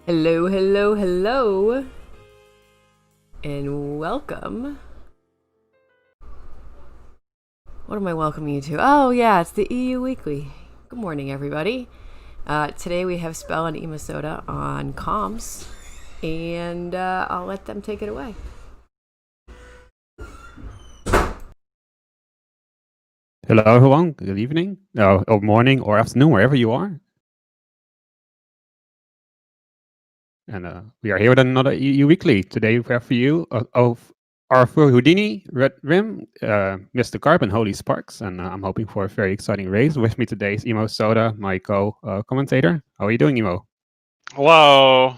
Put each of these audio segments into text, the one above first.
Hello, hello, hello, and welcome. What am I welcoming you to? Oh, yeah, it's the EU Weekly. Good morning, everybody. Today we have Spell and Emasoda on comms, and I'll let them take it away. Hello, everyone. Good evening, or morning, or afternoon, wherever you are. And we are here with another EU Weekly. Today we have for you of Arthur Houdini, Red Rim, Mr. Carp, and Holy Sparks. And I'm hoping for a very exciting race. With me today is Emo Soda, my co-commentator. How are you doing, Emo? Hello.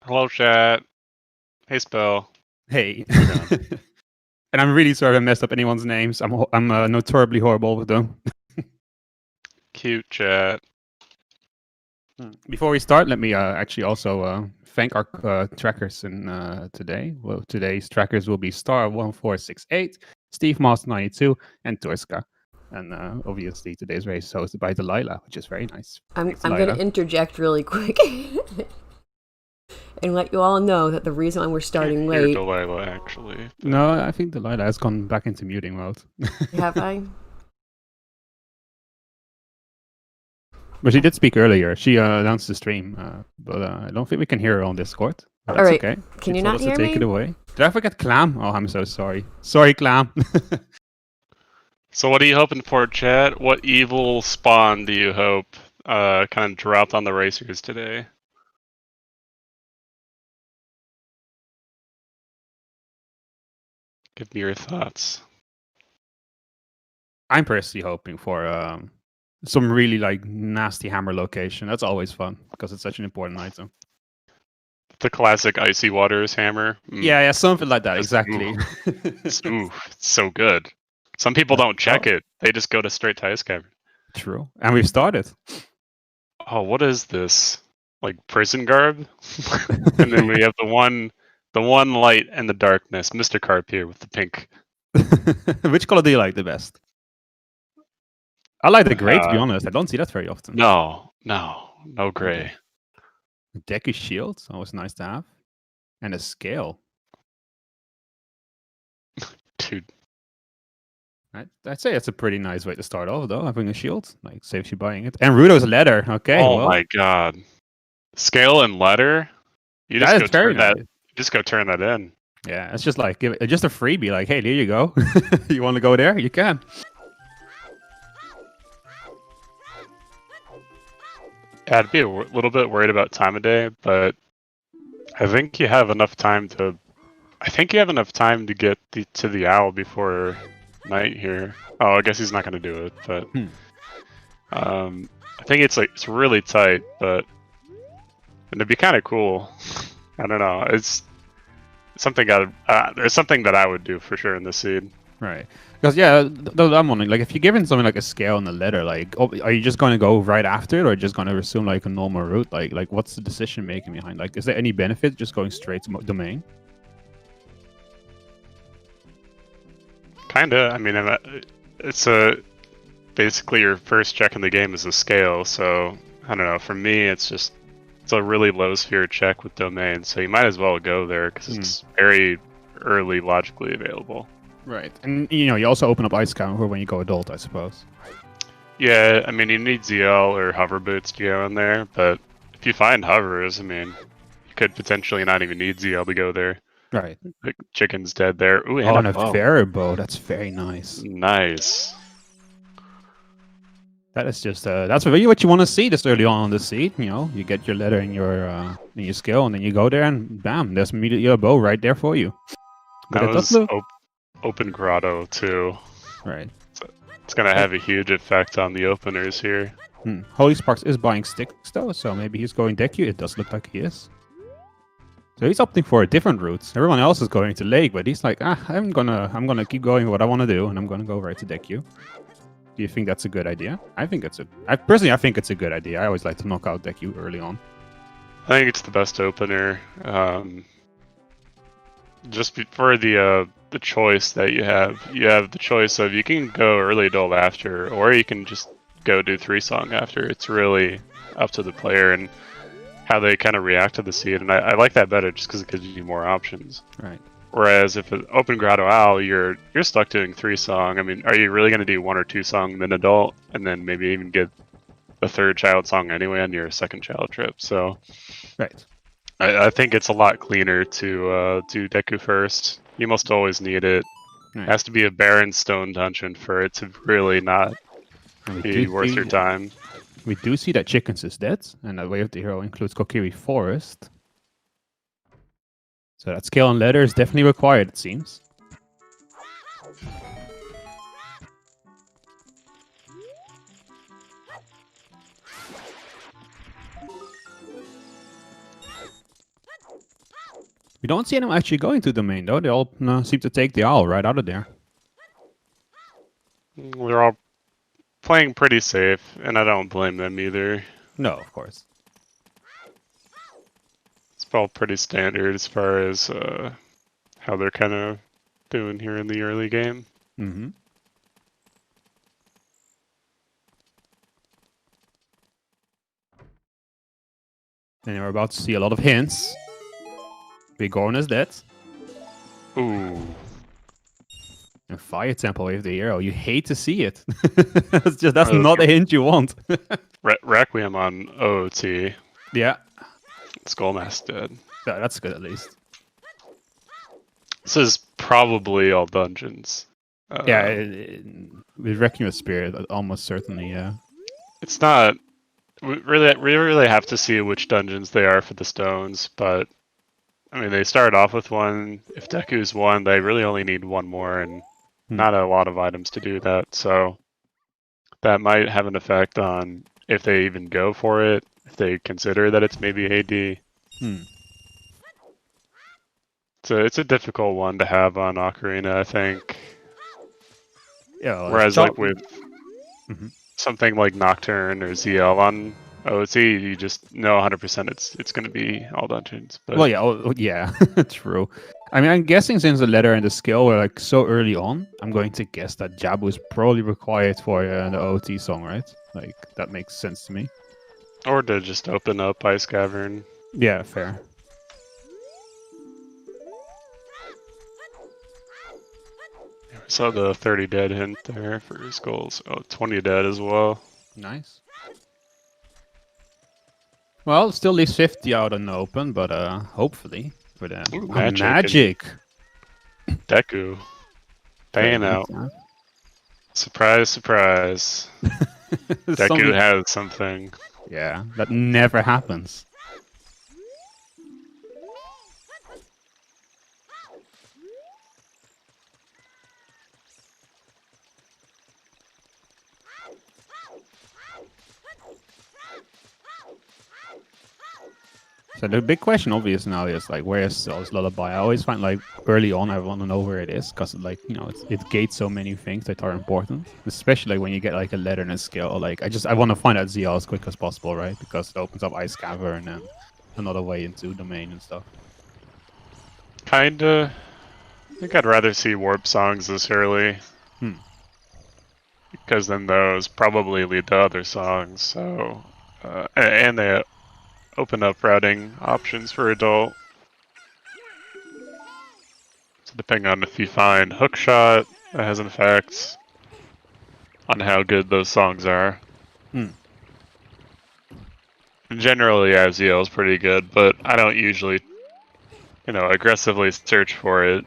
Hello, chat. Hey, Spell. Hey. And I'm really sorry I messed up anyone's names. I'm notoriously horrible with them. Cute chat. Before we start, let me actually also thank our trackers today. Well, today's trackers will be Star1468, Steve Moss92, and Torska. And obviously today's race is hosted by Delilah, which is very nice. I'm going to interject really quick and let you all know that the reason why we're starting late... Delilah, actually. No, I think Delilah has gone back into muting mode. Have I? But she did speak earlier. She announced the stream, but I don't think we can hear her on Discord. But that's okay. Can She you told not us to hear take me? it away. Did I forget Clam? Oh, I'm so sorry. Sorry, Clam. So what are you hoping for, chat? What evil spawn do you hope kind of dropped on the racers today? Give me your thoughts. I'm personally hoping for some really like nasty hammer location. That's always fun because it's such an important item. The classic Icy Waters hammer? Yeah, something like that, Just, exactly. It's so good. Some people don't check it. They just go to straight to Ice Cavern. True. And we've started. Oh, what is this? Like prison garb? And then we have the one light and the darkness. Mr. Carp here with the pink. Which color do you like the best? I like the gray, to be honest. I don't see that very often. No gray. Okay. Deku shield, always nice to have. And a scale. Dude. I'd say it's a pretty nice way to start off, though, having a shield. Like, saves you buying it. And Rudo's leather. Okay. Oh my god. Scale and letter? You just go turn that. Just go turn that in. Yeah, it's just like just a freebie. Like, hey, there you go. You want to go there? You can. I'd be a little bit worried about time of day, but I think you have enough time to. I think you have enough time to get to the owl before night here. Oh, I guess he's not going to do it, but I think it's really tight, but it'd be kind of cool. I don't know. It's something there's something that I would do for sure in this seed. Right. Because I'm wondering, like, if you're given something like a scale and a letter, like, are you just going to go right after it, or just going to assume like a normal route? Like, what's the decision making behind? Like, is there any benefit just going straight to domain? Kinda. I mean, it's basically your first check in the game is a scale. So I don't know. For me, it's a really low sphere check with domain. So you might as well go there because it's very early logically available. Right, and you also open up Ice Counter when you go adult, I suppose. Yeah, I mean you need ZL or hover boots to go in there, but if you find hovers, I mean, you could potentially not even need ZL to go there. Right. The chicken's dead there. Ooh, and a variable. That's very nice. Nice. That is just that's really what you want to see this early on in the seed. You get your letter in your skill, and then you go there, and bam, there's immediately a bow right there for you. But that was open grotto too. Right. So it's gonna have a huge effect on the openers here. Holy Sparks is buying sticks though, so maybe he's going Deku. It does look like he is. So he's opting for a different route. Everyone else is going to Lake, but he's like, I'm gonna keep going what I want to do, and I'm gonna go right to Deku. Do you think that's a good idea? I think I think it's a good idea. I always like to knock out Deku early on. I think it's the best opener. Just for the choice that you have the choice of you can go early adult after, or you can just go do 3-song after. It's really up to the player, and how they kind of react to the seed, and I like that better just because it gives you more options. Right. Whereas if an open grotto owl, you're stuck doing 3-song. I mean, are you really going to do 1 or 2-song mid adult, and then maybe even get a 3rd child song anyway on your 2nd child trip? So, Right. I think it's a lot cleaner to do Deku first. You must always need it. Right. It has to be a barren stone dungeon for it to really not And be worth your time. We do see that Chickens is dead, and that Way of the Hero includes Kokiri Forest. So that skill on leather is definitely required, it seems. We don't see anyone actually going to the main, though. They all seem to take the owl right out of there. They're all playing pretty safe, and I don't blame them either. No, of course. It's all pretty standard as far as how they're kind of doing here in the early game. Mm-hmm. And we're about to see a lot of hints. Big Gorn is dead. Ooh. And Fire Temple Wave the Hero. You hate to see it. That's not a hint you want. Requiem on OOT. Yeah. Skullmask dead. Yeah, that's good at least. This is probably all dungeons. With Requiem Spirit, almost certainly, yeah. It's not. We really have to see which dungeons they are for the stones, but I mean, they start off with one. If Deku's one, they really only need one more, and not a lot of items to do that. So that might have an effect on if they even go for it, if they consider that it's maybe AD. So it's a difficult one to have on Ocarina, I think. Yeah. Well, whereas like with something like Nocturne or ZL on OOT, you just know 100% it's going to be all dungeons. But well, yeah, true. I mean, I'm guessing since the letter and the skill were like so early on, I'm going to guess that Jabu is probably required for the OOT song, right? Like that makes sense to me. Or to just open up Ice Cavern. Yeah, fair. Saw the 30 dead hint there for skulls. Oh, 20 dead as well. Nice. Well, still leaves 50 out in the open, but hopefully for them. Ooh, magic. Deku. Paying out. Surprise, surprise. Deku has something. Yeah, that never happens. So the big question, obvious now, is like, where is Zelda's Lullaby? I always find like early on, I want to know where it is, because like it gates so many things that are important, especially when you get like a letter and a skill. Like I want to find out ZL as quick as possible, right? Because it opens up Ice Cavern and another way into domain and stuff. Kinda. I think I'd rather see warp songs this early. Because then those probably lead to other songs. So, and they open up routing options for adult. So depending on if you find Hookshot, that has an effect on how good those songs are. Generally, yeah, ZL is pretty good, but I don't usually, aggressively search for it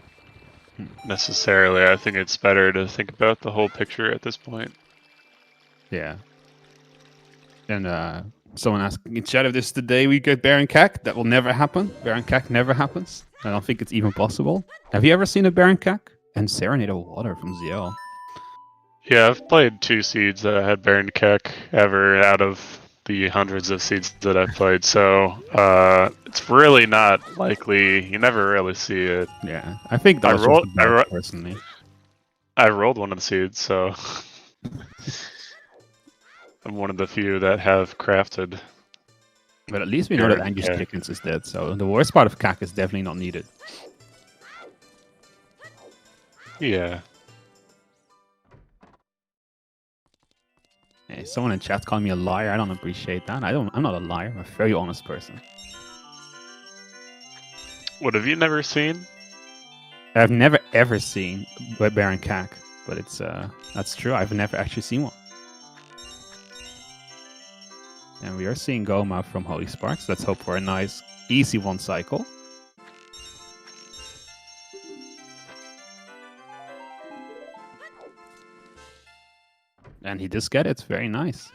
necessarily. I think it's better to think about the whole picture at this point. Yeah. And someone asked in chat if this is the day we get Baron Kak. That will never happen. Baron Kak never happens. I don't think it's even possible. Have you ever seen a Baron Kak? And Serenade of Water from ZL. Yeah, I've played 2 seeds that had Baron Kek ever out of the hundreds of seeds that I've played, so it's really not likely. You never really see it. Yeah, I think that was just a bug, personally. I rolled one of the seeds, so I'm one of the few that have crafted. But at least we know that Angus Chickens is dead, so the worst part of Kak is definitely not needed. Yeah. Hey, someone in chat calling me a liar. I don't appreciate that. I'm not a liar. I'm a very honest person. What have you never seen? I've never ever seen Baron Cack, but it's that's true. I've never actually seen one. And we are seeing Goma from Holy Sparks. Let's hope for a nice, easy one cycle. And he does get it. Very nice.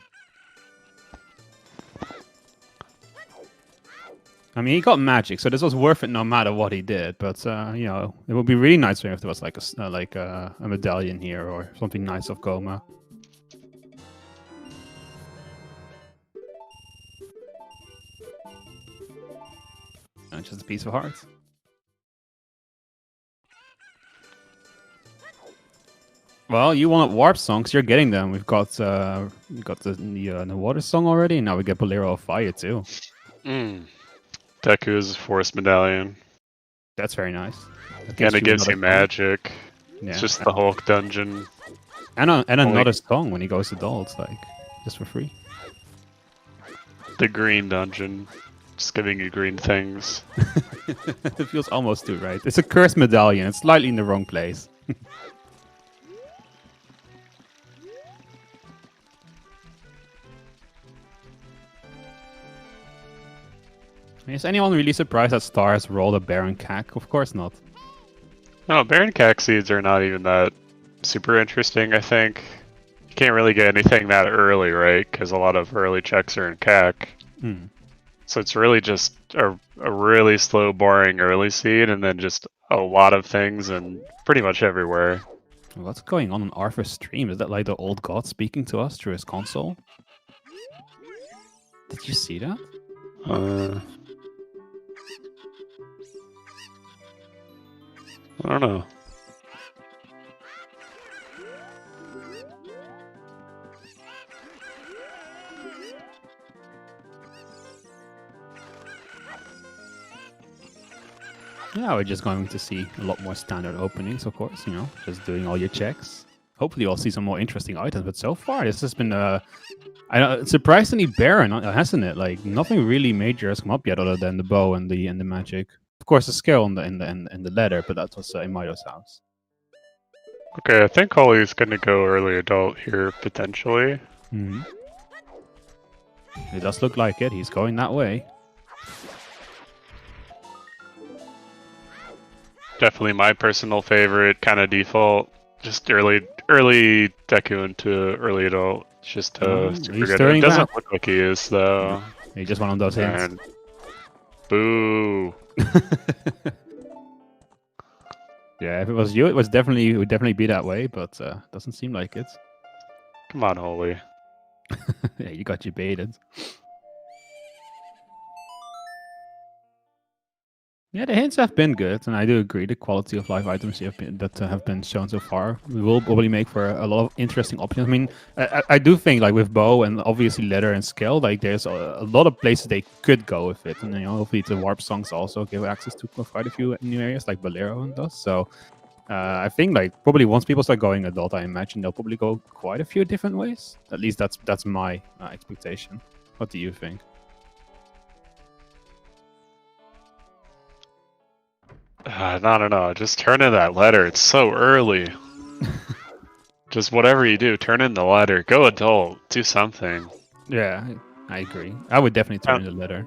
I mean, he got magic, so this was worth it no matter what he did. But you know, it would be really nice if there was like a medallion here or something nice of Goma. And just a piece of heart. Well, you wanted warp songs, you're getting them. We've got the water song already, and now we get Bolero of Fire too. Deku's Forest Medallion. That's very nice. And it gives you magic. Yeah. It's just the Hulk dungeon. And another song when he goes to Dolls, like, just for free. The green dungeon. Just giving you green things. It feels almost too right. It's a cursed medallion. It's slightly in the wrong place. Is anyone really surprised that Star has rolled a Baron Cack? Of course not. No, Baron Cack seeds are not even that super interesting, I think. You can't really get anything that early, right? Because a lot of early checks are in Cack. So it's really just a really slow, boring early seed, and then just a lot of things and pretty much everywhere. What's going on Arthur's stream? Is that like the old god speaking to us through his console? Did you see that? I don't know. Yeah, we're just going to see a lot more standard openings, of course, you know, just doing all your checks. Hopefully we'll see some more interesting items, but so far this has been surprisingly barren, hasn't it? Like nothing really major has come up yet other than the bow and the magic. Of course, the skill in the letter, but that was in Mido's house. Okay, I think Holly's going to go early adult here, potentially. It does look like it. He's going that way. Definitely my personal favorite, kind of default. Just early Deku into early adult. It's just super good. It doesn't look like he is, though. He just one of those hints. And boo. Yeah, if it was you, it would definitely be that way, but doesn't seem like it. Come on, Holy. Yeah, you got you baited. Yeah, the hints have been good, and I do agree the quality of life items that have been shown so far will probably make for a lot of interesting options. I mean, I do think like with bow and obviously leather and skill, like there's a lot of places they could go with it, and you know, hopefully the warp songs also give access to quite a few new areas like Bolero and those. So I think like probably once people start going adult, I imagine they'll probably go quite a few different ways. At least that's my expectation. What do you think? No. Just turn in that letter. It's so early. Just whatever you do, turn in the letter. Go adult. Do something. Yeah, I agree. I would definitely turn in the letter.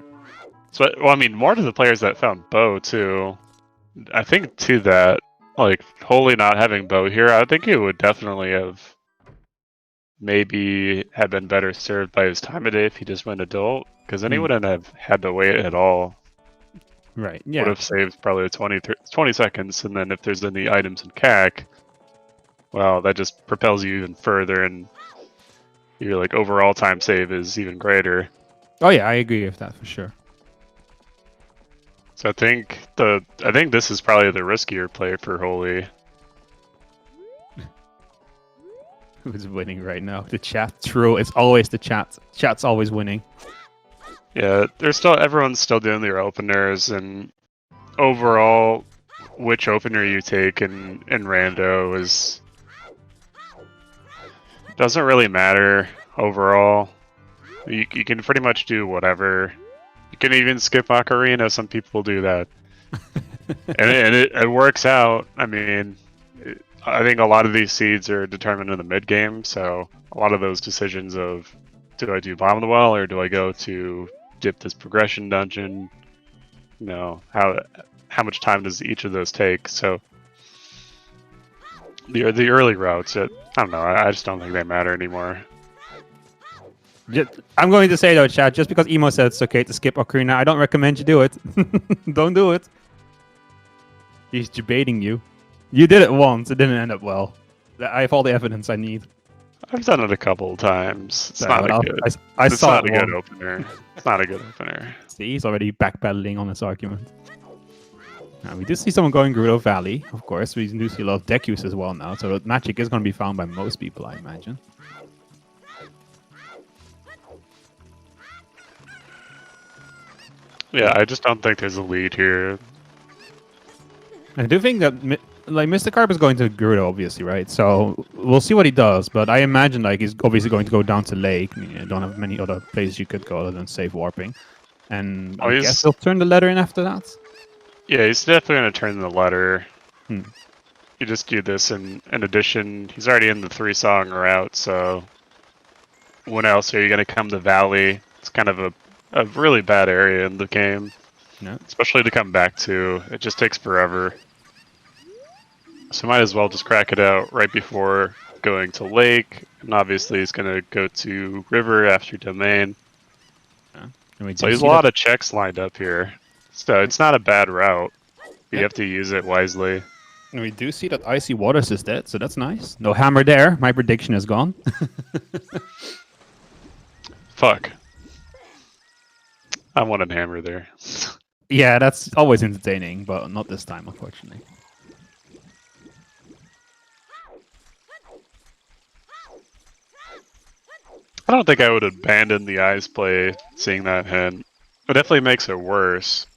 So, well, I mean, more to the players that found bow too. I think to that, like Holy not having bow here, I think he would definitely have maybe had been better served by his time of day if he just went adult, because then he wouldn't have had to wait at all. Right, yeah. Would have saved probably 20 seconds, and then if there's any items in CAC, well, that just propels you even further, and your like overall time save is even greater. Oh yeah, I agree with that for sure. So I think this is probably the riskier play for Holy. Who's winning right now? The chat. True, it's always the chat. Chat's always winning. Yeah, everyone's still doing their openers, and overall, which opener you take in Rando doesn't really matter. overall. You can pretty much do whatever. You can even skip Ocarina. Some people do that, and it works out. I mean, I think a lot of these seeds are determined in the mid game, so a lot of those decisions of do I do bottom of the well or do I go to dip this progression dungeon? You know, how much time does each of those take? So the early routes, I don't know. I just don't think they matter anymore. I'm going to say though, chat, just because Emo said it's okay to skip Ocarina, I don't recommend you do it. Don't do it. He's debating you. You did it once, it didn't end up well. I have all the evidence I need. I've done it a couple of times. It's Sorry, not a good. It's not a good opener. It's not a good opener. See, he's already backpedaling on his argument. Now, we do see someone going Gerudo Valley, of course. We do see a lot of deck use as well now, so magic is going to be found by most people, I imagine. Yeah, I just don't think there's a lead here. I do think that like Mr. Carp is going to Gerudo, obviously, right? So we'll see what he does, but I imagine like he's obviously going to go down to Lake. I mean, I don't have many other places you could go other than safe warping. And I guess he'll turn the letter in after that. Yeah, he's definitely going to turn the letter. Hmm. You just do this in addition. He's already in the 3-song route, so when else are you going to come to Valley? It's kind of a really bad area in the game. No. Especially to come back to. It just takes forever. So might as well just crack it out right before going to Lake. And obviously he's going to go to River after Domain. Yeah. So there's a lot of checks lined up here. So it's not a bad route. You have to use it wisely. And we do see that Icy Waters is dead, so that's nice. No hammer there. My prediction is gone. Fuck. I wanted hammer there. Yeah, that's always entertaining, but not this time, unfortunately. I don't think I would abandon the ice play seeing that hint. It definitely makes it worse.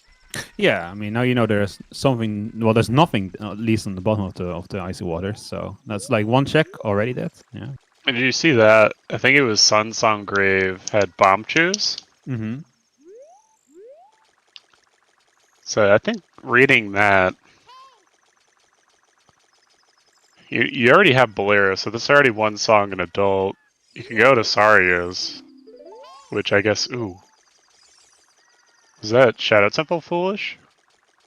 Yeah, I mean, now you know there's something. Well, there's nothing, at least on the bottom of the Icy Waters, so that's like one check already dead. Yeah. And did you see that? I think it was Sun Song Grave had bomb choose. Mm-hmm. So I think reading that, you already have Bolero, so this is already one song an adult. You can go to Sario's, which I guess, ooh. Is that Shadow Temple foolish?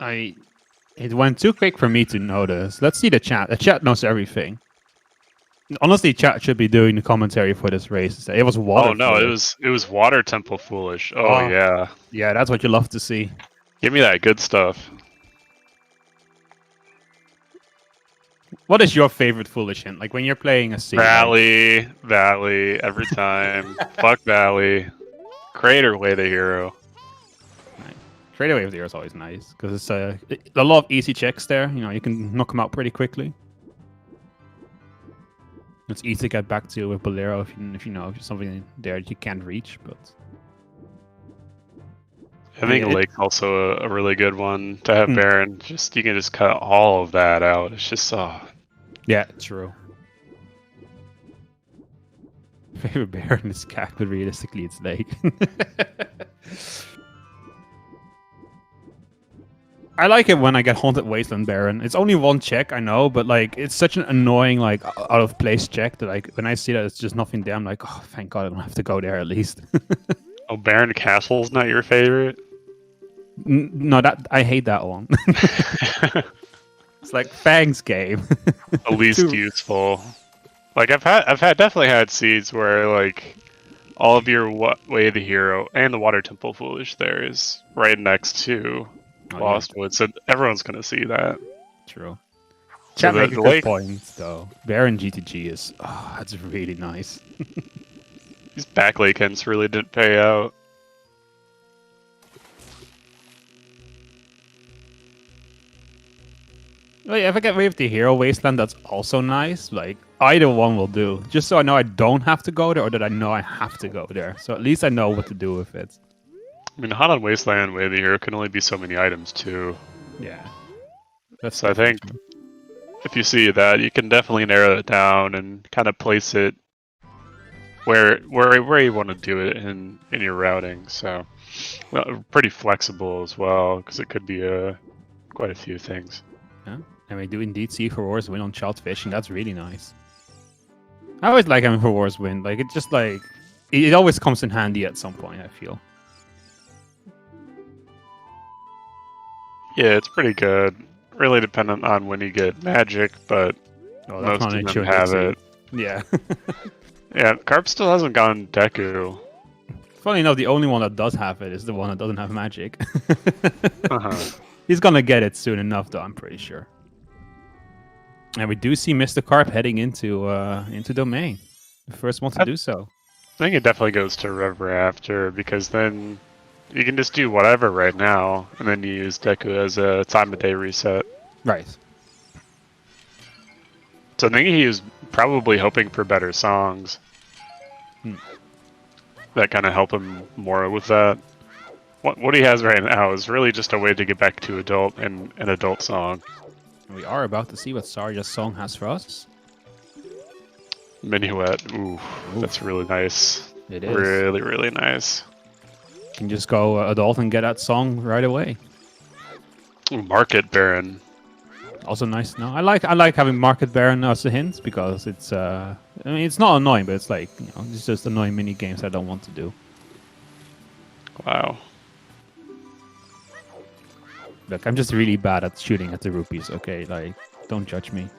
It went too quick for me to notice. Let's see the chat. The chat knows everything. Honestly, chat should be doing the commentary for this race. It was water. Oh no, it was Water Temple foolish. Oh yeah. Yeah, that's what you love to see. Give me that good stuff. What is your favorite foolish hint? Like when you're playing a scene. Valley, every time. Fuck Valley. Crater Way the hero. Trade away with the air is always nice because it's a lot of easy checks there. You know, you can knock them out pretty quickly. It's easy to get back to with Bolero if you know if something there you can't reach. But I think Lake's also a really good one to have Baron. Just you can just cut all of that out. It's just yeah, true. Favorite Baron is Cack, but realistically it's Lake. I like it when I get Haunted Wasteland Baron. It's only one check, I know, but like it's such an annoying like out of place check that like when I see that it's just nothing there, I'm like, oh thank God I don't have to go there at least. Oh, Baron Castle's not your favorite? No, that I hate that one. It's like thanks game. The least useful. Like I've definitely had seeds where like all of your Way of the Hero and the Water Temple Foolish there is right next to Lost Woods, so everyone's gonna see that. True. So Chat make a good point though. Baron GTG is that's really nice. These back lake hints really didn't pay out. Well, yeah, if I get Way of the Hero Wasteland, that's also nice. Like either one will do. Just so I know I don't have to go there, or that I know I have to go there. So at least I know what to do with it. I mean, Hot on Wasteland Way of the Hero can only be so many items too. Yeah. So I think if you see that, you can definitely narrow it down and kind of place it where you want to do it in your routing. So, well, pretty flexible as well because it could be quite a few things. Yeah. And we do indeed see Wars win on child fishing. That's really nice. I always like having Wars win. Like it just like it always comes in handy at some point, I feel. Yeah, it's pretty good. Really dependent on when you get magic, but most of them have it. Yeah. Yeah, Carp still hasn't gotten Deku. Funny enough, the only one that does have it is the one that doesn't have magic. He's gonna get it soon enough, though, I'm pretty sure. And we do see Mr. Carp heading into Domain. The first one to do so. I think it definitely goes to Rever after, because then you can just do whatever right now, and then you use Deku as a time of day reset. Right. So I think he was probably hoping for better songs. That kind of help him more with that. What he has right now is really just a way to get back to adult and an adult song. We are about to see what Sarja's song has for us. Minuet. Ooh, that's really nice. It is. Really, really nice. You can just go adult and get that song right away. Ooh, Market Baron. Also nice. No, I like having Market Baron as a hint because it's I mean it's not annoying, but it's like it's just annoying mini games I don't want to do. Wow. Look, I'm just really bad at shooting at the rupees. Okay, like don't judge me.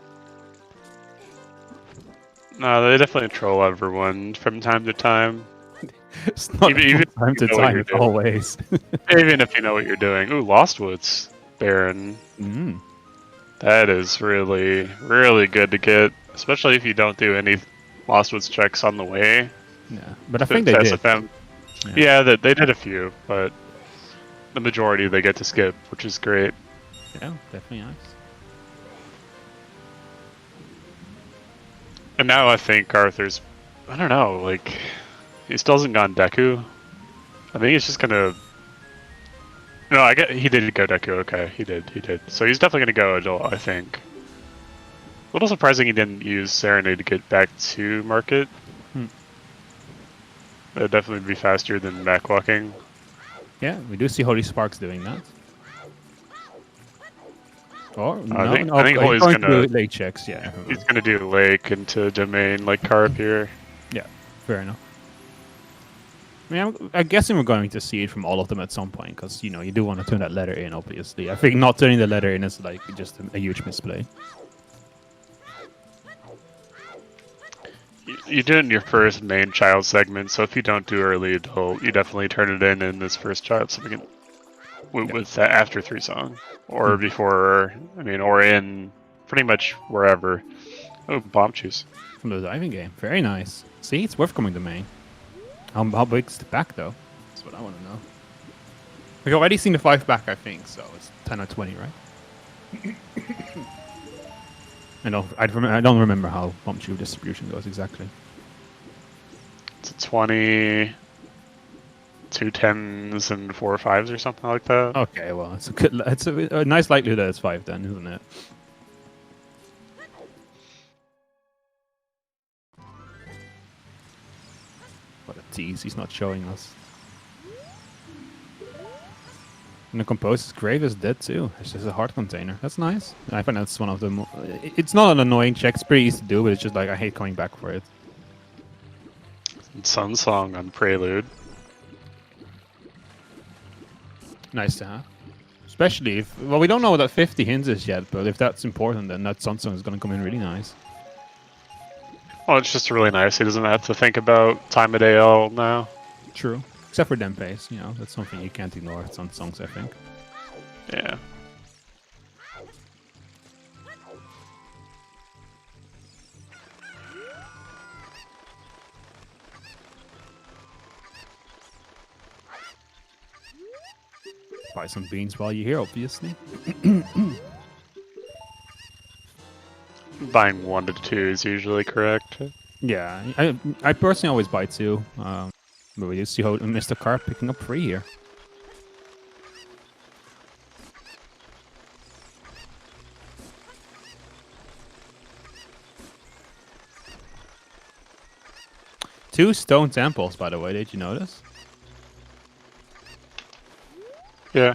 No, they definitely troll everyone from time to time. It's not even from time to time. It's always. Even if you know what you're doing. Ooh, Lost Woods Baron. That is really, really good to get, especially if you don't do any Lost Woods checks on the way. Yeah, but I think they did. Yeah, they did a few, but the majority they get to skip, which is great. Yeah, definitely nice. And now I think Arthur's, I don't know, like, he still hasn't gone Deku. I think he's just gonna... No, he did go Deku, okay, he did. So he's definitely gonna go adult, I think. A little surprising he didn't use Serenade to get back to Market. That'd definitely be faster than backwalking. Yeah, we do see Holy Sparks doing that. Or I think Holy's going to do lake checks, yeah. He's gonna do Lake into Domain like Carp here. Yeah, fair enough. I mean, I'm guessing we're going to see it from all of them at some point, because, you do want to turn that letter in, obviously. I think not turning the letter in is, like, just a huge misplay. You do it in your first main child segment, so if you don't do early adult, you definitely turn it in this first child segment with that after 3 song. Or before, or in pretty much wherever. Oh, Bomb Juice. From the diving game. Very nice. See, it's worth coming to main. How big's the back, though? That's what I want to know. We've already seen the 5 back, I think, so it's 10 or 20, right? I don't remember how Bomb Juice distribution goes exactly. It's a 20, 2 10s, and 4 5s or something like that. Okay, well, it's a nice likelihood that it's 5 then, isn't it? What a tease, he's not showing us. And the Composer's Grave is dead too. It's just a heart container. That's nice. I find that's one of the it's not an annoying check, it's pretty easy to do, but it's just like I hate coming back for it. Sun Song on Prelude. Nice to have. Especially if, well, we don't know what that 50 hints is yet, but if that's important, then that Sun Song is going to come in really nice. Well, it's just really nice. He doesn't have to think about time of day all now. True. Except for Denpei's, that's something you can't ignore. It's on songs, I think. Yeah. Buy some beans while you're here, obviously. Buying 1 to 2 is usually correct. Yeah, I personally always buy 2. But we do see Mr. Carp picking up 3 here. 2 stone temples, by the way. Did you notice? Yeah.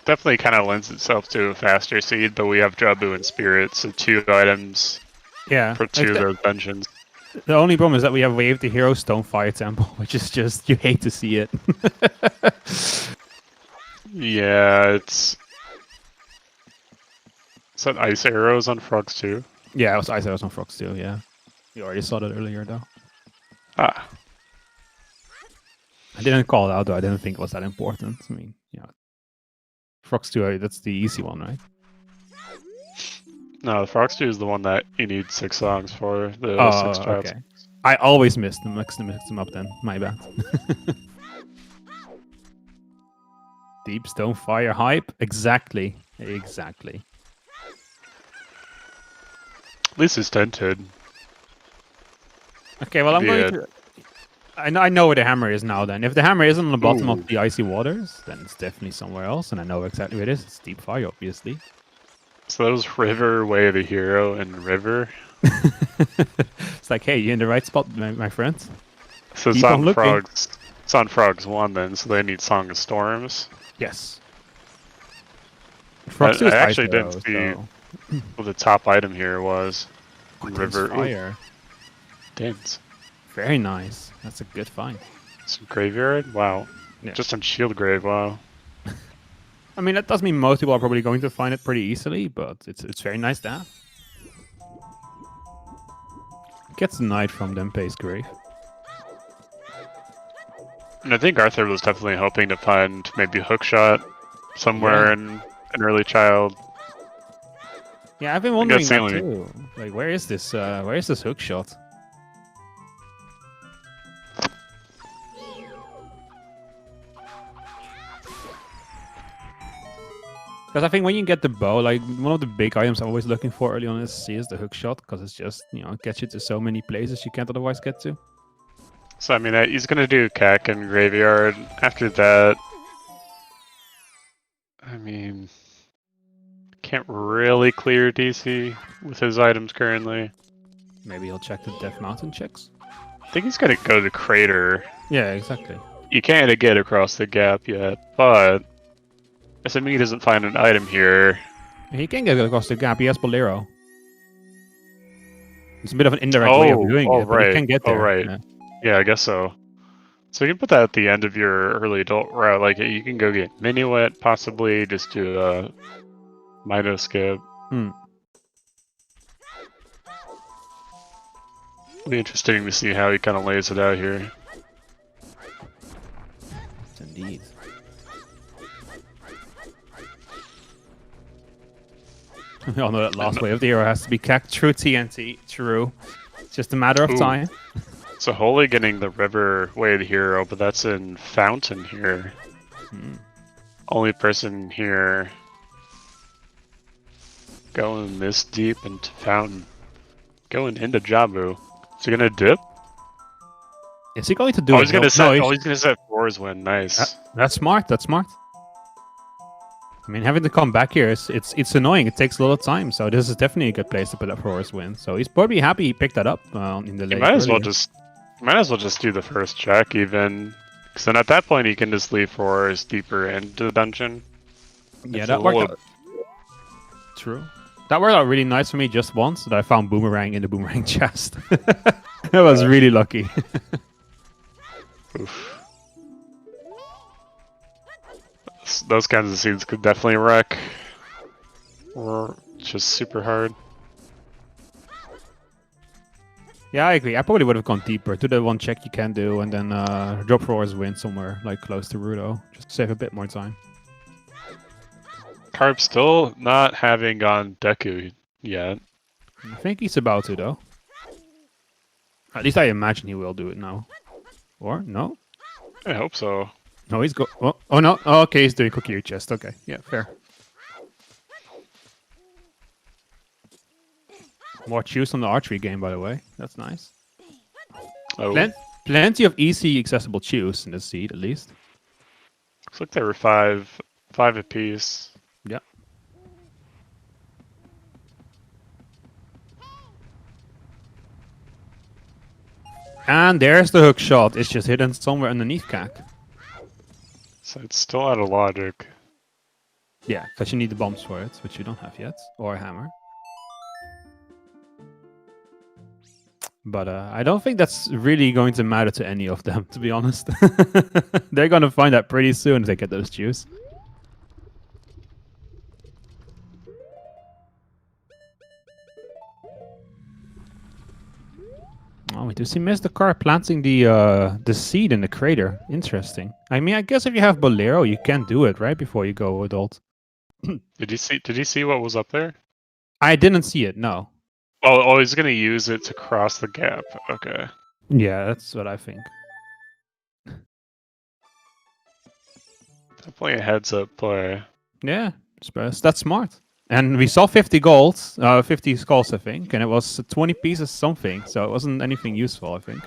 Definitely kind of lends itself to a faster seed, but we have Jabu and Spirit, so 2 items Yeah. for 2 of those dungeons. The only problem is that we have Wave the Hero Stone Fire Temple, which is just, you hate to see it. Yeah, it's... Is that Ice Arrows on Frogs too? Yeah, it was Ice Arrows on Frogs too, yeah. You already saw that earlier, though. Ah. I didn't call it out, though. I didn't think it was that important. I mean, yeah. Frogs 2, that's the easy one, right? No, the Frogs 2 is the one that you need 6 songs for, the 6 jobs. Okay. I always mix them up then. My bad. Deep Stone Fire Hype? Exactly. Exactly. At least it's tinted. Okay, well, I'm going to... I know where the hammer is now, then. If the hammer isn't on the bottom of the icy waters, then it's definitely somewhere else, and I know exactly where it is. It's Deep Fire, obviously. So those River, Way of the Hero, and River. It's like, hey, you're in the right spot, my friend. So it's on Frogs. It's on Frogs 1 then, so they need Song of Storms. Yes. Frogs 2 is I actually Ice Arrow, didn't see so... what the top item here was. River Fire. Dins. Very nice. That's a good find. Some Graveyard? Wow. Yeah. Just on Shield Grave, wow. I mean, that does mean most people are probably going to find it pretty easily, but it's very nice to have. Gets a knight from Dempe's grave. And I think Arthur was definitely hoping to find maybe Hookshot somewhere in an early child. Yeah, I've been wondering that too. Like, where is this Hookshot? Because I think when you get the bow, like, one of the big items I'm always looking for early on is the hook shot, because it's just, it gets you to so many places you can't otherwise get to. So, I mean, he's going to do Cack and Graveyard. After that, I mean, can't really clear DC with his items currently. Maybe he'll check the Death Mountain checks. I think he's going to go to Crater. Yeah, exactly. You can't get across the gap yet, but... Assuming he doesn't find an item here. He can get across the gap. He has Bolero. It's a bit of an indirect way of doing it, but he can get there. Oh, right. Yeah, I guess so. So you can put that at the end of your early adult route. Like, you can go get Minuet, possibly, just do a Mido skip. It'll be interesting to see how he kind of lays it out here. Indeed. We all know that last wave of the hero has to be cacked. True TNT. True. It's just a matter of time. So Holy getting the River Way of the Hero, but that's in Fountain here. Only person here going this deep into Fountain. Going into Jabu. Is he gonna dip? Is he going to do it? He's gonna set. He's gonna set Floors Win. Nice. That's smart. That's smart. I mean, having to come back here it's annoying. It takes a lot of time, so this is definitely a good place to put up Floors Win. So he's probably happy he picked that up in the late. Might as well just do the first check even, because then at that point he can just leave Floors deeper into the dungeon. Yeah, that worked out. True. That worked out really nice for me just once, that I found Boomerang in the Boomerang chest. That was really lucky. Oof. Those kinds of seeds could definitely wreck. Or just super hard. Yeah, I agree. I probably would have gone deeper. Do the one check you can do, and then drop Floors Win somewhere, like close to Rudo. Just to save a bit more time. Carp still not having gone Deku yet. I think he's about to, though. At least I imagine he will do it now. Or, no? I hope so. No, he's go. Oh no. Oh, okay, he's doing Cookie Chest. Okay, yeah, fair. More choose on the archery game, by the way. That's nice. Oh. Plenty of easy, accessible choose in this seed, at least. Looks like there were five apiece. Yeah. And there's the hook shot. It's just hidden somewhere underneath CAC. So it's still out of logic. Yeah, because you need the bombs for it, which you don't have yet, or a hammer. But I don't think that's really going to matter to any of them, to be honest. They're going to find that pretty soon if they get those juice. Oh, we do see Mr. Car planting the seed in the crater. Interesting. I mean, I guess if you have Bolero, you can do it right before you go adult. Did you see what was up there? I didn't see it. No. Oh, he's gonna use it to cross the gap. Okay. Yeah, that's what I think. Definitely a heads-up play. Yeah, that's smart. And we saw 50 gold, 50 skulls, I think, and it was 20 pieces something, so it wasn't anything useful, I think.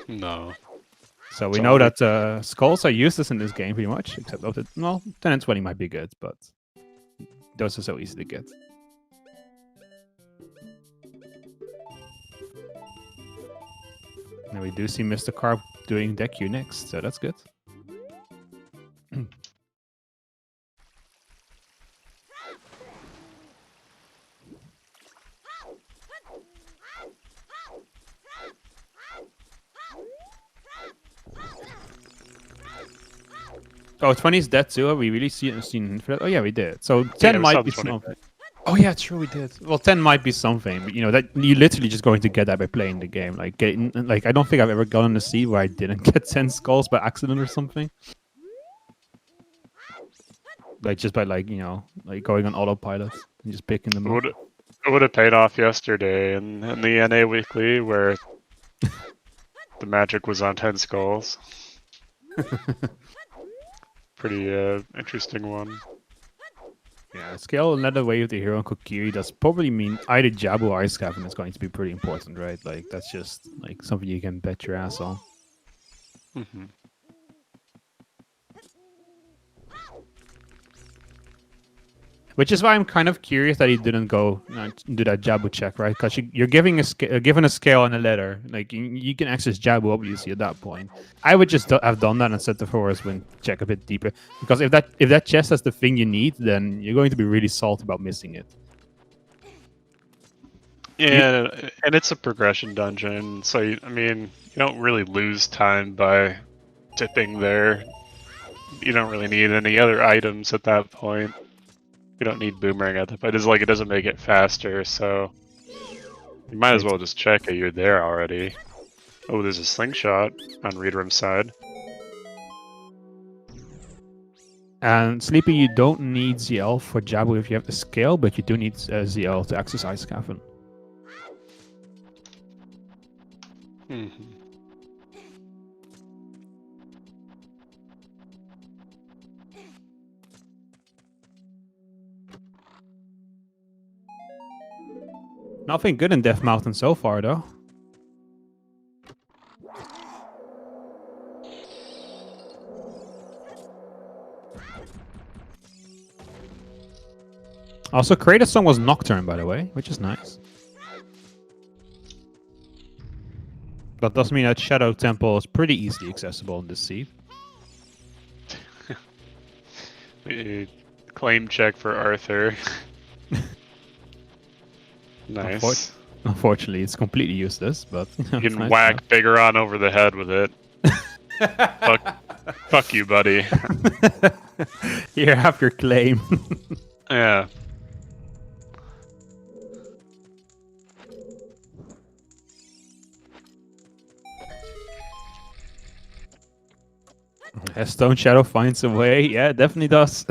No. So we know that skulls are useless in this game, pretty much, except of the, well, 10 and 20 might be good, but those are so easy to get. And we do see Mr. Carp doing deck Q next, so that's good. Oh, 20 is dead too. Have we really seen Infinite? Oh yeah, we did. So 10 might be something. Oh yeah, true, we did. Well, 10 might be something, but you know that you're literally just going to get that by playing the game. Like I don't think I've ever gotten a seed where I didn't get 10 skulls by accident or something. Like just by like going on autopilot and just picking them up. It would have paid off yesterday in the NA Weekly where the magic was on 10 skulls. Pretty interesting one. Yeah, scale another way with the hero and Kokiri does probably mean either Jabu or Ice Cavern is going to be pretty important, right? Like that's just like something you can bet your ass on. Mm-hmm. Which is why I'm kind of curious that he didn't go do that Jabu check, right? Because you're given a scale and a letter. Like you can access Jabu obviously at that point. I would just have done that and set the forest wind check a bit deeper. Because if that chest has the thing you need, then you're going to be really salty about missing it. Yeah, and it's a progression dungeon, so I mean you don't really lose time by dipping there. You don't really need any other items at that point. You don't need boomerang at that point. It's like it doesn't make it faster, so you might as well just check it. You're there already. Oh, there's a slingshot on Reedram's side. And Sleepy, you don't need ZL for Jabu if you have the scale, but you do need ZL to access Ice Cavern. Mm-hmm. Nothing good in Death Mountain so far, though. Also, Kratos' song was Nocturne, by the way, which is nice. That does mean that Shadow Temple is pretty easily accessible in this seed. Claim check for Arthur. Nice. Unfortunately, it's completely useless, but you can whack Bigoron over the head with it. fuck you, buddy. Here, have your claim. Yeah. Stone Shadow finds a way. Yeah, it definitely does.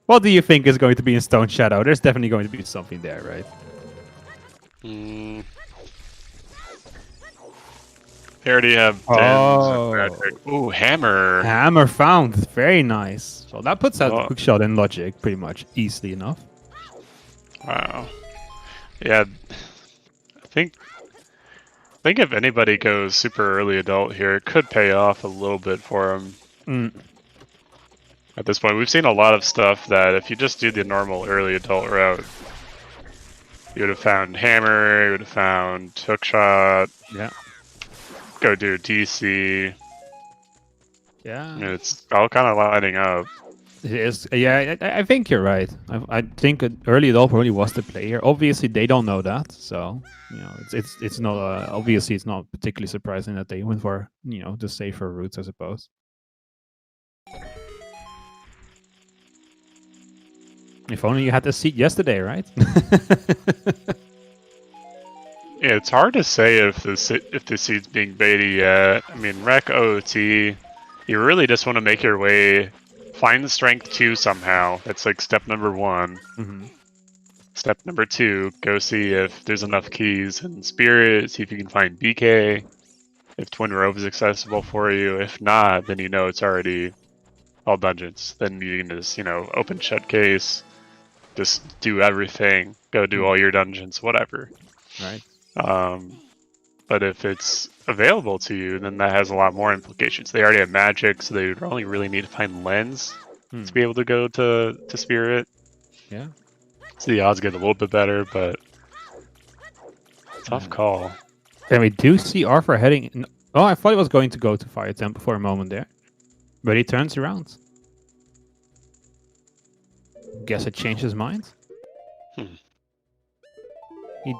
What do you think is going to be in Stone Shadow? There's definitely going to be something there, right? They already have 10. Ooh, hammer. Hammer found. Very nice. So that puts that hook shot in logic pretty much easily enough. Wow. Yeah. I think if anybody goes super early adult here, it could pay off a little bit for him. At this point, we've seen a lot of stuff that if you just do the normal early adult route, You would have found hammer. You would have found hookshot. Yeah. Go do DC. Yeah. It's all kind of lining up. It is. Yeah, I think you're right. I think early it all probably was the player. Obviously, they don't know that, so it's not obviously it's not particularly surprising that they went for the safer routes, I suppose. If only you had the seat yesterday, right? Yeah, it's hard to say if the seed's being baited yet. I mean, Rec OOT, you really just want to make your way, find the strength 2 somehow. That's like step number 1. Mm-hmm. Step number 2, go see if there's enough keys in Spirit, see if you can find BK, if Twin Rope is accessible for you. If not, then you know it's already all dungeons. Then you can just, open shut case, just do everything, go do all your dungeons, whatever. Right. But if it's available to you, then that has a lot more implications. They already have magic, so they would only really need to find lens to be able to go to Spirit. Yeah. So the odds get a little bit better, but tough call. And we do see Arthur heading in. Oh, I thought he was going to go to Fire Temple for a moment there. But he turns around. Guess it changed his mind. He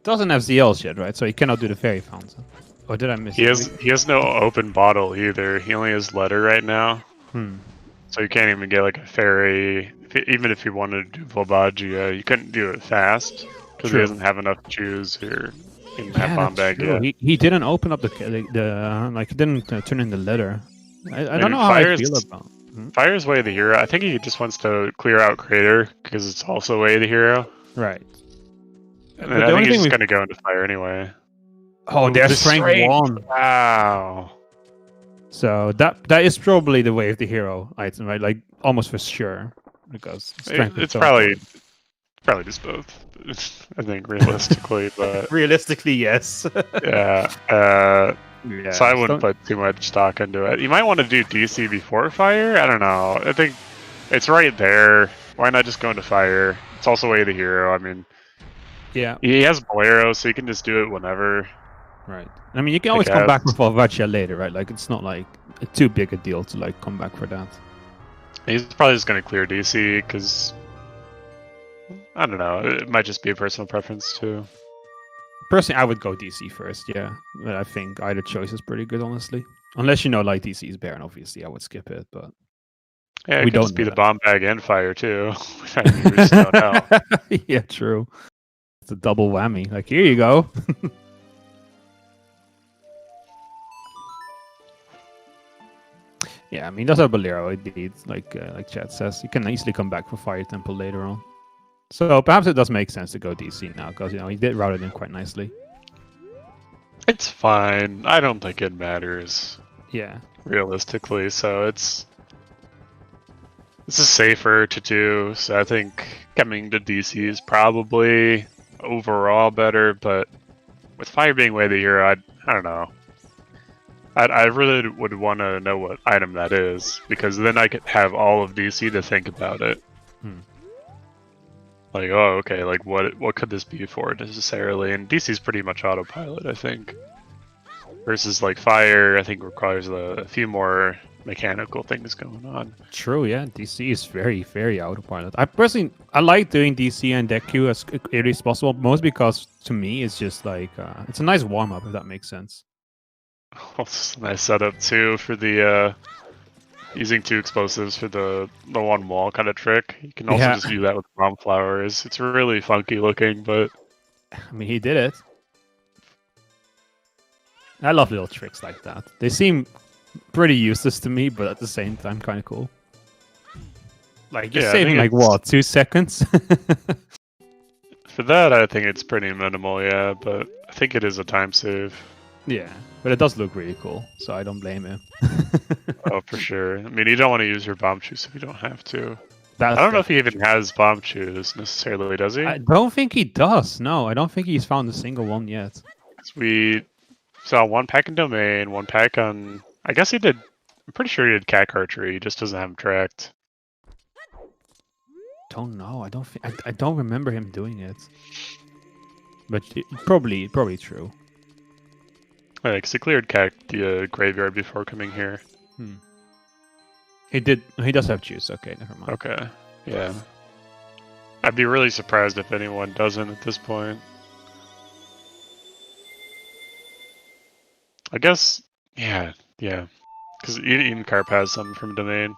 doesn't have ZLs yet, right? So he cannot do the fairy fountain. Or did I miss it? He has no open bottle either. He only has letter right now. Hmm. So you can't even get like a fairy. Even if you wanted to do Volbagia, you couldn't do it fast because he doesn't have enough juice or he didn't have bomb bag yet. He didn't open up the he didn't turn in the letter. I don't know how I feel about. Fire's Way of the Hero. I think he just wants to clear out Crater because it's also Way of the Hero. Right. And I think he's just gonna go into Fire anyway. Oh, there's strength 1. Wow. So that is probably the Way of the Hero item, right? Like almost for sure, because it's probably just both. I think realistically, but realistically, yes. Yeah. So I wouldn't put too much stock into it. You might want to do DC before Fire. I don't know. I think it's right there. Why not just go into Fire? It's also Way of the Hero. I mean, yeah, he has Bolero, so you can just do it whenever. Right. I mean, you can always come back with Volvagia later, right? Like, it's not like too big a deal to like come back for that. He's probably just going to clear DC because I don't know. It might just be a personal preference too. Personally, I would go DC first, yeah. But I think either choice is pretty good, honestly. Unless like DC is Baron, obviously, I would skip it. But yeah, we don't just be the bomb bag and Fire too. We just don't know. Yeah, true. It's a double whammy. Like, here you go. Yeah, I mean, that's a Bolero indeed. Like Chad says, you can easily come back for Fire Temple later on. So perhaps it does make sense to go DC now, because he did route it in quite nicely. It's fine. I don't think it matters. Yeah. Realistically, so this is safer to do. So I think coming to DC is probably overall better, but with Fire being Way of the Hero, I don't know. I really would want to know what item that is, because then I could have all of DC to think about it. Like, oh, okay, like what could this be for necessarily? And DC's pretty much autopilot, I think. Versus like Fire, I think requires a few more mechanical things going on. True, yeah. DC is very, very autopilot. I like doing DC and deck queue as early as possible, most because to me it's just like it's a nice warm up, if that makes sense. Oh, it's a nice setup too for the using 2 explosives for the one wall kind of trick. You can also just do that with bomb flowers. It's really funky looking, but I mean, he did it. I love little tricks like that. They seem pretty useless to me, but at the same time, kind of cool. Like, you're saving, like, what, 2 seconds? For that, I think it's pretty minimal, yeah, but I think it is a time save. Yeah, but it does look really cool, so I don't blame him. Oh, for sure. I mean, you don't want to use your bomb juice if you don't have to. I don't know if he even has bomb juice necessarily, does he? I don't think he does. No, I don't think he's found a single one yet. We saw 1 pack in Domain, 1 pack on... I guess he did... I'm pretty sure he did Cat Archery, he just doesn't have him tracked. don't know. I don't. I don't remember him doing it. But probably true. Yeah, because he cleared the graveyard before coming here. He did. He does have juice. Okay, never mind. Okay. Yeah. I'd be really surprised if anyone doesn't at this point. I guess. Yeah. Because even Carp has some from Domain.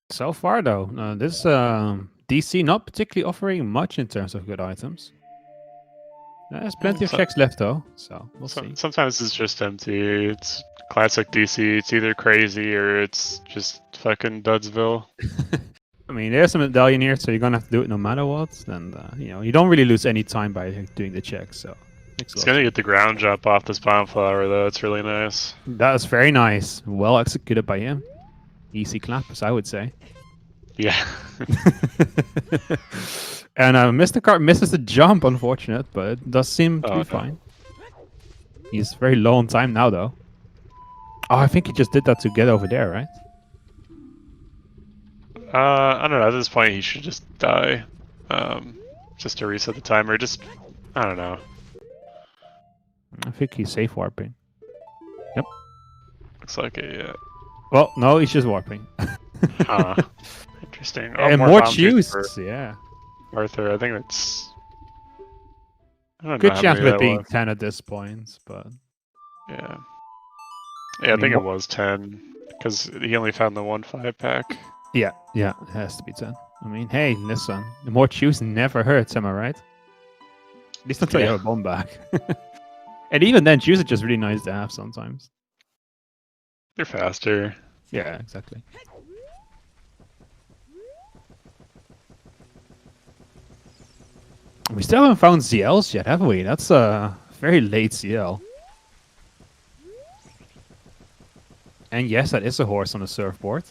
So far, though, this DC not particularly offering much in terms of good items. There's plenty of checks left, though, so we'll see. Sometimes it's just empty. It's classic DC. It's either crazy or it's just fucking Dudsville. I mean, there's a medallion here, so you're gonna have to do it no matter what. And you don't really lose any time by doing the checks. So it's gonna get the ground jump off this bomb flower, though. It's really nice. That was very nice. Well executed by him. Easy claps, I would say. Yeah. And Mr. Carp misses the jump, unfortunate, but it does seem to be fine. He's very low on time now, though. Oh, I think he just did that to get over there, right? I don't know. At this point, he should just die. Just to reset the timer. I don't know. I think he's safe warping. Yep. Looks like it, yeah. Well, no, he's just warping. Interesting. And more juice. Yeah. Arthur, I think that's... Good chance of it being 10 at this point, but... Yeah. Yeah, I think it was 10, because he only found the 1/5 pack. Yeah, it has to be 10. I mean, hey, listen, the more juice never hurts, am I right? At least until you have a bomb back. And even then, juice is just really nice to have sometimes. They're faster. Yeah, exactly. We still haven't found ZLs yet, have we? That's a very late ZL. And yes, that is a horse on a surfboard.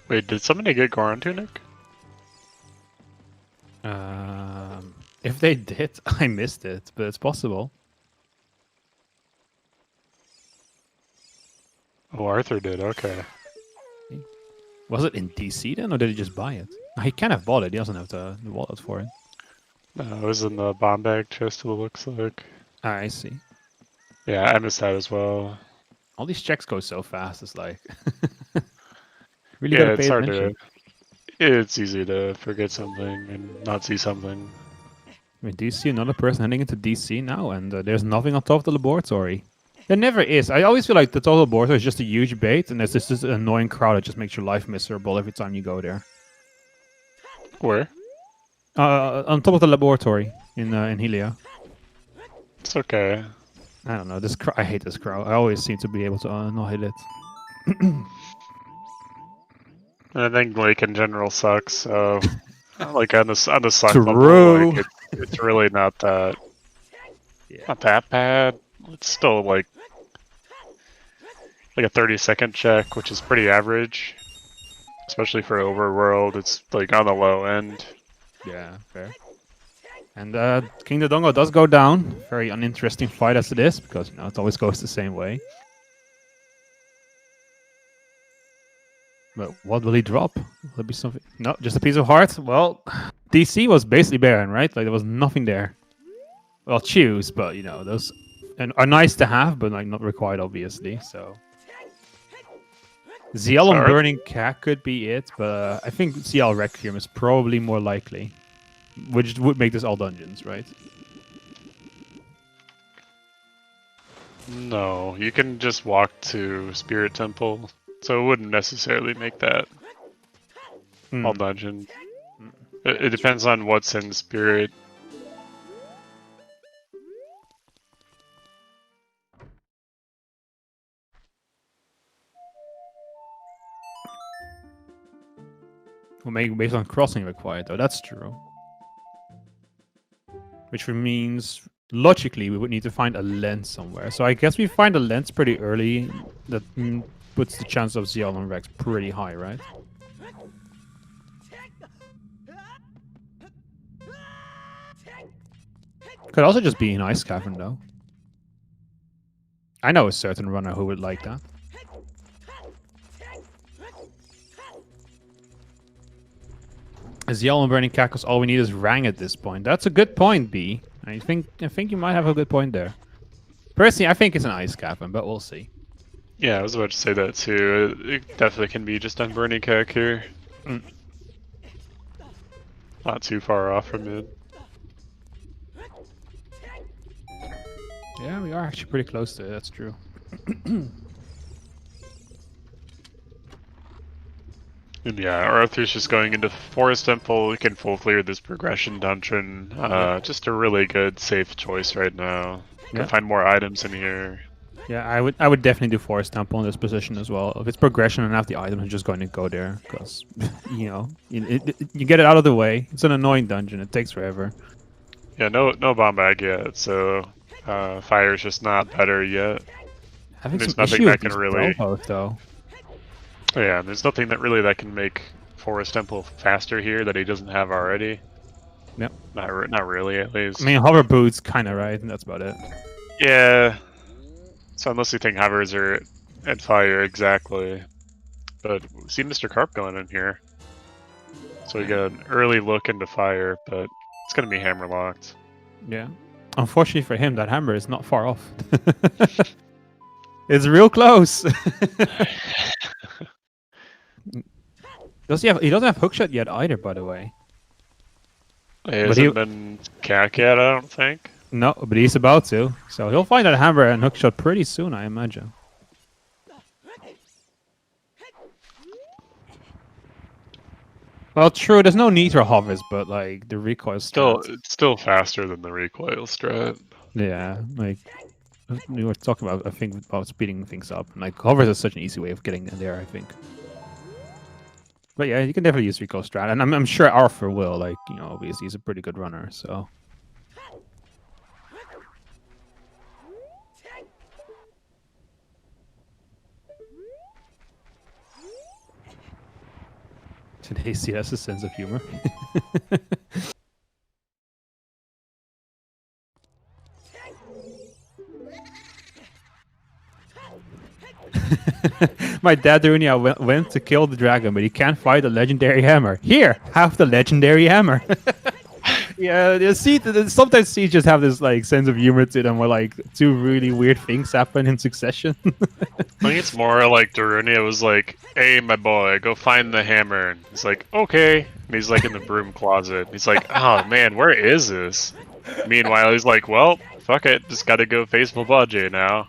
Wait, did somebody get Goron Tunic? If they did, I missed it, but it's possible. Oh, Arthur did, okay. Was it in DC then, or did he just buy it? He can have bought it, he doesn't have the wallet for it. No, it was in the bomb bag chest, it looks like. I see. Yeah, I missed that as well. All these checks go so fast, it's like... really yeah, gotta pay it's hard attention. It's easy to forget something and not see something. I mean, do you see another person heading into DC now, and there's nothing on top of the laboratory? There never is. I always feel like the total laboratory is just a huge bait, and there's just this annoying crowd that just makes your life miserable every time you go there. Where? On top of the laboratory in Helia. It's okay. I don't know. I hate this crowd. I always seem to be able to not hit it. I think Lake in general sucks, so... like, on the suck True. level, like, it's really not that... Not that bad. It's still, like a 30-second check, which is pretty average. Especially for overworld, it's, like, on the low end. Yeah, fair. And King Dodongo does go down. Very uninteresting fight as it is, because, it always goes the same way. But what will he drop? Will it be something? No, just a piece of heart. Well, DC was basically barren, right? Like, there was nothing there. Well, choose, but, those are nice to have, but, like, not required, obviously, so... ZL on Burning Cat could be it, but I think ZL Requiem is probably more likely. Which would make this all dungeons, right? No, you can just walk to Spirit Temple, so it wouldn't necessarily make that all dungeon. It depends on what's in Spirit. Well, maybe based on crossing required, though. That's true. Which means, logically, we would need to find a lens somewhere. So I guess we find a lens pretty early. That puts the chance of ZL on Rex pretty high, right? Could also just be an ice cavern, though. I know a certain runner who would like that. Is yellow and burning cactus all we need is Rang at this point? That's a good point, B. I think you might have a good point there. Personally, I think it's an ice cavern, but we'll see. Yeah, I was about to say that too. It definitely can be just on Burning Cack here. Mm. Not too far off from it. Yeah, we are actually pretty close to it, that's true. And yeah, Arthur's just going into Forest Temple. He can full clear this progression dungeon. Just a really good, safe choice right now. Can find more items in here. Yeah, I would definitely do Forest Temple in this position as well. If it's progression and have the item, I'm just going to go there because you know you get it out of the way. It's an annoying dungeon. It takes forever. Yeah, no bomb bag yet. So fire's just not better yet. Having There's some nothing issue that with can these really. elbows, though. Yeah, there's nothing that can make Forest Temple faster here that he doesn't have already. Yep. Not really, at least. I mean, hover boots, kind of, right? And that's about it. Yeah. So unless you think hovers are at fire exactly, but we see Mr. Carp going in here. So we get an early look into fire, but it's gonna be hammer locked. Yeah. Unfortunately for him, that hammer is not far off. It's real close. He doesn't have hookshot yet either, by the way. He hasn't been cack yet, I don't think. No, but he's about to. So he'll find that hammer and hookshot pretty soon, I imagine. Well, true. There's no need for hovers, but like the recoil It's still faster than the recoil strat. Yeah, like we were talking about, I think, about speeding things up. Like hovers is such an easy way of getting in there, I think. But yeah, you can definitely use recoil strat, and I'm sure Arthur will. Like, you know, obviously he's a pretty good runner, so. Today, he has a sense of humor. My dad Runia went to kill the dragon, but he can't fight the legendary hammer. Here, have the legendary hammer. Yeah, sometimes Siege just have this like sense of humor to them, where like two really weird things happen in succession. I think it's more like Darunia was like, "Hey, my boy, go find the hammer." And he's like, "Okay." And he's like in the broom closet. He's like, "Oh man, where is this?" Meanwhile, he's like, "Well, fuck it, just gotta go face Mabaje now."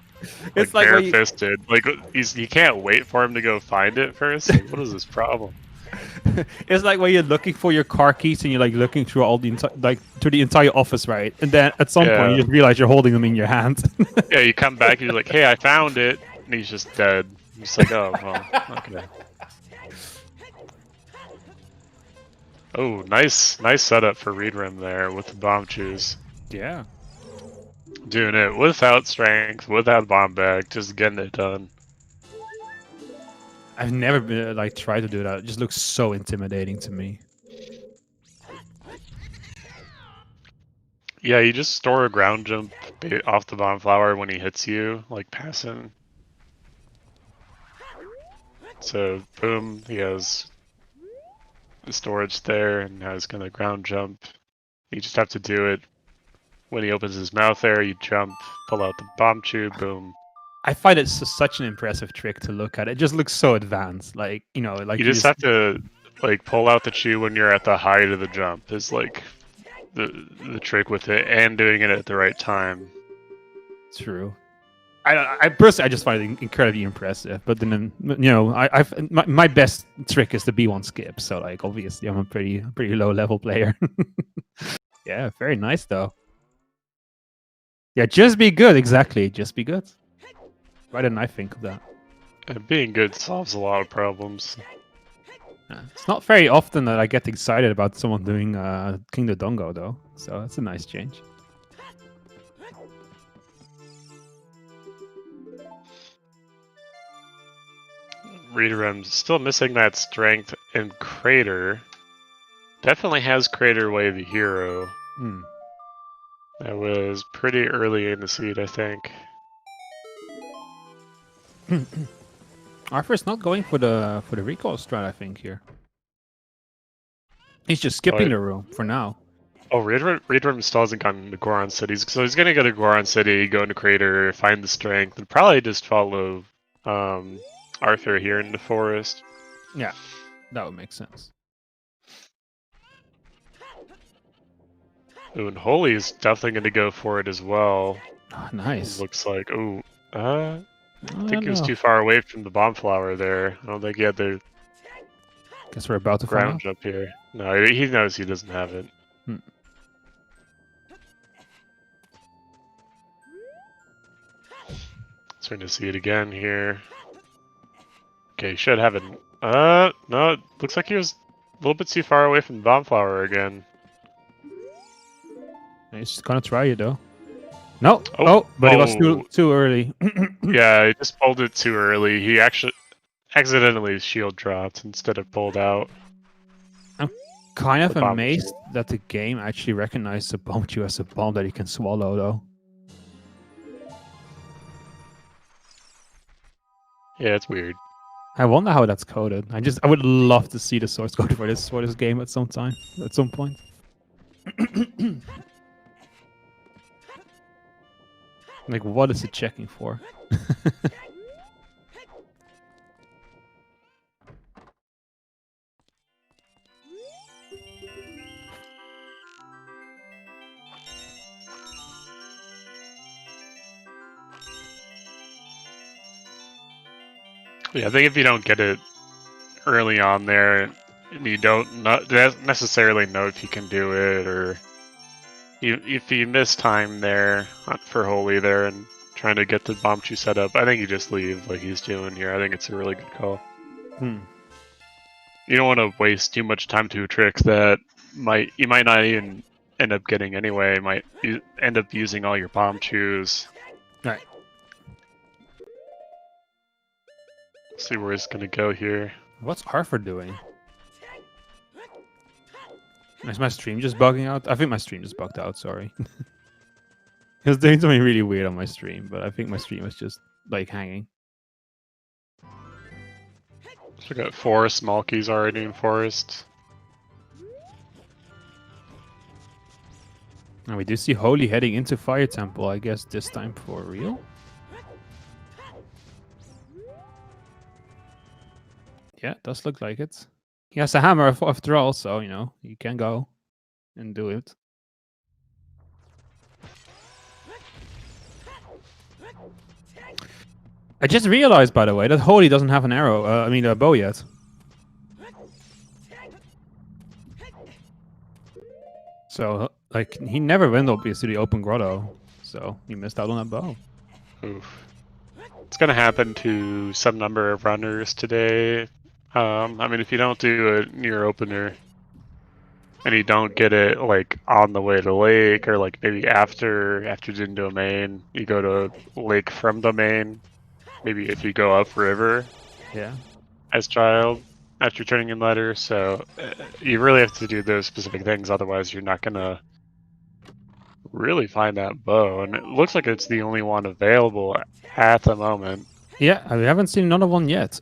It's like bare-fisted. Like he can't wait for him to go find it first. Like, what is this problem? It's like when you're looking for your car keys and you're like looking through all the through the entire office, right? And then at some point you just realize you're holding them in your hand. Yeah, you come back and you're like, "Hey, I found it," and he's just dead. I'm just like, "Oh, well, okay." Oh, nice setup for Reedrim there with the bomb choose. Yeah. Doing it without strength, without bomb bag, just getting it done. I've never been, like tried to do that. It just looks so intimidating to me. Yeah, you just store a ground jump off the bomb flower when he hits you, like passing. So boom, he has the storage there, and now he's gonna ground jump. You just have to do it. When he opens his mouth there, you jump, pull out the bomb tube, boom. I find it such an impressive trick to look at. It just looks so advanced. Like, you know, like you just have to like pull out the chew when you're at the height of the jump is like the trick with it, and doing it at the right time. True. I personally, I just find it incredibly impressive. But then, you know, my best trick is the B1 skip. So like, obviously, I'm a pretty low level player. Yeah, very nice though. Yeah, just be good. Exactly, just be good. Why didn't I think of that? Being good solves a lot of problems. It's not very often that I get excited about someone doing King the Dongo, though. So that's a nice change. Reedrim's still missing that strength, and Crater definitely has Crater Way the hero. That was pretty early in the seed, I think. Arthur's not going for the recall strat, I think, here. He's just Oh, skipping the room for now. Oh, Reedworm still hasn't gotten to Goron City, so he's gonna go to Goron City, go into Crater, find the strength, and probably just follow Arthur here in the forest. Yeah, that would make sense. Ooh, and Holy is definitely gonna go for it as well. Oh, nice. Looks like. Ooh, I think he was too far away from the bomb flower there. I don't think he had the Guess we're about to find ground out. jump here. No, he knows he doesn't have it. Starting to see it again here. Okay, should have it. No, it looks like he was a little bit too far away from the bomb flower again. He's gonna try it though. No. Oh, but it was too early. Yeah, he just pulled it too early. He actually accidentally shield dropped instead of pulled out. I'm kind of amazed that the game actually recognized the bomb you as a bomb that he can swallow though. Yeah, it's weird. I wonder how that's coded. I would love to see the source code for this game at some point. Like, what is it checking for? Yeah, I think if you don't get it early on there, and you don't necessarily know if you can do it, or if you miss time there for Holy there and trying to get the bomb chew set up, I think you just leave like he's doing here. I think it's a really good call. You don't want to waste too much time to tricks that you might not even end up getting anyway. Might end up using all your bomb chews. Right. See where it's gonna go here. What's Arthur doing? Is my stream just bugging out? I think my stream just bugged out, sorry. He was doing something really weird on my stream, but I think my stream was just, like, hanging. So we got 4 small keys already in forest. And we do see Holy heading into Fire Temple, I guess this time for real? Yeah, it does look like it. He has a hammer after all, so, you know, he can go and do it. I just realized, by the way, that Holy doesn't have an arrow, a bow yet. So, like, he never went obviously to the open grotto, so he missed out on that bow. Oof. It's gonna happen to some number of runners today. I mean, if you don't do a near opener, and you don't get it like on the way to lake, or like maybe after doing domain, you go to lake from domain. Maybe if you go upriver, yeah, as child after turning in letter. So you really have to do those specific things, otherwise you're not gonna really find that bow. And it looks like it's the only one available at the moment. Yeah, we haven't seen another one yet.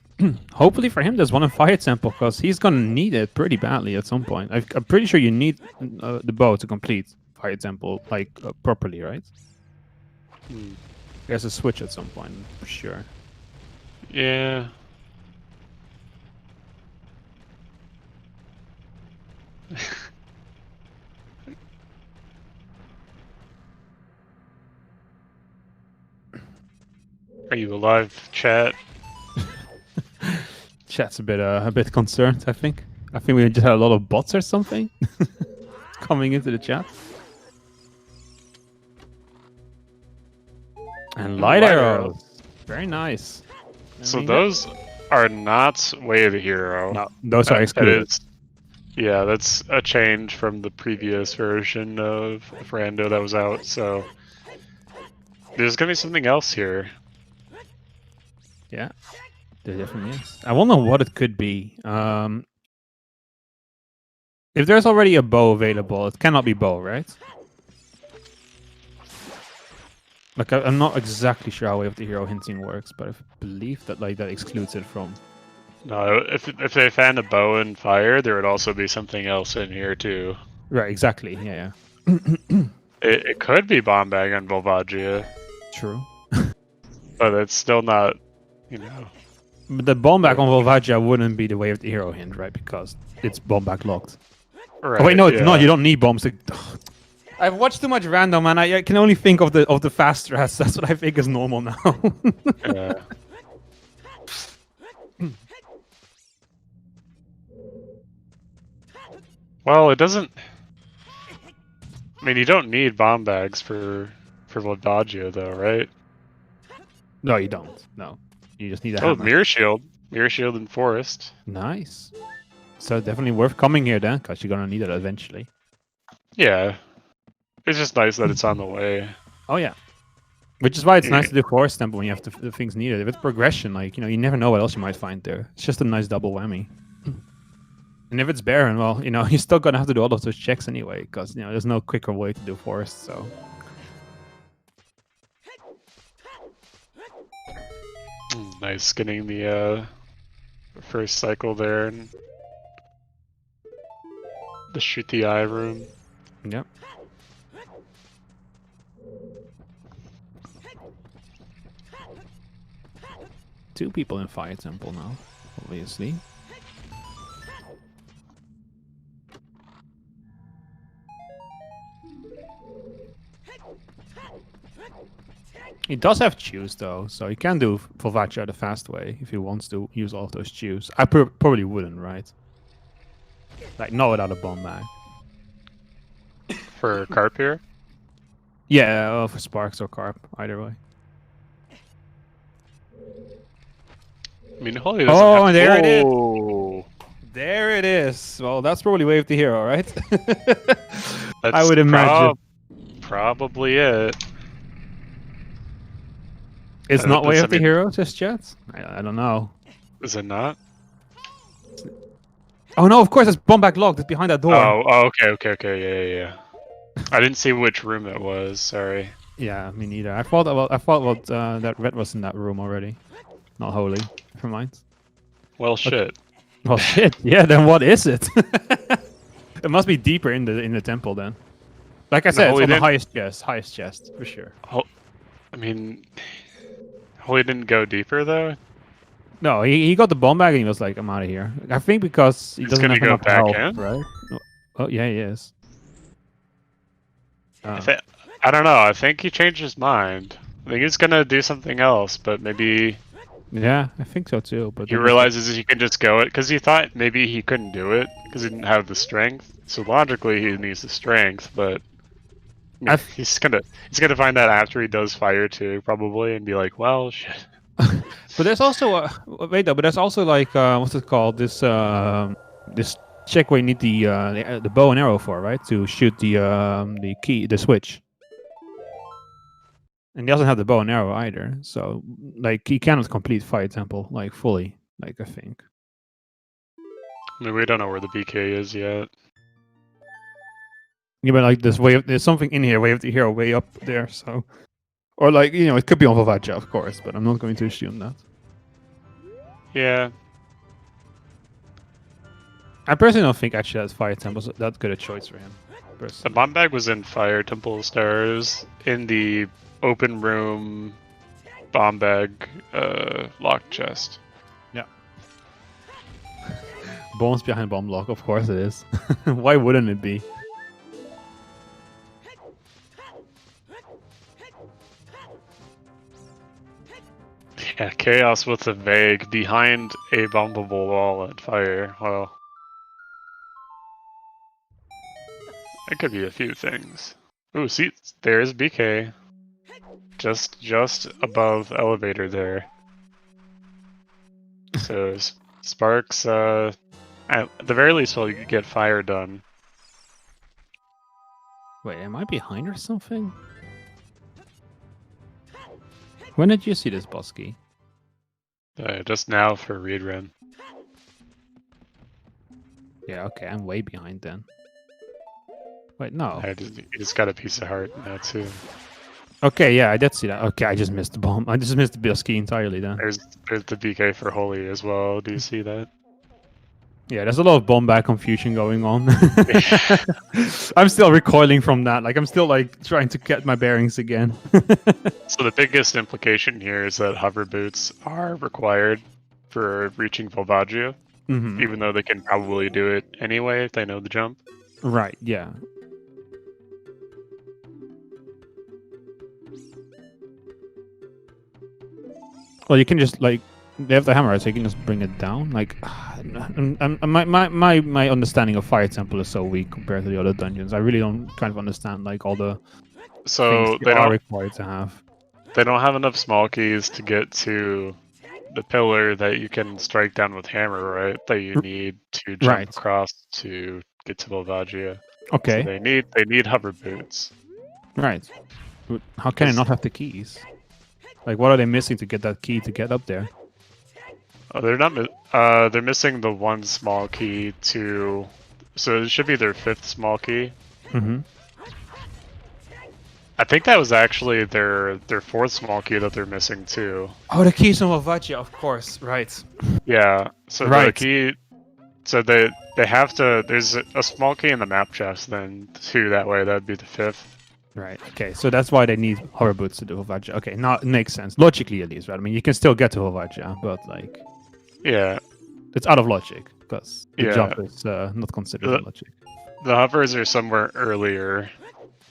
Hopefully for him, there's one in Fire Temple, because he's gonna need it pretty badly at some point. I'm pretty sure you need the bow to complete Fire Temple, like, properly, right? There's a switch at some point, for sure. Yeah. Are you alive, chat? Chat's a bit concerned, I think. I think we just had a lot of bots or something coming into the chat. And light arrows. Very nice. So those are not Way of the Hero. No, those are excluded. Yeah, that's a change from the previous version of Rando that was out, so there's gonna be something else here. Yeah, there definitely is. I wonder what it could be. If there's already a bow available, it cannot be bow, right? Like I'm not exactly sure how Way of the Hero hinting works, but I believe that like that excludes it from. No, if they found a bow and fire, there would also be something else in here too. Right, exactly. Yeah, yeah. It could be bomb bag on Volvagia, True. but it's still not, you know. But the bomb back on Volvagia wouldn't be the Way of the Hero hint, right? Because it's bomb back locked. Right, Oh wait, no, it's yeah. not. You don't need bombs. To... I've watched too much random, and I can only think of the fast strats. That's what I think is normal now. Yeah. Well, it doesn't. I mean, you don't need bomb bags for Volvagia, though, right? No, you don't. No, you just need a Oh, hammer. mirror shield and forest. Nice. So definitely worth coming here then, because you're gonna need it eventually. Yeah, it's just nice that it's on the way. Oh yeah. Which is why it's Yeah. nice to do forest temple when you have the things needed. If it's progression, like you never know what else you might find there. It's just a nice double whammy. And if it's barren, well, you're still gonna have to do all of those checks anyway, because there's no quicker way to do forest. So Nice getting the first cycle there and the shoot the eye room. yep. Two people in fire temple now, obviously. He does have chews though, so he can do Volvagia the fast way if he wants to use all of those chews. I probably wouldn't, right? Like, not without a bomb bag. For Carp here? Yeah, for Sparks or Carp, either way. I mean, Holy doesn't have to... there it is. Whoa. There it is. Well, that's probably Way of the Hero, right? That's I would imagine. Probably it. It's not does Way that of the mean- Hero just yet? I don't know. Is it not? Oh no, of course it's bomb back locked. It's behind that door. Oh, okay. Yeah. I didn't see which room it was. Sorry. Yeah, me neither. I thought that red was in that room already. Not holy. Never mind. Well, shit. Well, shit. Yeah, then what is it? It must be deeper in the temple then. Like I said, it's Holy on the didn't- highest chest for sure. I mean, Holy didn't go deeper though. No, he got the bomb bag and he was like, "I'm out of here." I think because he He's doesn't gonna have go enough back health, in? right? Oh yeah, he is. I don't know. I think he changed his mind. I think he's gonna do something else, but maybe Yeah, I think so too. But he then realizes he can just go it because he thought maybe he couldn't do it because he didn't have the strength. So logically, he needs the strength, but he's gonna find that after he does fire too, probably, and be like, "Well, shit." But there's also wait though. But there's also like what's it called? This check where you need the bow and arrow for, right? To shoot the switch. And he doesn't have the bow and arrow either, so like he cannot complete Fire Temple like fully. Like I think. I mean, we don't know where the BK is yet. Yeah, but like there's something in here, Way of the Hero, way up there. So, or like it could be on Volvagia, of course, but I'm not going to assume that. Yeah. I personally don't think actually that Fire Temple's that good a choice for him. The Personally. bomb bag was in Fire Temple Stars in the open room bomb bag locked chest. Bombs behind bomb lock, of course it is. Why wouldn't it be? Yeah, chaos with a vague behind a bombable wall at fire. Well, it could be a few things. Ooh, see, there's BK. Just above elevator there. So Sparks, at the very least, will get fire done. Wait, am I behind or something? When did you see this, Bosky? Just now for read run. Yeah, okay, I'm way behind then. Wait, no. You just got a piece of heart now too. Okay, yeah, I did see that. Okay, I just missed the bomb. I just missed the Bilski entirely then. There's the BK for Holy as well. Do you see that? Yeah, there's a lot of bomb bag confusion going on. I'm still recoiling from that. Like, I'm still like trying to get my bearings again. So the biggest implication here is that hover boots are required for reaching Volvaggio, Hmm. even though they can probably do it anyway if they know the jump. Right, yeah. Well, you can just like they have the hammer, so you can just bring it down. Like, my understanding of Fire Temple is so weak compared to the other dungeons. I really don't kind of understand like all the things So you are required to have. they don't have enough small keys to get to the pillar that you can strike down with hammer, right? That you need to jump Right. across to get to Volvaggio. Okay. So they need hover boots. Right. But how can I not have the keys? Like, what are they missing to get that key to get up there? Oh, they're not. They're missing the one small key to. So it should be their 5th small key. Mm-hmm. I think that was actually their 4th small key that they're missing too. Oh, the keys from Volvaggio, of course. Right. Yeah. So Right. the key. So they have to. There's a small key in the map chest. Then 2 that way. That'd be the 5th. Right. Okay. So that's why they need hover boots to do Volvaggio. Okay. Now it makes sense logically, at least, right? I mean, you can still get to Volvaggio, but like, Yeah. it's out of logic because the Yeah. jump is not considered logic. The hovers are somewhere earlier,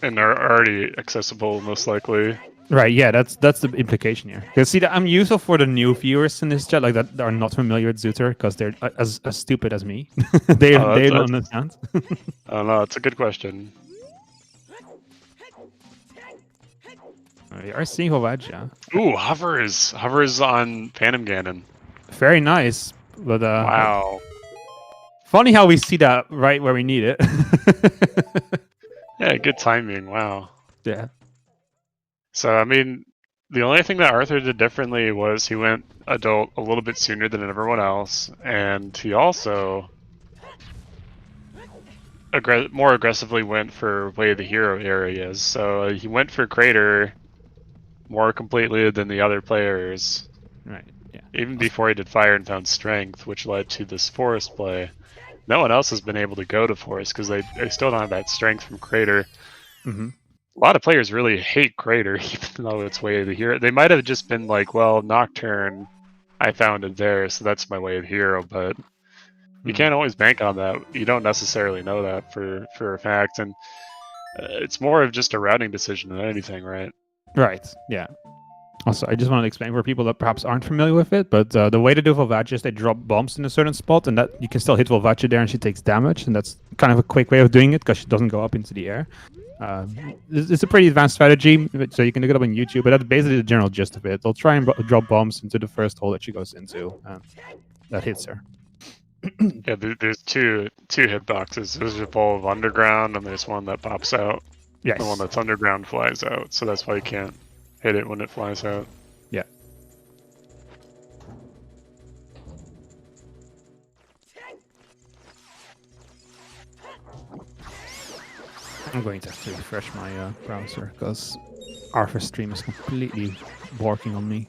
and are already accessible most likely. Right. Yeah. That's the implication here. Because see, that I'm useful for the new viewers in this chat, like that are not familiar with Zuter, because they're as stupid as me. they don't understand. I don't know. It's a good question. We are seeing Volvaggio. Ooh, hovers on Phantom Ganon. Very nice, but Wow. funny how we see that right where we need it. Yeah, good timing. Wow. Yeah. So I mean, the only thing that Arthur did differently was he went adult a little bit sooner than everyone else, and he also more aggressively went for Way of the Hero areas. So he went for Crater more completely than the other players. Right. Yeah. Even before he did Fire and found Strength, which led to this Forest play. No one else has been able to go to Forest because they still don't have that Strength from Crater. Mm-hmm. A lot of players really hate Crater, even though it's Way of the Hero. They might have just been like, well, Nocturne, I found it there, so that's my Way of the Hero, but you can't always bank on that. You don't necessarily know that for a fact, and it's more of just a routing decision than anything, right? Right. Yeah. Also, I just want to explain for people that perhaps aren't familiar with it, but the way to do Volvaggio is they drop bombs in a certain spot, and that you can still hit Volvaggio there, and she takes damage, and that's kind of a quick way of doing it because she doesn't go up into the air. It's a pretty advanced strategy, so you can look it up on YouTube, but that's basically the general gist of it. They'll try and drop bombs into the first hole that she goes into, and that hits her. Yeah, there's two hitboxes. There's a ball of underground, and there's one that pops out. Yes. The one that's underground flies out, so that's why you can't hit it when it flies out. Yeah. I'm going to have to refresh my browser because Arthur's stream is completely barking on me.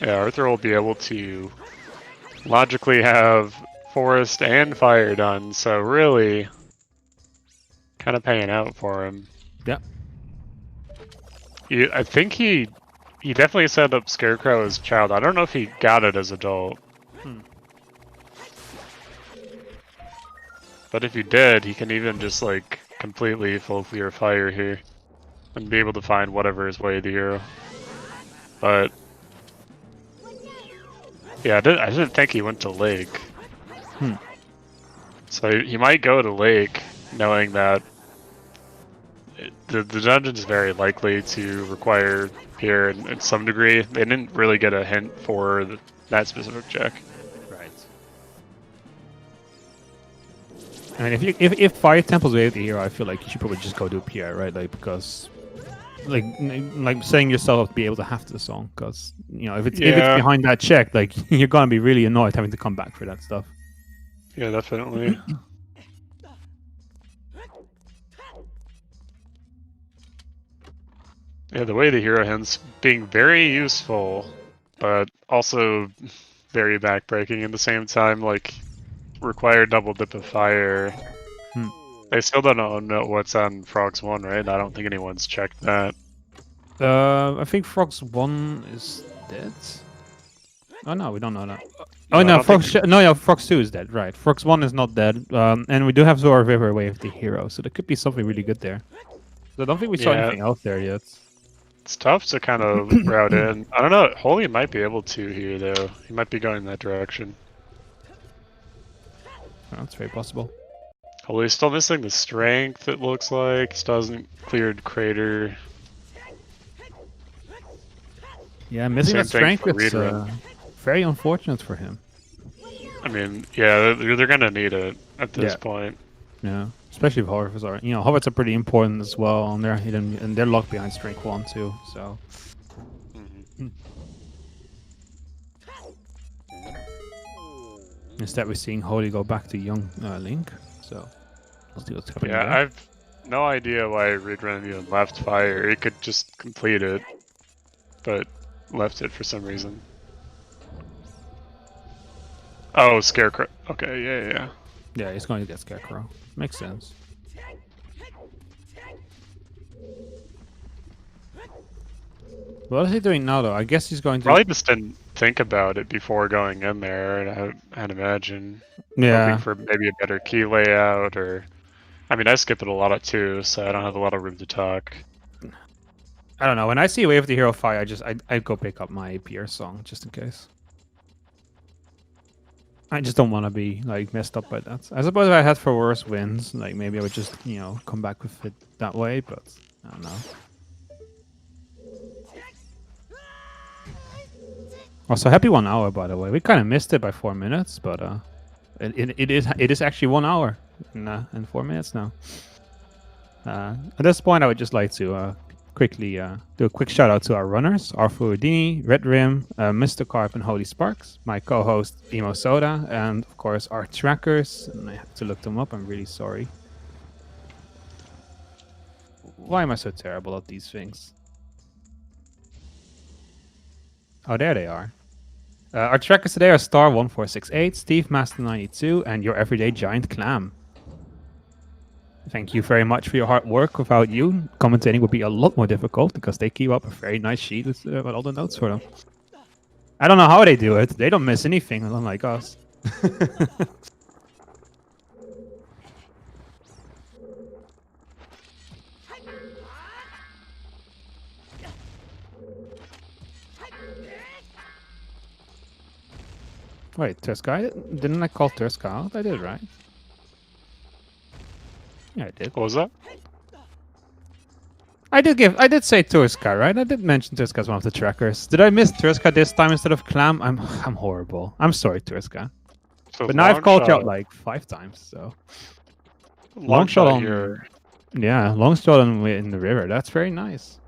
Yeah, Arthur will be able to logically have Forest and Fire done, so really kind of paying out for him. Yeah. I think he definitely set up Scarecrow as child. I don't know if he got it as adult. But if he did, he can even just like completely full clear Fire here and be able to find whatever is Way of the Hero. But yeah, I didn't think he went to Lake. So he might go to Lake knowing that the dungeon is very likely to require Pier in some degree. They didn't really get a hint for that specific check. Right. I mean, if Fire Temple's Way of the Hero, I feel like you should probably just go do Pierre, right? Like, because like setting yourself up to be able to have the song, because you know if it's behind that check, like you're gonna be really annoyed having to come back for that stuff. Yeah, definitely. Yeah, the way the hero hand's being very useful, but also very backbreaking at the same time. Like, require double dip of fire. They still don't know what's on Frogs 1, right? I don't think anyone's checked that. I think Frogs 1 is dead. Oh no, we don't know that. No, Oh I no, don't think no, yeah, Frogs 2 is dead, right? Frogs 1 is not dead, and we do have Zora River Wave the hero, so there could be something really good there. So I don't think we saw Yeah. anything else there yet. It's tough to kind of route in. I don't know. Holy might be able to here, though. He might be going that direction. Oh, that's very possible. Holy's still missing the strength, it looks like. Still hasn't cleared Crater. Yeah, missing Same that strength thing for is Reedrun. very unfortunate for him. I mean, yeah, they're gonna need it at this point. Yeah, especially if Horvits are. You know, Horvits are pretty important as well, and they're hidden and they're locked behind strength 1 too. So. Instead, we're seeing Holy go back to young Link. So, we'll see what's happening. Yeah, there. I've no idea why Reedrun even left fire. He could just complete it, but left it for some reason. Oh, Scarecrow. Okay, yeah. Yeah, he's going to get Scarecrow. Makes sense. What is he doing now, though? I guess he's going to... Probably just didn't think about it before going in there, I'd imagine. Yeah. Hoping for maybe a better key layout, or... I mean, I skip it a lot too, so I don't have a lot of room to talk. I don't know. When I see Wave of the Hero fight, I go pick up my Pierce song, just in case. I just don't want to be, like, messed up by that. I suppose if I had for worse wins, like, maybe I would just, you know, come back with it that way, but I don't know. Also, happy 1 hour, by the way. We kind of missed it by 4 minutes, but it is actually 1 hour and 4 minutes now. At this point, I would just like to quickly do a quick shout out to our runners: Arthur Houdini, Red Rim, Mr. Carp, and Holy Sparks. My co-host Emo Soda, and of course our trackers. And I have to look them up. I'm really sorry. Why am I so terrible at these things? Oh, there they are. Our trackers today are Star1468, Steve Master92, and your everyday giant clam. Thank you very much for your hard work. Without you, commentating would be a lot more difficult because they keep up a very nice sheet with all the notes for them. I don't know how they do it. They don't miss anything, unlike us. Wait, Turska? Didn't I call Turska out? I did, right? Yeah, I did. What was that? I did say Turska, right? I did mention Turska as one of the trackers. Did I miss Turska this time instead of Clam? I'm horrible. I'm sorry, Turska. So But now I've called you out like 5 times, so. Long shot on here. Yeah, long shot on in the river. That's very nice.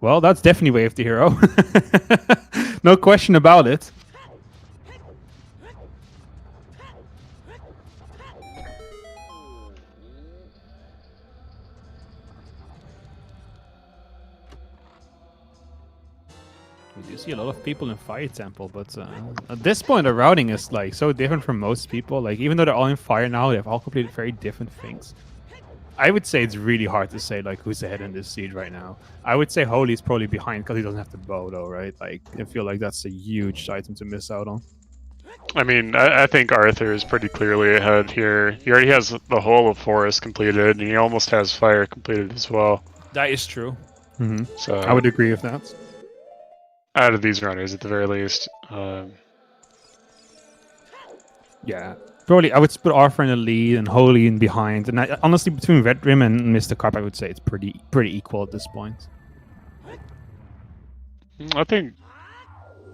Well, that's definitely Wave the Hero. No question about it. We do see a lot of people in Fire Temple, but at this point the routing is like so different from most people. Like even though they're all in Fire now, they have all completed very different things. I would say it's really hard to say like who's ahead in this seed right now. I would say Holy's probably behind because he doesn't have the bow though, right? Like I feel like that's a huge item to miss out on. I mean, I think Arthur is pretty clearly ahead here. He already has the whole of Forest completed, and he almost has Fire completed as well. That is true. So I would agree with that. Out of these runners, at the very least. Yeah, probably I would put Arthur in the lead and Holy in behind. And honestly, between Red Rim and Mr. Carp, I would say it's pretty equal at this point. I think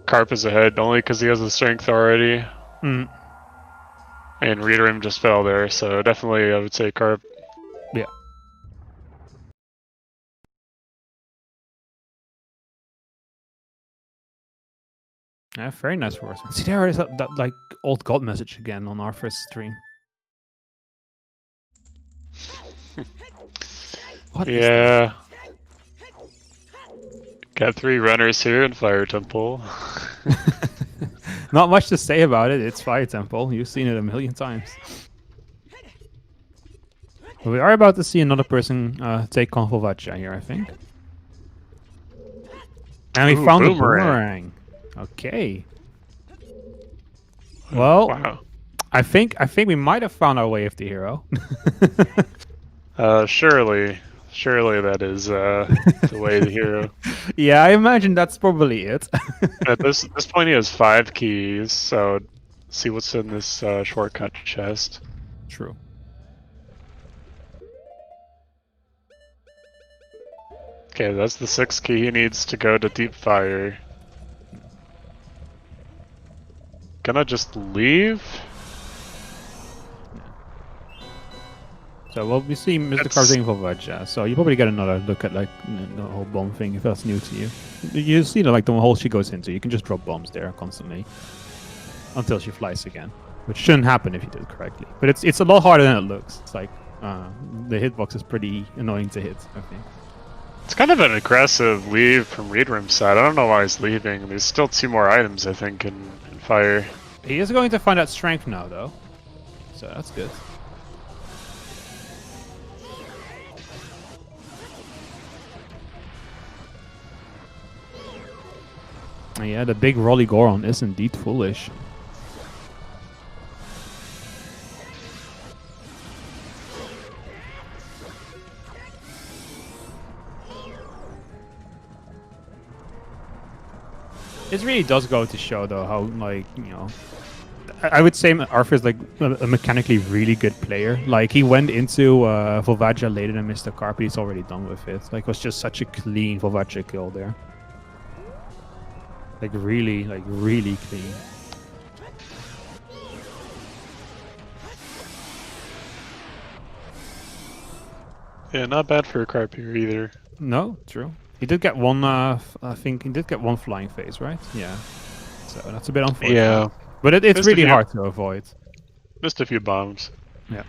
Carp is ahead only because he has the strength already. Mm. And Reedrim just fell there, so definitely I would say Carp. Yeah. Yeah, very nice for us. See, there is that like old god message again on our first stream. What? Yeah. Got 3 runners here in Fire Temple. Not much to say about it. It's Fire Temple. You've seen it a million times. But we are about to see another person take Convolvacha here, I think. And we found the boomerang. Okay. Well, Wow. I think we might have found our way of the hero. Surely that is the way the hero. Yeah, I imagine that's probably it. At this point, he has 5 keys. So, see what's in this shortcut chest. True. Okay, that's the 6th key he needs to go to Deep Fire. Gonna just leave? So we'll be seeing Mr. Carving for Vaja. So you probably get another look at like the whole bomb thing if that's new to you. You see like the hole she goes into. You can just drop bombs there constantly until she flies again, which shouldn't happen if you do it correctly. But it's a lot harder than it looks. It's like the hitbox is pretty annoying to hit, I think. It's kind of an aggressive leave from Reed Room's side. I don't know why he's leaving. There's still 2 more items, I think, in Fire. He is going to find out strength now, though. So that's good. And yeah, the big Rolly Goron is indeed foolish. It really does go to show, though, how, like, you know, I would say Arthur is like a mechanically really good player. Like, he went into Volvagia later than Mr. Carp, but he's already done with it. Like, it was just such a clean Volvagia kill there. Like, really clean. Yeah, not bad for a Carp here either. No, true. He did get one, I think he did get one flying phase, right? Yeah. So that's a bit unfortunate. Yeah. But it's Missed really a few. hard to avoid. Missed a few bombs. Yeah.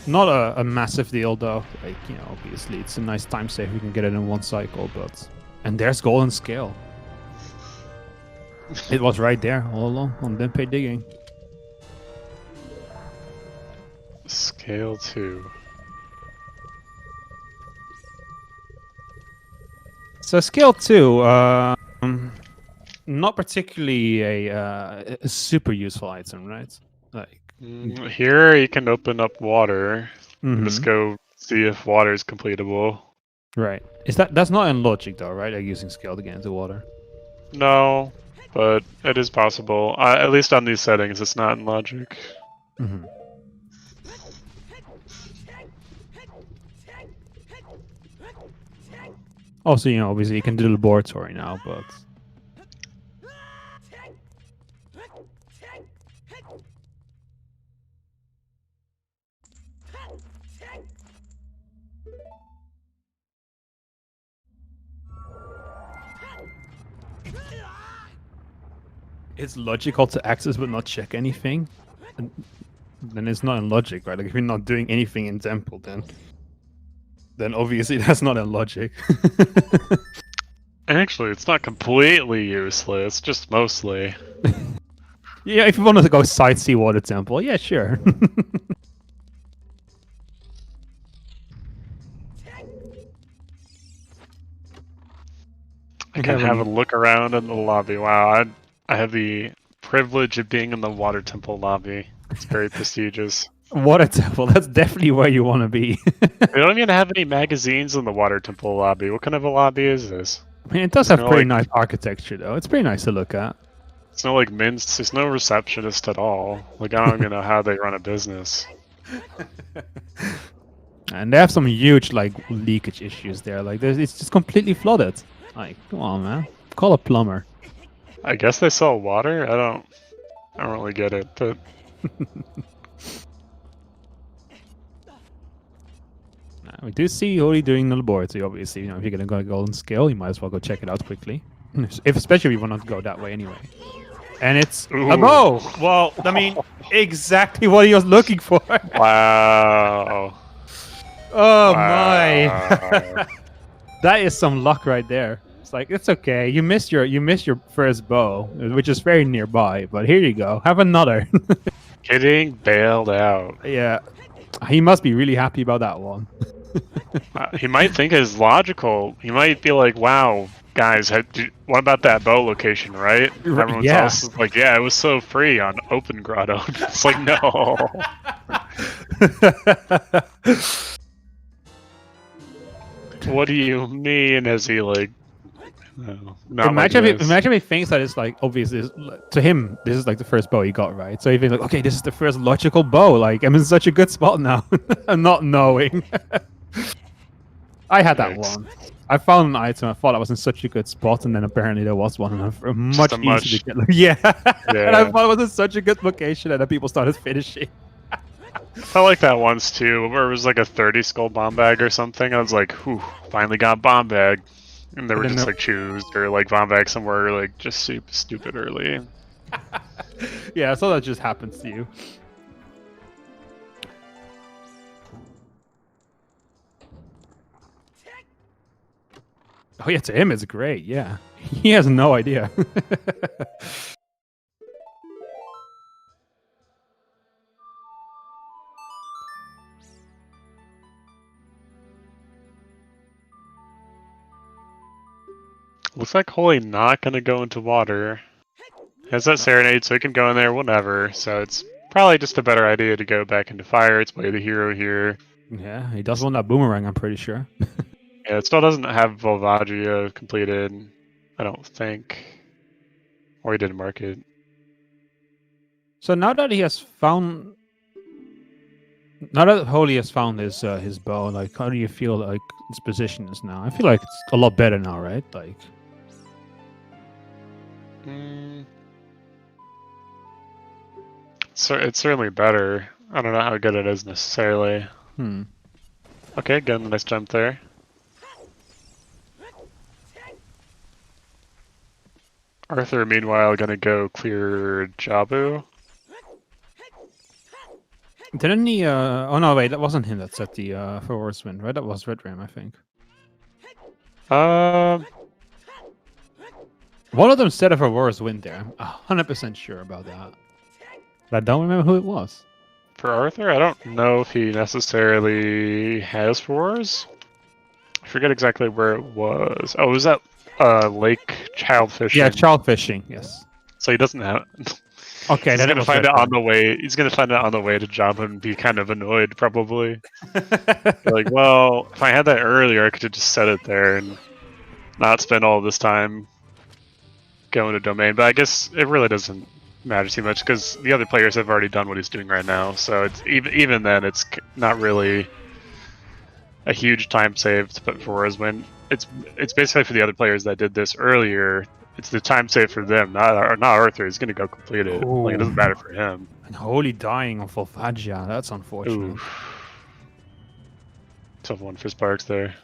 Not a massive deal, though. Like, you know, obviously it's a nice time save. We can get it in one cycle, but... And there's Golden Scale. It was right there all along on Denpei digging. Scale 2. So scale 2, not particularly a super useful item, right? Like Here you can open up water. mhm. Just go see if water is completable. Right. That's not in logic though, right? Like using scale to get into water. No, but it is possible. At least on these settings, it's not in logic. Mm-hmm. Also, you know, obviously you can do the laboratory now, but it's logical to access but not check anything. And then it's not in logic, right? Like if you're not doing anything in Temple, then obviously that's not in logic. Actually, it's not completely useless, just mostly. Yeah, if you wanted to go sightsee Water Temple, yeah, sure. I can have a look around in the lobby. Wow, I have the privilege of being in the Water Temple lobby. It's very prestigious. Water Temple, that's definitely where you want to be. They don't even have any magazines in the Water Temple lobby. What kind of a lobby is this? I mean, it does have No, pretty like- nice architecture, though. It's pretty nice to look at. It's no like men's. There's no receptionist at all. Like I don't even know how they run a business. And they have some huge, like, leakage issues there. Like, it's just completely flooded. Like, come on, man. Call a plumber. I guess they sell water. I don't really get it, but We do see Holy doing the laboratory, obviously. You know, if you're going to go Golden Scale, you might as well go check it out quickly. Especially if you want to go that way anyway. And it's a bow! Well, I mean, exactly what he was looking for. wow. Oh Wow. my! That is some luck right there. It's like it's okay. You missed your first bow, which is very nearby. But here you go. Have another. Getting bailed out. Yeah, he must be really happy about that one. He might think it's logical. He might be like, "Wow, guys, what about that bow location, right?" And everyone Yeah. else is like, "Yeah, it was so free on Open Grotto." It's like, no. What do you mean? Is he like? No, not Imagine like if this. imagine if he thinks that it's like obviously to him this is like the first bow he got, right? So he thinks like, okay, this is the first logical bow. Like I'm in such a good spot now. I'm not knowing. I had that Yikes. one. I found an item. I thought I was in such a good spot, and then apparently there was one, and much easier to get. Yeah. And I thought it was in such a good location, and then people started finishing. I like that once too, where it was like a 30 skull bomb bag or something. I was like, whew, finally got bomb bag. And they were then just there- like choose or like bomb bag somewhere like just super stupid early. Yeah, so that just happens to you. Oh yeah, to him it's great. Yeah, he has no idea. Looks like Holy not gonna go into water. He has that serenade, so he can go in there whenever. So it's probably just a better idea to go back into fire. It's way the hero here. Yeah, he does want that boomerang. I'm pretty sure. Yeah, it still doesn't have Volvagia completed. I don't think, or he didn't mark it. So now that he has found, now that Holy has found his bow, like how do you feel like its position is now? I feel like it's a lot better now, right? Like, So it's certainly better. I don't know how good it is necessarily. Okay, getting a nice jump there. Arthur, meanwhile, gonna go clear Jabu. Didn't he? Oh no, wait, that wasn't him that set the forward spin, right? That was Red Ram, I think. One of them set a forward win there. I'm 100% sure about that. But I don't remember who it was. For Arthur, I don't know if he necessarily has fours. I forget exactly where it was. Oh, was that lake child fishing? Yeah, child fishing. Yes. So he doesn't have. Okay, He's then gonna find it on the way. He's gonna find it on the way to Java and be kind of annoyed, probably. Like, well, if I had that earlier, I could have just set it there and not spend all this time going to domain. But I guess it really doesn't matter too much because the other players have already done what he's doing right now. So it's even then, it's not really a huge time save to put for us when it's basically for the other players that did this earlier. It's the time save for them, not Arthur. He's gonna go complete it. Like, it doesn't matter for him. And Holy dying on Volvagia. That's unfortunate. Ooh. Tough one for Sparks there.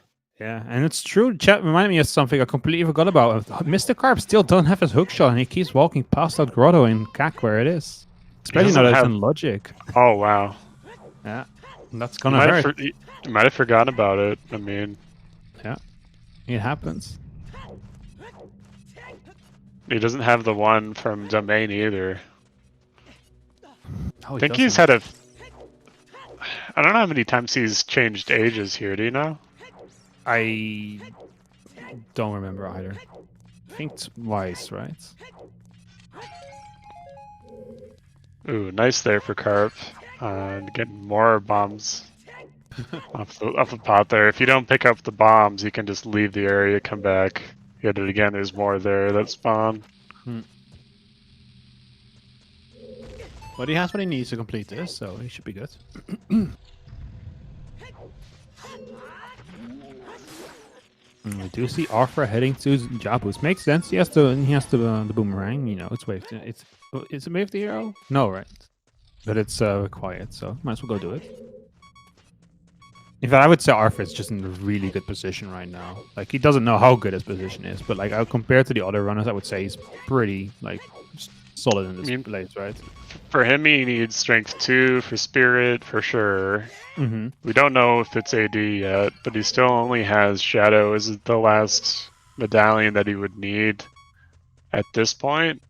Yeah, and it's true. Chat reminded me of something I completely forgot about. Mr. Carp still doesn't have his hook shot, and he keeps walking past that grotto in CAC where it is. Especially now that it's in logic. Oh wow. Yeah, and that's gonna hurt. You might have forgotten about it. I mean, yeah, it happens. He doesn't have the one from Domain either. Oh, I think he's had a. I don't know how many times he's changed ages here. Do you know? I don't remember either. I think twice, right? Ooh, nice there for Carp. Getting more bombs off the pot there. If you don't pick up the bombs, you can just leave the area, come back, hit it again. There's more there that spawn. But he has what he needs to complete this, so he should be good. We do see Arthur heading to Jabus. Makes sense. He has the boomerang. You know, it's waved. It's a wave the hero? No, right? But it's required, so might as well go do it. In fact, I would say Arthur is just in a really good position right now. Like, he doesn't know how good his position is, but like compared to the other runners, I would say he's pretty like solid in I this mean, place, right? for him, he needs strength 2 for spirit for sure. Mm-hmm. We don't know if it's AD yet, but he still only has Shadow as the last medallion that he would need at this point.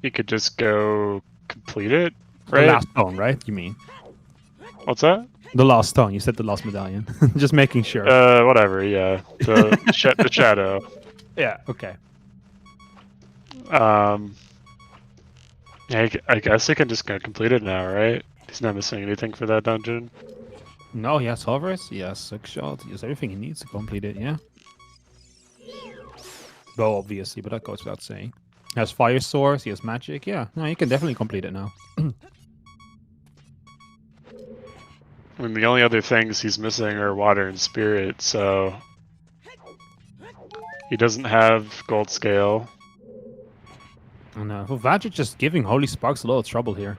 He could just go complete it, The right? last stone, right? You mean What's that? the last stone? You said the last medallion. Just making sure. Whatever. Yeah, the the Shadow. Yeah. Okay. Yeah, I guess he can just go complete it now, right? He's not missing anything for that dungeon. No, he has hovers. He has 6 shot. He has everything he needs to complete it. Yeah. Bow, obviously, but that goes without saying. He has fire source. He has magic. Yeah. No, he can definitely complete it now. I mean, the only other things he's missing are water and spirit, so he doesn't have gold scale. And for Vajit, just giving Holy Sparks a lot of trouble here.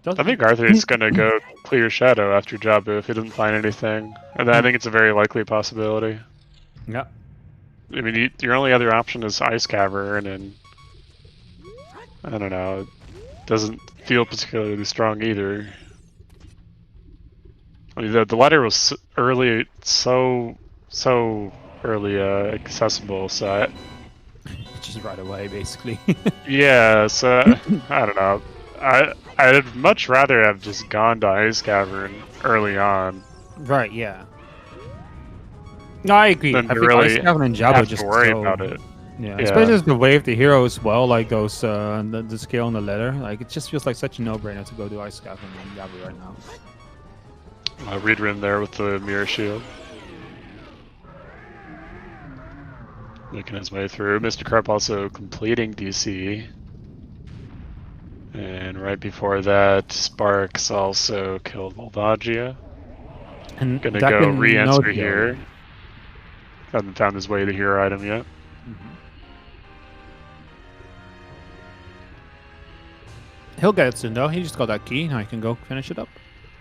I think Arthur's gonna go clear Shadow after Jabu if he doesn't find anything, and then I think it's a very likely possibility. Yeah. I mean, your only other option is Ice Cavern, and I don't know, it doesn't feel particularly strong either. I mean, the letter was early, so early accessible, so Just right away, basically. yeah, so I don't know. I'd much rather have just gone to Ice Cavern early on. Right, yeah. No, I agree. I Then think you really Ice Cavern and Jabba have just to worry so- about it. Yeah, Yeah. especially as the wave the hero as well, like those the scale on the ladder. Like it just feels like such a no-brainer to go to Ice Cavern and Jabba right now. Reader in there with the mirror shield. Making his way through. Mr. Carp also completing DC. And right before that, Sparks also killed Voldagia. And Gonna that go can re-enter no here. Hasn't found his way to hero item yet. He'll get it soon though. He just got that key. Now he can go finish it up.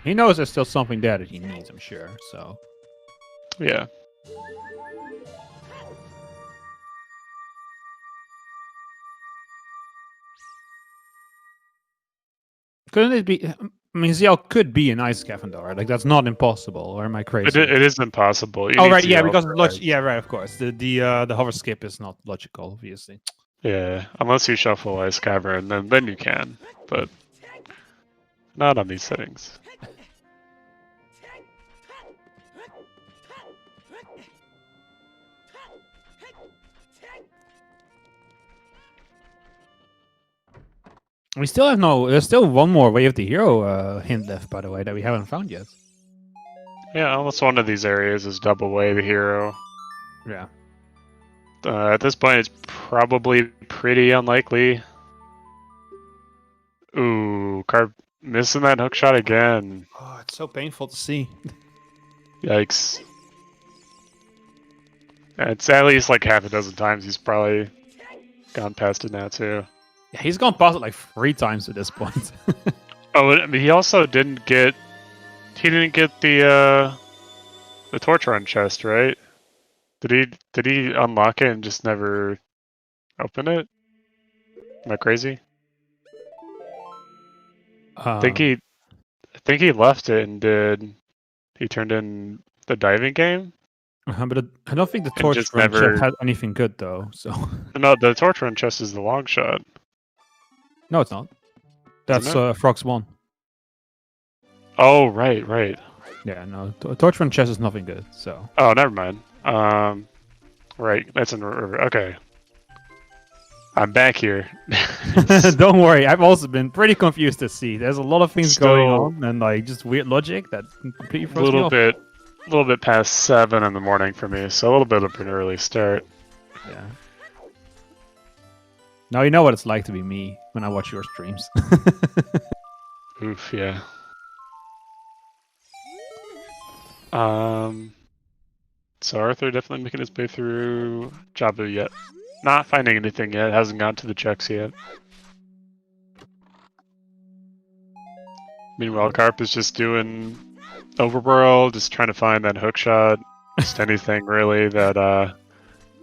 He knows there's still something there that he needs, I'm sure. So Yeah. couldn't it be? I mean, Ziel could be an Ice Cavern though, right? Like that's not impossible. Or am I crazy? It is impossible. You Oh need right, yeah, ZL because for yeah, right, of course. The hover skip is not logical, obviously. Yeah, unless you shuffle Ice Cavern, then you can. But not on these settings. We still have no. There's still one more Way of the Hero hint left, by the way, that we haven't found yet. Yeah, almost one of these areas is double way the hero. Yeah. At this point, it's probably pretty unlikely. Ooh, Carp missing that hook shot again. Oh, it's so painful to see. Yikes. It's at least like half a dozen times he's probably gone past it now too. Yeah, he's gone past it like 3 times at this point. Oh, I mean, he also didn't get. He didn't get the torch run chest, right? Did he unlock it and just never open it? Am I crazy? I think he left it and did. He turned in the diving game. But I don't think the And torch just run never- chest had anything good though. So No, the torch run chest is the long shot. no, it's not. That's it? Frog's 1. Oh, right. Yeah, no, torch run chest is nothing good. So Oh, never mind. Right, that's in river. Okay. I'm back here. don't worry, I've also been pretty confused to see. There's a lot of things going Still- on and like just weird logic that completely A throws me off. little bit past 7 in the morning for me, so a little bit of an early start. Yeah. Now you know what it's like to be me when I watch your streams. Oof, yeah. So Arthur definitely making his way through Jabu yet. Not finding anything yet, hasn't gotten to the checks yet. Meanwhile, Carp is just doing overworld, just trying to find that hook shot. Just anything really that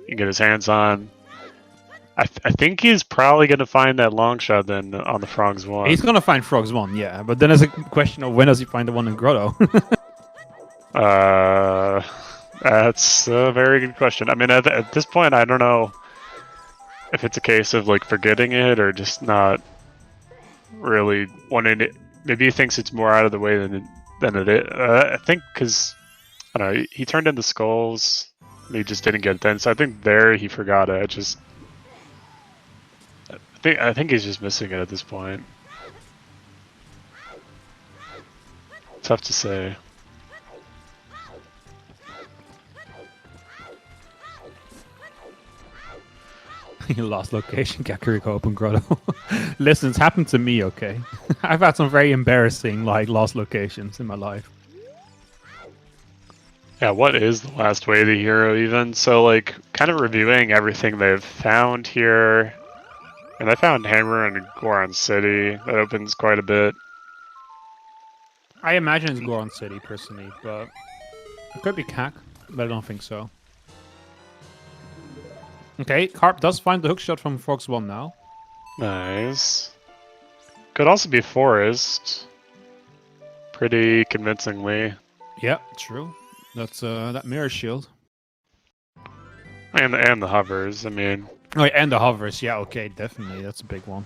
he can get his hands on. I think he's probably going to find that long shot then on the Frogs 1. He's gonna find Frogs 1, yeah. But then there's a question of when does he find the one in Grotto? That's a very good question. I mean, at this point, I don't know if it's a case of like forgetting it or just not really wanting it. Maybe he thinks it's more out of the way than it is. I think because I don't know, he turned into skulls, and he just didn't get it then. So I think there he forgot it. I think he's just missing it at this point. Tough to say. Lost location, Kakariko open Grotto. Listen, it's happened to me, okay? I've had some very embarrassing, like, lost locations in my life. Yeah, what is the last way to hero even? So, like, kind of reviewing everything they've found here. And I found Hammer in Goron City. That opens quite a bit. I imagine it's Goron City, personally, but it could be Kak, but I don't think so. Okay, Carp does find the hookshot from Frogs 1 now. Nice. Could also be Forest. Pretty convincingly. Yeah, true. That's that mirror shield. And the hovers, I mean. Oh, yeah, and the hovers. Yeah, okay, definitely. That's a big one.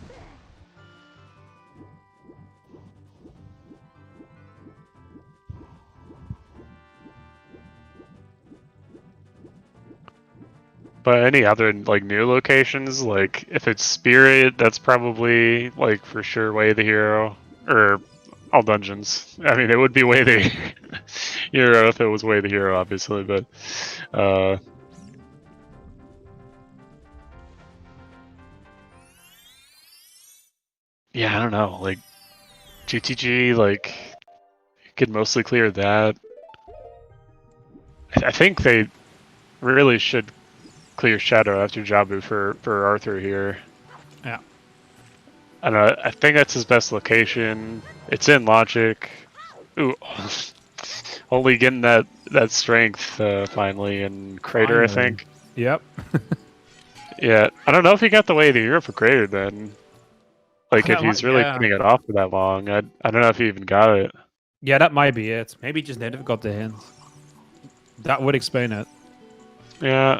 But any other like new locations, like if it's Spirit, that's probably like for sure Way the Hero, or all dungeons. I mean, it would be Way the Hero if it was Way the Hero, obviously. But yeah, I don't know. Like GTG, like you could mostly clear that. I think they really should clear Shadow after Jabu for Arthur here. Yeah. I don't know, I think that's his best location. It's in Logic. Ooh. Only getting that strength finally in Crater, Finally. I think. Yep. Yeah, I don't know if he got the way to Europe for Crater then. Like if he's really putting it off for that long, I don't know if he even got it. Yeah, that might be it. Maybe he just never got the hint. That would explain it. Yeah.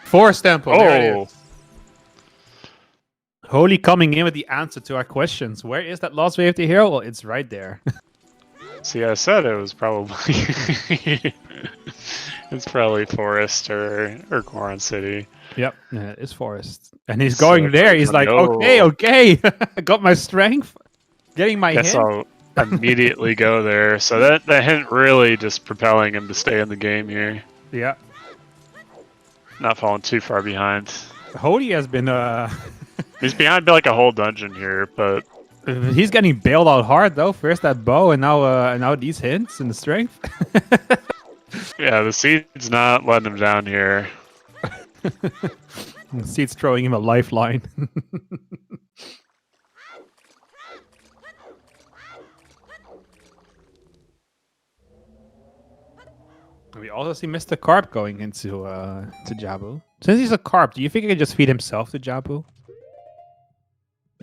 Forest Temple. There it Oh, is. Holy coming in with the answer to our questions. Where is that lost way of the hero? Well, it's right there. see, I said it was probably it's probably Forest or Goron City. Yep, yeah, it's Forest. And he's So, going there. He's like, no. okay. I got my strength. Getting my Guess hint. I'll immediately go there. So that hint really just propelling him to stay in the game here. Yeah. Not falling too far behind. Holy has been He's behind by like a whole dungeon here, but he's getting bailed out hard though. First that bow and now these hints and the strength. yeah, the seed's not letting him down here. Seed's throwing him a lifeline. We also see Mr. Carp going into to Jabu. Since he's a carp, do you think he can just feed himself to Jabu?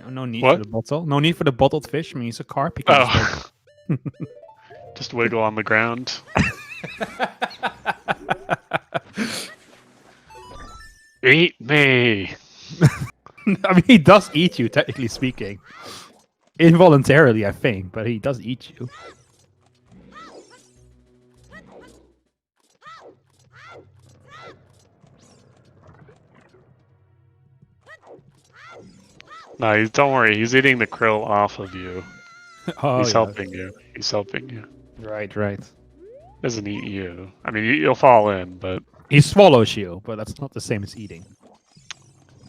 No need What? for the bottle. No need for the bottled fish. I mean, he's a carp. He can just Oh. Just wiggle on the ground. Eat me! I mean, he does eat you, technically speaking. Involuntarily, I think, but he does eat you. No, don't worry. He's eating the krill off of you. Oh, He's yeah. helping you. He's helping you. Right. Doesn't eat you. I mean, you'll fall in, but He swallows you, but that's not the same as eating.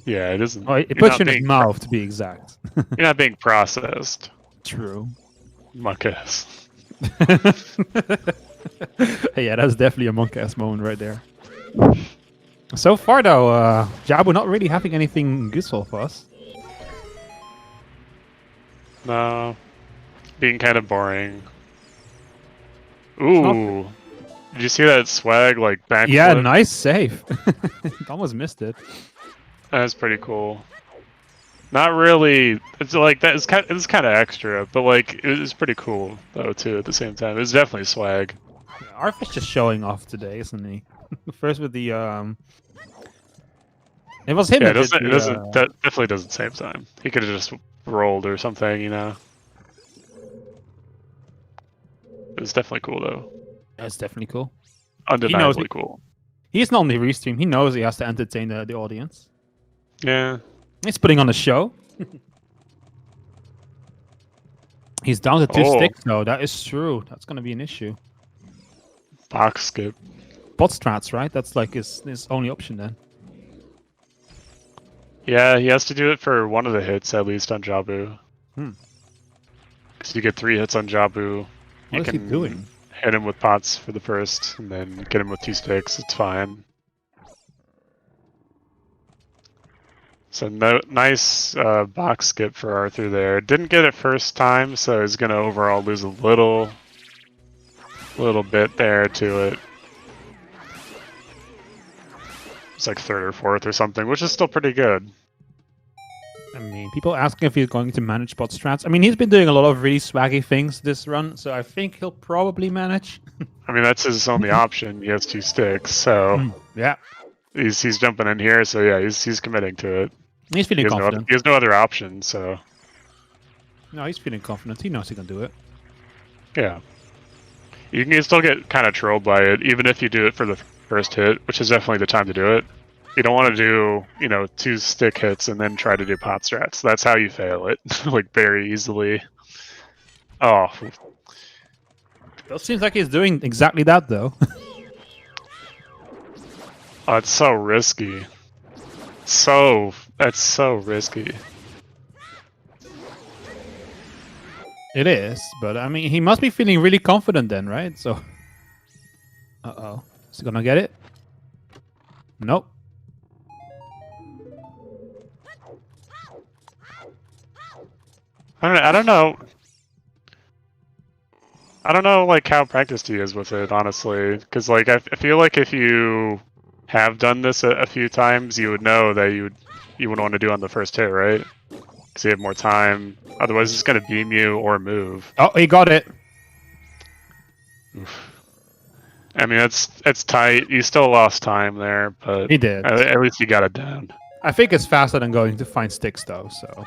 yeah, it isn't. Oh, it you're puts not you in his being mouth, to be exact. You're not being processed. True. Monk-ass. Yeah, that's definitely a monk-ass moment right there. So far, though, Jabu not really having anything useful for us. No. Being kind of boring. Ooh. Did you see that swag like backflip? Yeah, nice save. Almost missed it. That's pretty cool. Not really. It's like that. It's kind of extra, but like it was pretty cool though too. At the same time, it's definitely swag. Arthur's just showing off today, isn't he? First with the It was him. Yeah, that did it doesn't. That definitely doesn't save time. He could have just rolled or something, you know. It was definitely cool though. That's definitely cool. Undeniably cool. He's not on the restream. He knows he has to entertain the audience. Yeah. He's putting on a show. He's down to 2 sticks, though. That is true. That's going to be an issue. Box skip. Bot strats, right? That's like his only option then. Yeah, he has to do it for one of the hits at least on Jabu. Because you get 3 hits on Jabu. What is he doing? Hit him with pots for the first, and then get him with 2 sticks. It's fine. So nice box skip for Arthur there. Didn't get it first time, so he's gonna overall lose a little bit there to it. It's like 3rd or 4th or something, which is still pretty good. I mean, people asking if he's going to manage bot strats. I mean, he's been doing a lot of really swaggy things this run, so I think he'll probably manage. I mean, that's his only option. He has 2 sticks, so yeah, he's jumping in here. So yeah, he's committing to it. He's feeling confident. He has no other option, so no, he's feeling confident. He knows he can do it. Yeah, you can still get kind of trolled by it, even if you do it for the first hit, which is definitely the time to do it. You don't want to do, 2 stick hits and then try to do pot strats. That's how you fail it, like very easily. Oh, It seems like he's doing exactly that, though. oh, it's so risky. That's so risky. It is, but I mean, he must be feeling really confident then, right? So, uh-oh. Is he gonna get it? Nope. I don't know. I don't know, like, how practiced he is with it, honestly. Because, like, I feel like if you have done this a few times, you would know that you would want to do on the first hit, right? Because you have more time. Otherwise, it's going to beam you or move. Oh, he got it. Oof. I mean, it's tight. You still lost time there, but He did. At least you got it down. I think it's faster than going to find sticks, though, so...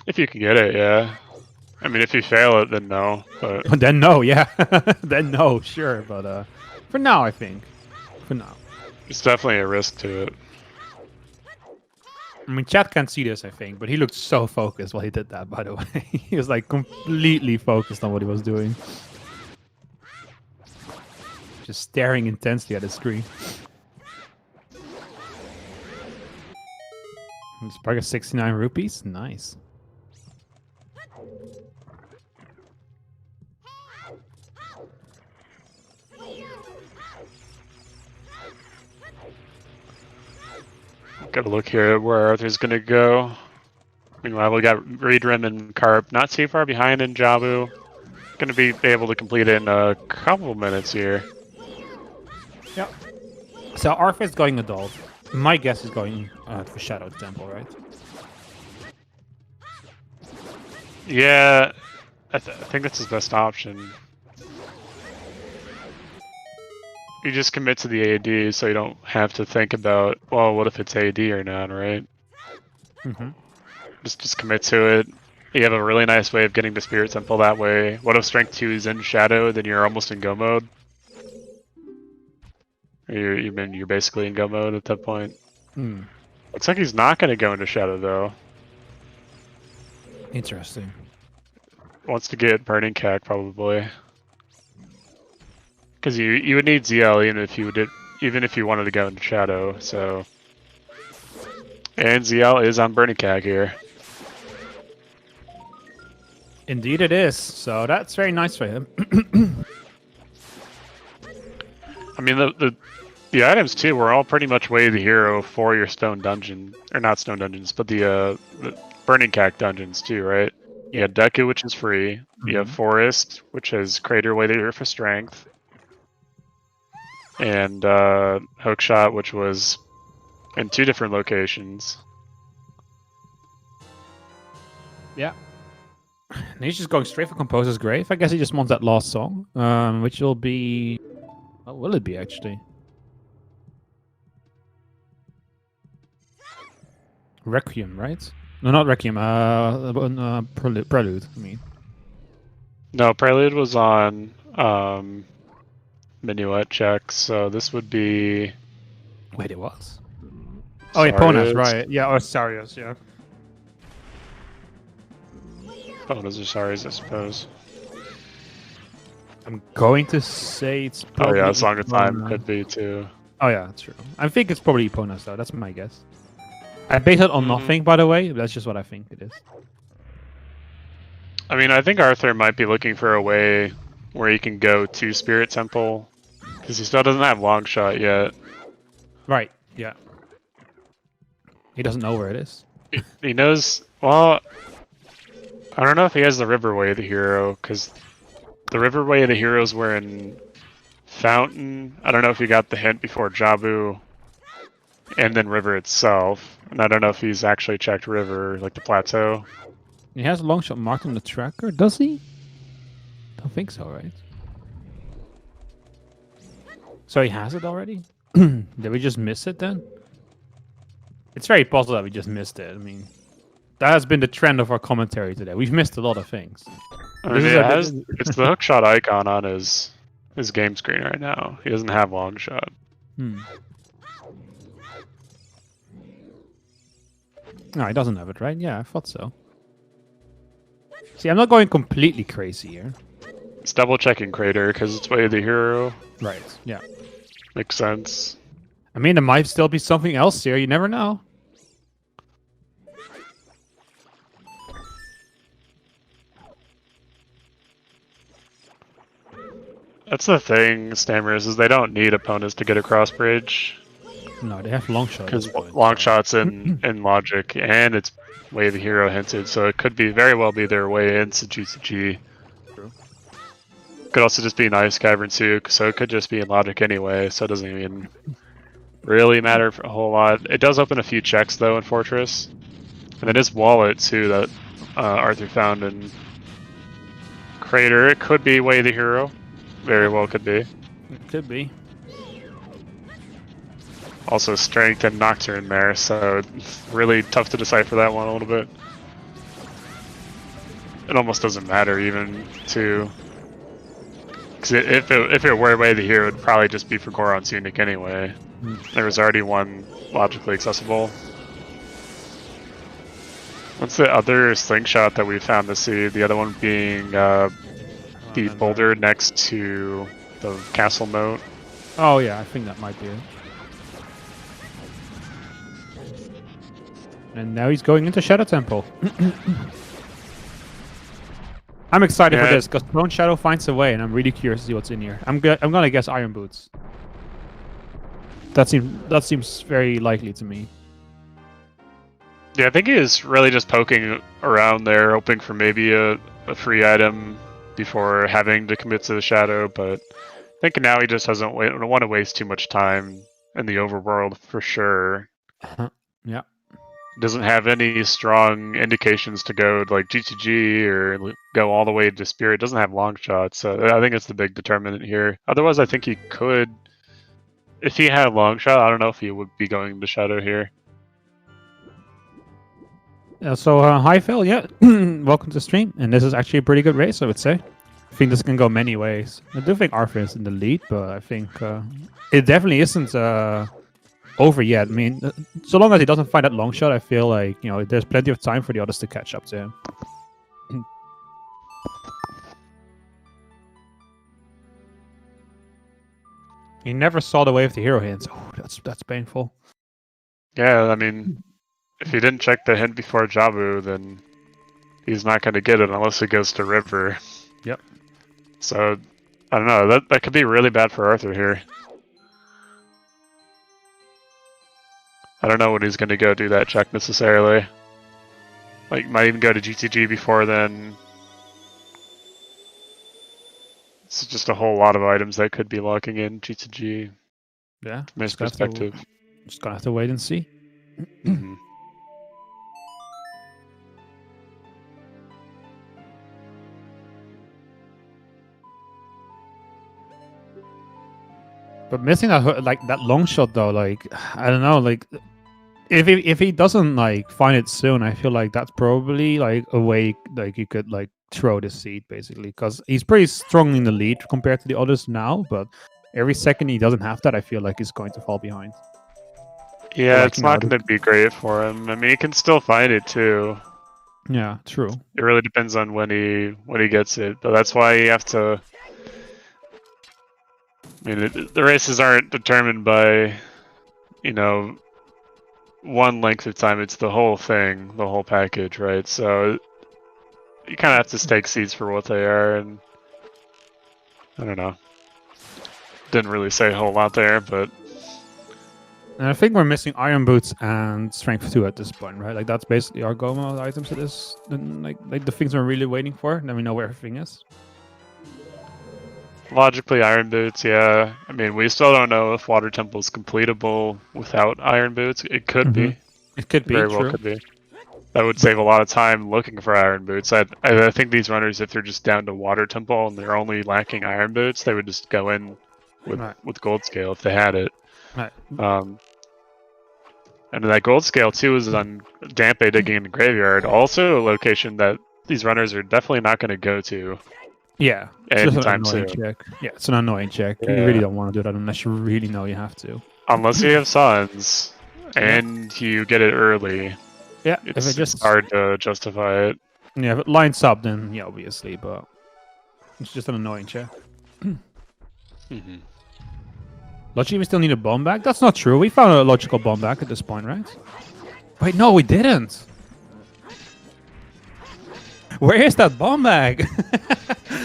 If you can get it, yeah. I mean, if you fail it, then no. But Then no, yeah. Then no, sure, but for now, I think. For now. it's definitely a risk to it. I mean, chat can't see this, I think, but he looked so focused while he did that, by the way. He was, like, completely focused on what he was doing. Just staring intensely at the screen. Spark of 69 rupees? Nice. Gotta look here at where Arthur's gonna go. Meanwhile, we got Reed Rim and Carp not too far behind in Jabu. Gonna be able to complete it in a couple minutes here. Yep. So Arthur's going adult. My guess is going for Shadow Temple, right? Yeah, I think that's his best option. You just commit to the AD, so you don't have to think about, well, what if it's AD or not, right? Mm-hmm. Just commit to it. You have a really nice way of getting to Spirit Temple that way. What if Strength 2 is in Shadow, then you're almost in Go mode? You're basically in Go mode at that point. Looks like he's not going to go into Shadow, though. Interesting. Wants to get Burning Cack, probably. Because you would need ZL even if you wanted to go into Shadow, so... And ZL is on Burning Cack here. Indeed it is, so that's very nice for him. I mean, the items, too, were all pretty much way the hero for your Stone Dungeon. Or not Stone Dungeons, but the Burning Cack dungeons, too, right? You got Deku, which is free. You have Forest, which is Crater Way to Earth for strength. And Hookshot, which was in 2 different locations. Yeah. And he's just going straight for Composer's Grave. I guess he just wants that last song, which will be... What will it be, actually? Requiem, right? No, not Requiem. Prelude, I mean. No, Prelude was on Minuet check, so this would be... Wait, it was? Oh, yeah, Ponas, right. Yeah, or Sarius, yeah. Ponas or Saris, I suppose. I'm going to say it's probably... Oh yeah, Song of Time could be too. Oh yeah, that's true. I think it's probably Ponas, though. That's my guess. I base it on nothing, by the way. But that's just what I think it is. I mean, I think Arthur might be looking for a way where he can go to Spirit Temple, because he still doesn't have Long Shot yet. Right, yeah. He doesn't know where it is. He knows... Well, I don't know if he has the River Way of the Hero, because the River Way of the Heroes were in Fountain. I don't know if he got the hint before Jabu, and then River itself. And I don't know if he's actually checked River, like the plateau. He has a long shot marked on the tracker, does he? Don't think so, right? So he has it already? Did we just miss it then? It's very possible that we just missed it. I mean, that has been the trend of our commentary today. We've missed a lot of things. I mean, it's the hookshot icon on his game screen right now. He doesn't have long shot. No, he doesn't have it, right? Yeah, I thought so. See, I'm not going completely crazy here. It's double checking Crater because it's Way of the Hero. Right, yeah. Makes sense. I mean, there might still be something else here. You never know. That's the thing, Stammers, is they don't need opponents to get across bridge. No, they have long shots. Because long shots in logic, and it's Way of the Hero hinted, so it could be very well be their way into GCG. True. Could also just be nice Cavern Souk, so it could just be in logic anyway, so it doesn't even really matter for a whole lot. It does open a few checks though in Fortress, and it is Wallet too that Arthur found in Crater. It could be Way of the Hero, very well could be. It could be. Also Strength and Nocturne there, so it's really tough to decipher that one a little bit. It almost doesn't matter even too. Because if it were Way of the Hero, it would probably just be for Goron's Unique anyway. There was already one logically accessible. What's the other slingshot that we found to see? The other one being the boulder next to the castle moat. Oh yeah, I think that might be it. And now he's going into Shadow Temple. I'm excited for this because Throne Shadow finds a way, and I'm really curious to see what's in here. I'm gonna guess Iron Boots. That seems very likely to me. Yeah, I think he is really just poking around there, hoping for maybe a free item before having to commit to the Shadow. But I think now he just doesn't want to waste too much time in the overworld for sure. Yeah. Doesn't have any strong indications to go to like GTG or go all the way to Spirit. Doesn't have long shots, so I think it's the big determinant here. Otherwise, I think he could, if he had a long shot, I don't know if he would be going to Shadow here. Yeah, so hi Phil, yeah, welcome to the stream, and this is actually a pretty good race, I would say. I think this can go many ways. I do think Arthur is in the lead, but I think it definitely isn't over yet. I mean, so long as he doesn't find that long shot, I feel like, you know, there's plenty of time for the others to catch up to him. He never saw the Way of the Hero hints. Oh, that's painful. Yeah, I mean, if he didn't check the hint before Jabu, then he's not going to get it unless he goes to River. Yep. So, I don't know. That could be really bad for Arthur here. I don't know when he's going to go do that check necessarily. Like, might even go to GTG before then. It's just a whole lot of items that could be locking in GTG. Yeah. From his perspective. Just gonna have to wait and see. Mhm. But missing that long shot though, like I don't know, like if he doesn't like find it soon, I feel like that's probably like a way like you could like throw the seed basically, because he's pretty strong in the lead compared to the others now. But every second he doesn't have that, I feel like he's going to fall behind. Yeah, like, it's not going to be great for him. I mean, he can still find it too. Yeah, true. It really depends on when he gets it, but that's why you have to. I mean, the races aren't determined by, you know, one length of time. It's the whole thing, the whole package, right? So you kind of have to stake seeds for what they are, and I don't know. Didn't really say a whole lot there, but. And I think we're missing Iron Boots and Strength 2 at this point, right? Like that's basically our go mode items. It is like the things we're really waiting for. Then we know where everything is. Logically, Iron Boots, yeah. I mean, we still don't know if Water Temple is completable without Iron Boots. It could be. It could be. Very well could be. That would save a lot of time looking for Iron Boots. I think these runners, if they're just down to Water Temple and they're only lacking Iron Boots, they would just go in with Gold Scale if they had it. Right. And that Gold Scale too is on Dampe digging in the graveyard. Also a location that these runners are definitely not going to go to. Yeah. Anytime soon. Check. Yeah, it's an annoying check. Yeah. You really don't want to do that unless you really know you have to. Unless you have Suns and you get it early. Yeah, it's hard to justify it. Yeah, if it lines up, then yeah, obviously, but it's just an annoying check. Logic, we still need a bomb bag? That's not true. We found a logical bomb bag at this point, right? Wait, no, we didn't. Where is that bomb bag?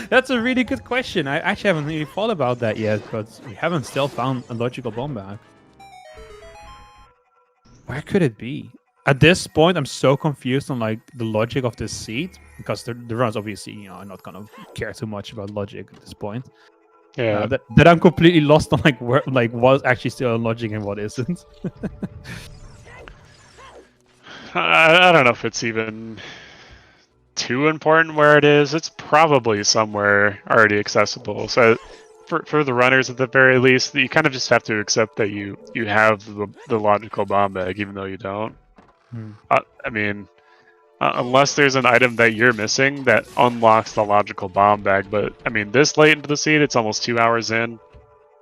That's a really good question. I actually haven't really thought about that yet, but we haven't still found a logical bomb bag. Where could it be? At this point, I'm so confused on like the logic of this seed, because the runs obviously, are not gonna care too much about logic at this point. Yeah, that I'm completely lost on like where, like what's actually still on logic and what isn't. I don't know if it's even too important where it is. It's probably somewhere already accessible. So for the runners at the very least, you kind of just have to accept that you have the logical bomb bag, even though you don't. I mean, unless there's an item that you're missing that unlocks the logical bomb bag. But I mean, this late into the seed, it's almost 2 hours in.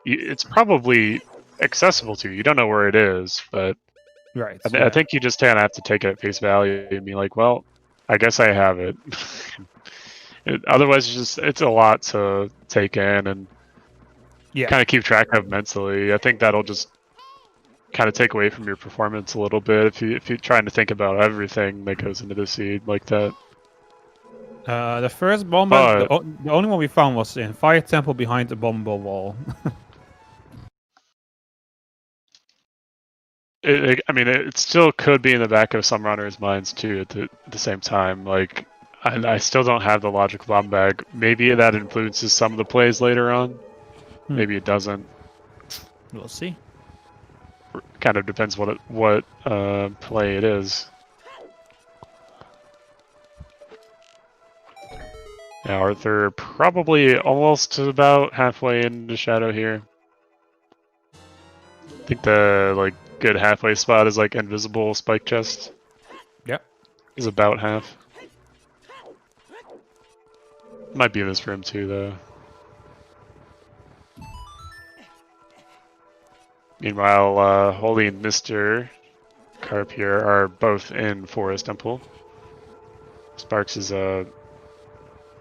It's probably accessible to you. You don't know where it is, but right. I think you just kind of have to take it at face value and be like, well, I guess I have it. Otherwise, it's a lot to take in and kind of keep track of mentally. I think that'll just kind of take away from your performance a little bit if you're trying to think about everything that goes into the seed like that. The first bomb bag, the only one we found was in Fire Temple behind the bombable wall. I mean, it still could be in the back of some runners' minds too. At the same time, like I still don't have the logical bomb bag. Maybe that influences some of the plays later on. Maybe it doesn't. We'll see. Kind of depends what play it is. Now Arthur probably almost about halfway into Shadow here. I think the good halfway spot is like invisible spike chest. Yep. Is about half. Might be in this room too though. Meanwhile, Holy and Mr. Carp here are both in Forest Temple. Sparks is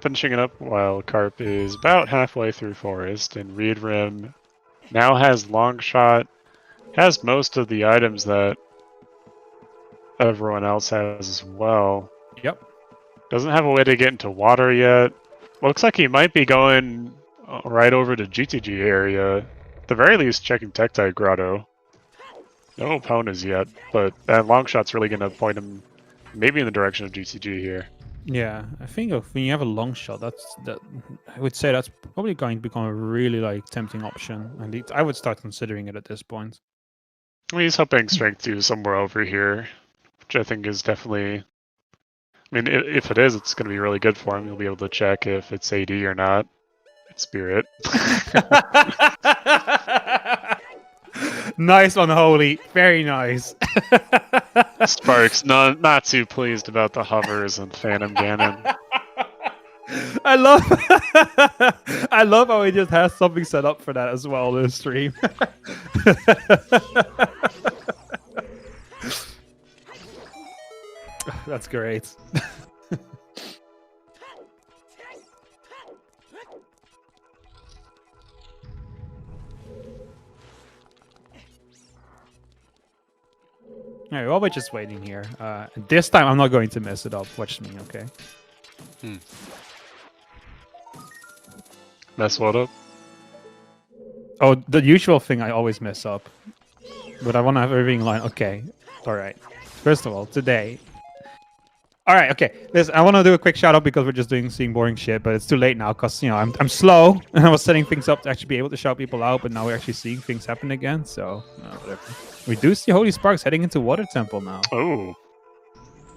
finishing it up while Carp is about halfway through Forest, and Reed Rim now has Long Shot, has most of the items that everyone else has as well. Yep. Doesn't have a way to get into water yet. Looks like he might be going right over to GTG area. At the very least, checking Tektite Grotto. No opponents yet, but that long shot's really going to point him maybe in the direction of GCG here. Yeah, I think when you have a long shot, I would say that's probably going to become a really like tempting option, and I would start considering it at this point. I mean, he's hoping strength 2 somewhere over here, which I think is definitely. I mean, if it is, it's going to be really good for him. He'll be able to check if it's AD or not. It's Spirit. Nice one, Holy. Very nice. Sparks, not too pleased about the hovers and Phantom Ganon. I love I love how he just has something set up for that as well in the stream. That's great. Alright, well, we're just waiting here. This time I'm not going to mess it up. Watch me, okay? Mess what up? Oh, the usual thing I always mess up. But I want to have everything in line. Okay. Alright. First of all, today. Alright, okay. Listen, I want to do a quick shout out because we're seeing boring shit, but it's too late now because, you know, I'm slow and I was setting things up to actually be able to shout people out, but now we're actually seeing things happen again, so whatever. We do see Holy Sparks heading into Water Temple now. Oh.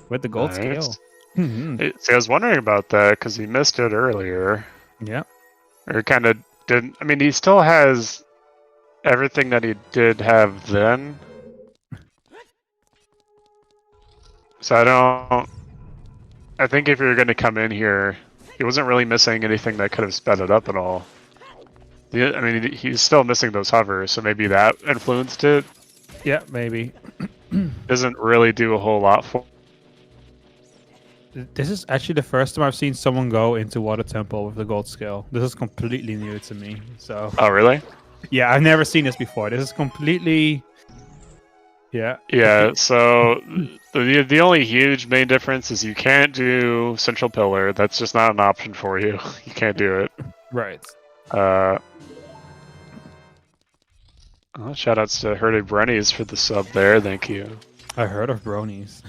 With the gold scale. See, I was wondering about that because he missed it earlier. Yeah. Or kind of didn't. I mean, he still has everything that he did have then. So I think if you're going to come in here, he wasn't really missing anything that could have sped it up at all. I mean, he's still missing those hovers, so maybe that influenced it. Yeah, maybe. Doesn't really do a whole lot for. This is actually the first time I've seen someone go into Water Temple with the gold scale. This is completely new to me. So. Oh, really? Yeah, I've never seen this before. This is completely. Yeah. Yeah. So the only huge main difference is you can't do Central Pillar. That's just not an option for you. You can't do it. Right. Shout outs to Herded Brenies for the sub there. Thank you. I heard of bronies.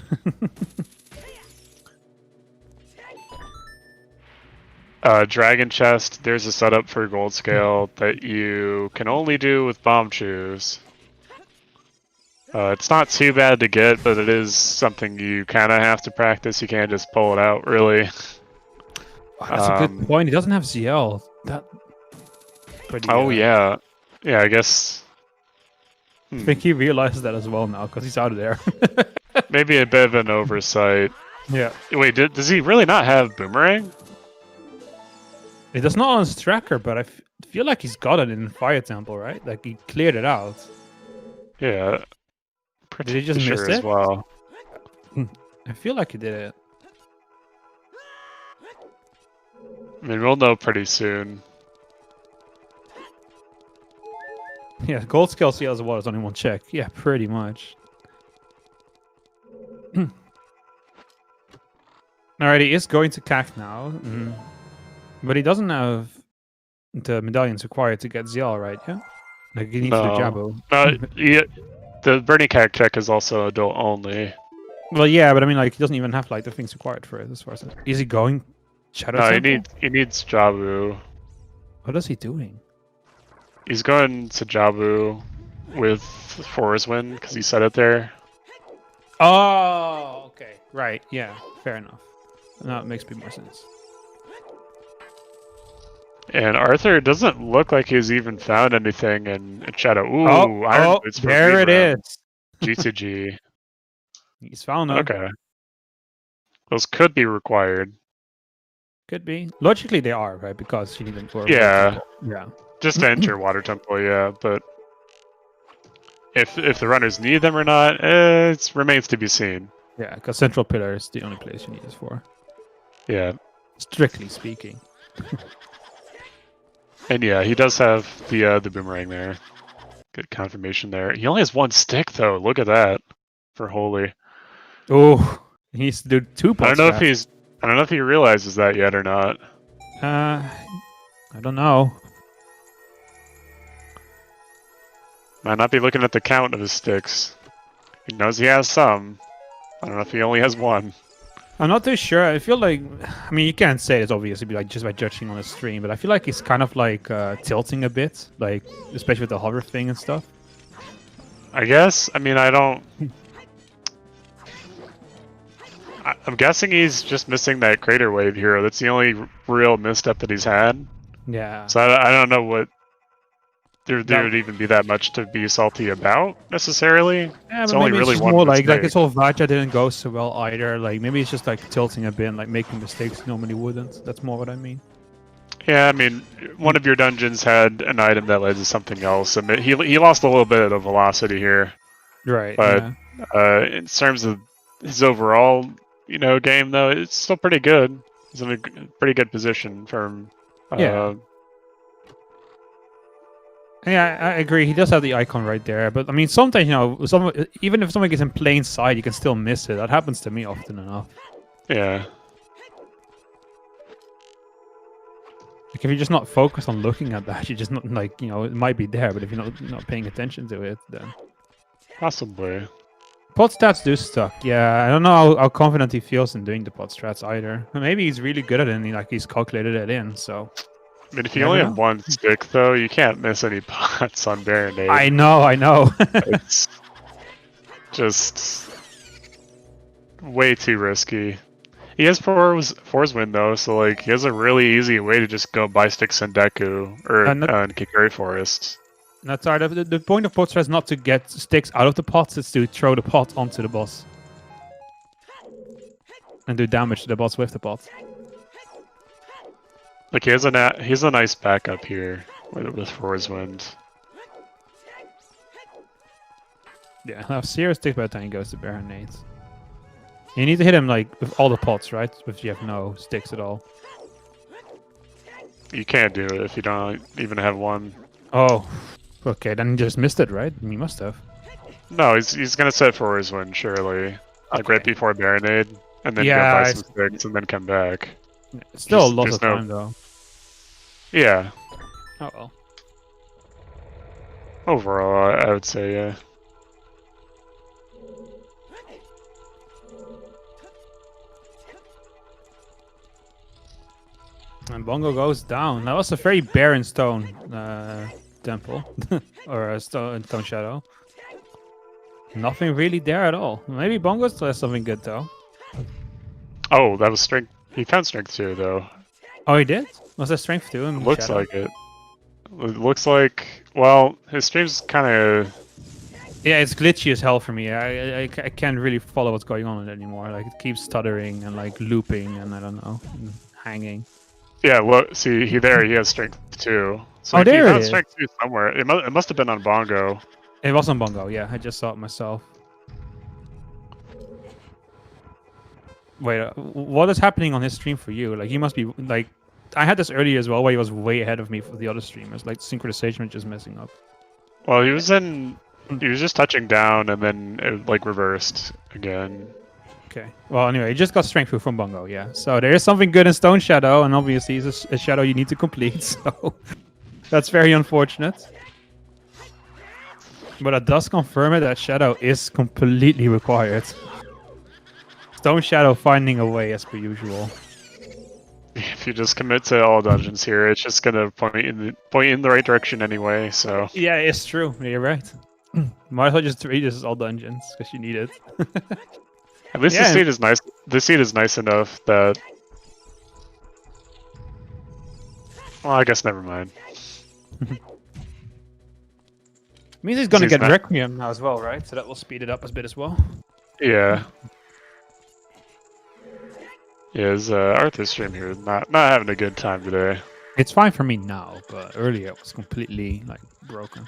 Dragon Chest, there's a setup for Gold Scale that you can only do with Bomb Chews. It's not too bad to get, but it is something you kind of have to practice. You can't just pull it out, really. Oh, that's a good point. He doesn't have ZL. Oh, yeah. Yeah, I guess... I think he realizes that as well now, because he's out of there. Maybe a bit of an oversight. Yeah. Wait, does he really not have Boomerang? It does not on his tracker, but I feel like he's got it in Fire Temple, right? Like, he cleared it out. Yeah. Did he just miss it? As well. I feel like he did it. I mean, we'll know pretty soon. Yeah, gold scale CL as well is only one check. Yeah, pretty much. Alright, he is going to CAC now. But he doesn't have the medallions required to get ZL, right? Yeah? Like, he needs the Jabu. Yeah, the Burning CAC check is also adult only. Well, yeah, but I mean, like, he doesn't even have, like, the things required for it, as far as... Is he going Shadow Temple? No, he needs Jabu. What is he doing? He's going to Jabu with Forest Wind, because he said it there. Oh, okay. Right, yeah. Fair enough. Now it makes a bit more sense. And Arthur doesn't look like he's even found anything in Shadow. Ooh, Iron Boots for there it is. G2G. He's found them. Okay. Those could be required. Could be. Logically, they are, right? Because you need them for... Yeah. Yeah. Just to enter Water Temple, yeah. But if the runners need them or not, it remains to be seen. Yeah, because Central Pillar is the only place you need this for. Yeah. Strictly speaking. And yeah, he does have the Boomerang there. Good confirmation there. He only has one stick, though. Look at that. For Holy. Oh, he needs to do 2 points. I don't know if he realizes that yet or not. I don't know. Might not be looking at the count of his sticks. He knows he has some. I don't know if he only has one. I'm not too sure. I feel like, I mean, you can't say it's obviously like just by judging on the stream, but I feel like he's kind of like tilting a bit, like especially with the hover thing and stuff. I guess. I mean, I don't. I'm guessing he's just missing that crater wave hero. That's the only real misstep that he's had. Yeah. So I don't know what there would even be that much to be salty about necessarily. Yeah, it's but only maybe really it's just one more like mistake. his whole Vaja didn't go so well either. Like maybe it's just like tilting a bit, like making mistakes he normally wouldn't. That's more what I mean. Yeah, I mean, one of your dungeons had an item that led to something else, and he lost a little bit of velocity here. Right. But yeah. in terms of his overall, game though, it's still pretty good. He's in a pretty good position from. Yeah. Yeah, I agree. He does have the icon right there, but I mean, sometimes even if someone gets in plain sight, you can still miss it. That happens to me often enough. Yeah. Like if you're just not focused on looking at that, you're just not like it might be there, but if you're not paying attention to it, then Possibly. pot stats do suck. Yeah, I don't know how confident he feels in doing the pot strats either. Maybe he's really good at it, and he's calculated it in. So. I mean, if you only have one stick, though, you can't miss any pots on Baronade. I know. It's just way too risky. He has Force Wind, though, so like he has a really easy way to just go buy sticks in Deku or in Kikari Forest. That's right. The point of pot strats is not to get sticks out of the pots; it's to throw the pot onto the boss and do damage to the boss with the pot. Like he has a nice backup here with Force Wind. Yeah, have serious sticks by the time he goes to Baronade. You need to hit him like with all the pots, right? If you have no sticks at all. You can't do it if you don't even have one. Oh, okay. Then he just missed it, right? He must have. No, he's gonna set Force Wind surely, like right before Baronade, and then go buy some sticks and then come back. It's still a lot of time, though. Yeah. Oh well. Overall, I would say, yeah. And Bongo goes down. That was a very barren stone temple. Or a stone shadow. Nothing really there at all. Maybe Bongo still has something good, though. Oh, that was strength. He found strength 2, though. Oh, he did? Was that strength 2? It looks like it. It looks like... Well, his stream's kind of... Yeah, it's glitchy as hell for me. I can't really follow what's going on anymore. Like, it keeps stuttering and, like, looping and, I don't know, and hanging. Yeah, look, see, he has strength 2. So oh, there he it found is. strength 2 somewhere. It must have been on Bongo. It was on Bongo, yeah. I just saw it myself. Wait, what is happening on his stream for you? Like, he must be, like... I had this earlier as well, where he was way ahead of me for the other streamers. Like, synchronization was just messing up. Well, he was just touching down, and then it, like, reversed again. Okay. Well, anyway, he just got strength from Bongo, yeah. So there is something good in Stone Shadow, and obviously it's a shadow you need to complete, so... That's very unfortunate. But it does confirm it that Shadow is completely required. Stone Shadow finding a way as per usual. If you just commit to all dungeons here, it's just gonna point in the right direction anyway. So yeah, it's true. You're right. Might as well just treat this as all dungeons because you need it. At least the seed is nice. The seed is nice enough that. Well, I guess never mind. Means he's gonna get Requiem now as well, right? So that will speed it up a bit as well. Yeah. Yeah, his Arthur's stream here is not having a good time today. It's fine for me now, but earlier it was completely like broken.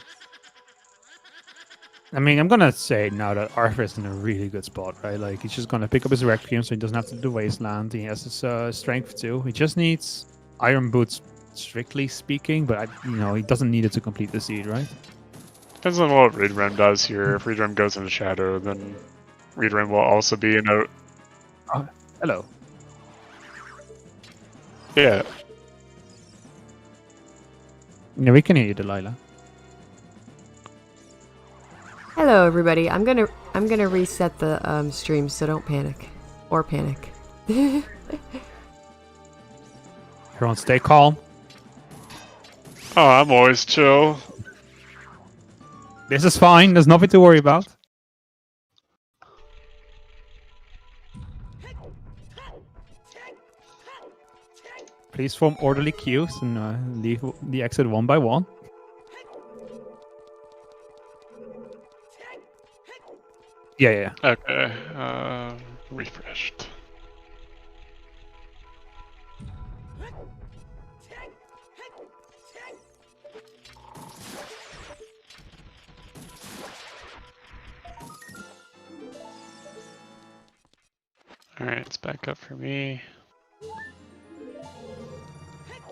I mean, I'm gonna say now that Arthur is in a really good spot, right? Like he's just gonna pick up his Requiem, so he doesn't have to do the Wasteland. He has his strength too. He just needs Iron Boots, strictly speaking, but he doesn't need it to complete the seed, right? Depends on what Reedrem does here. If Reedrem goes into Shadow, then Reedrem will also be in a... Oh, hello. Yeah. Yeah, we can hear you, Delilah. Hello, everybody. I'm gonna reset the stream, so don't panic or panic. Everyone, stay calm. Oh, I'm always chill. This is fine. There's nothing to worry about. Please form orderly queues and leave the exit one by one. Yeah. Okay. Refreshed. Alright, it's back up for me.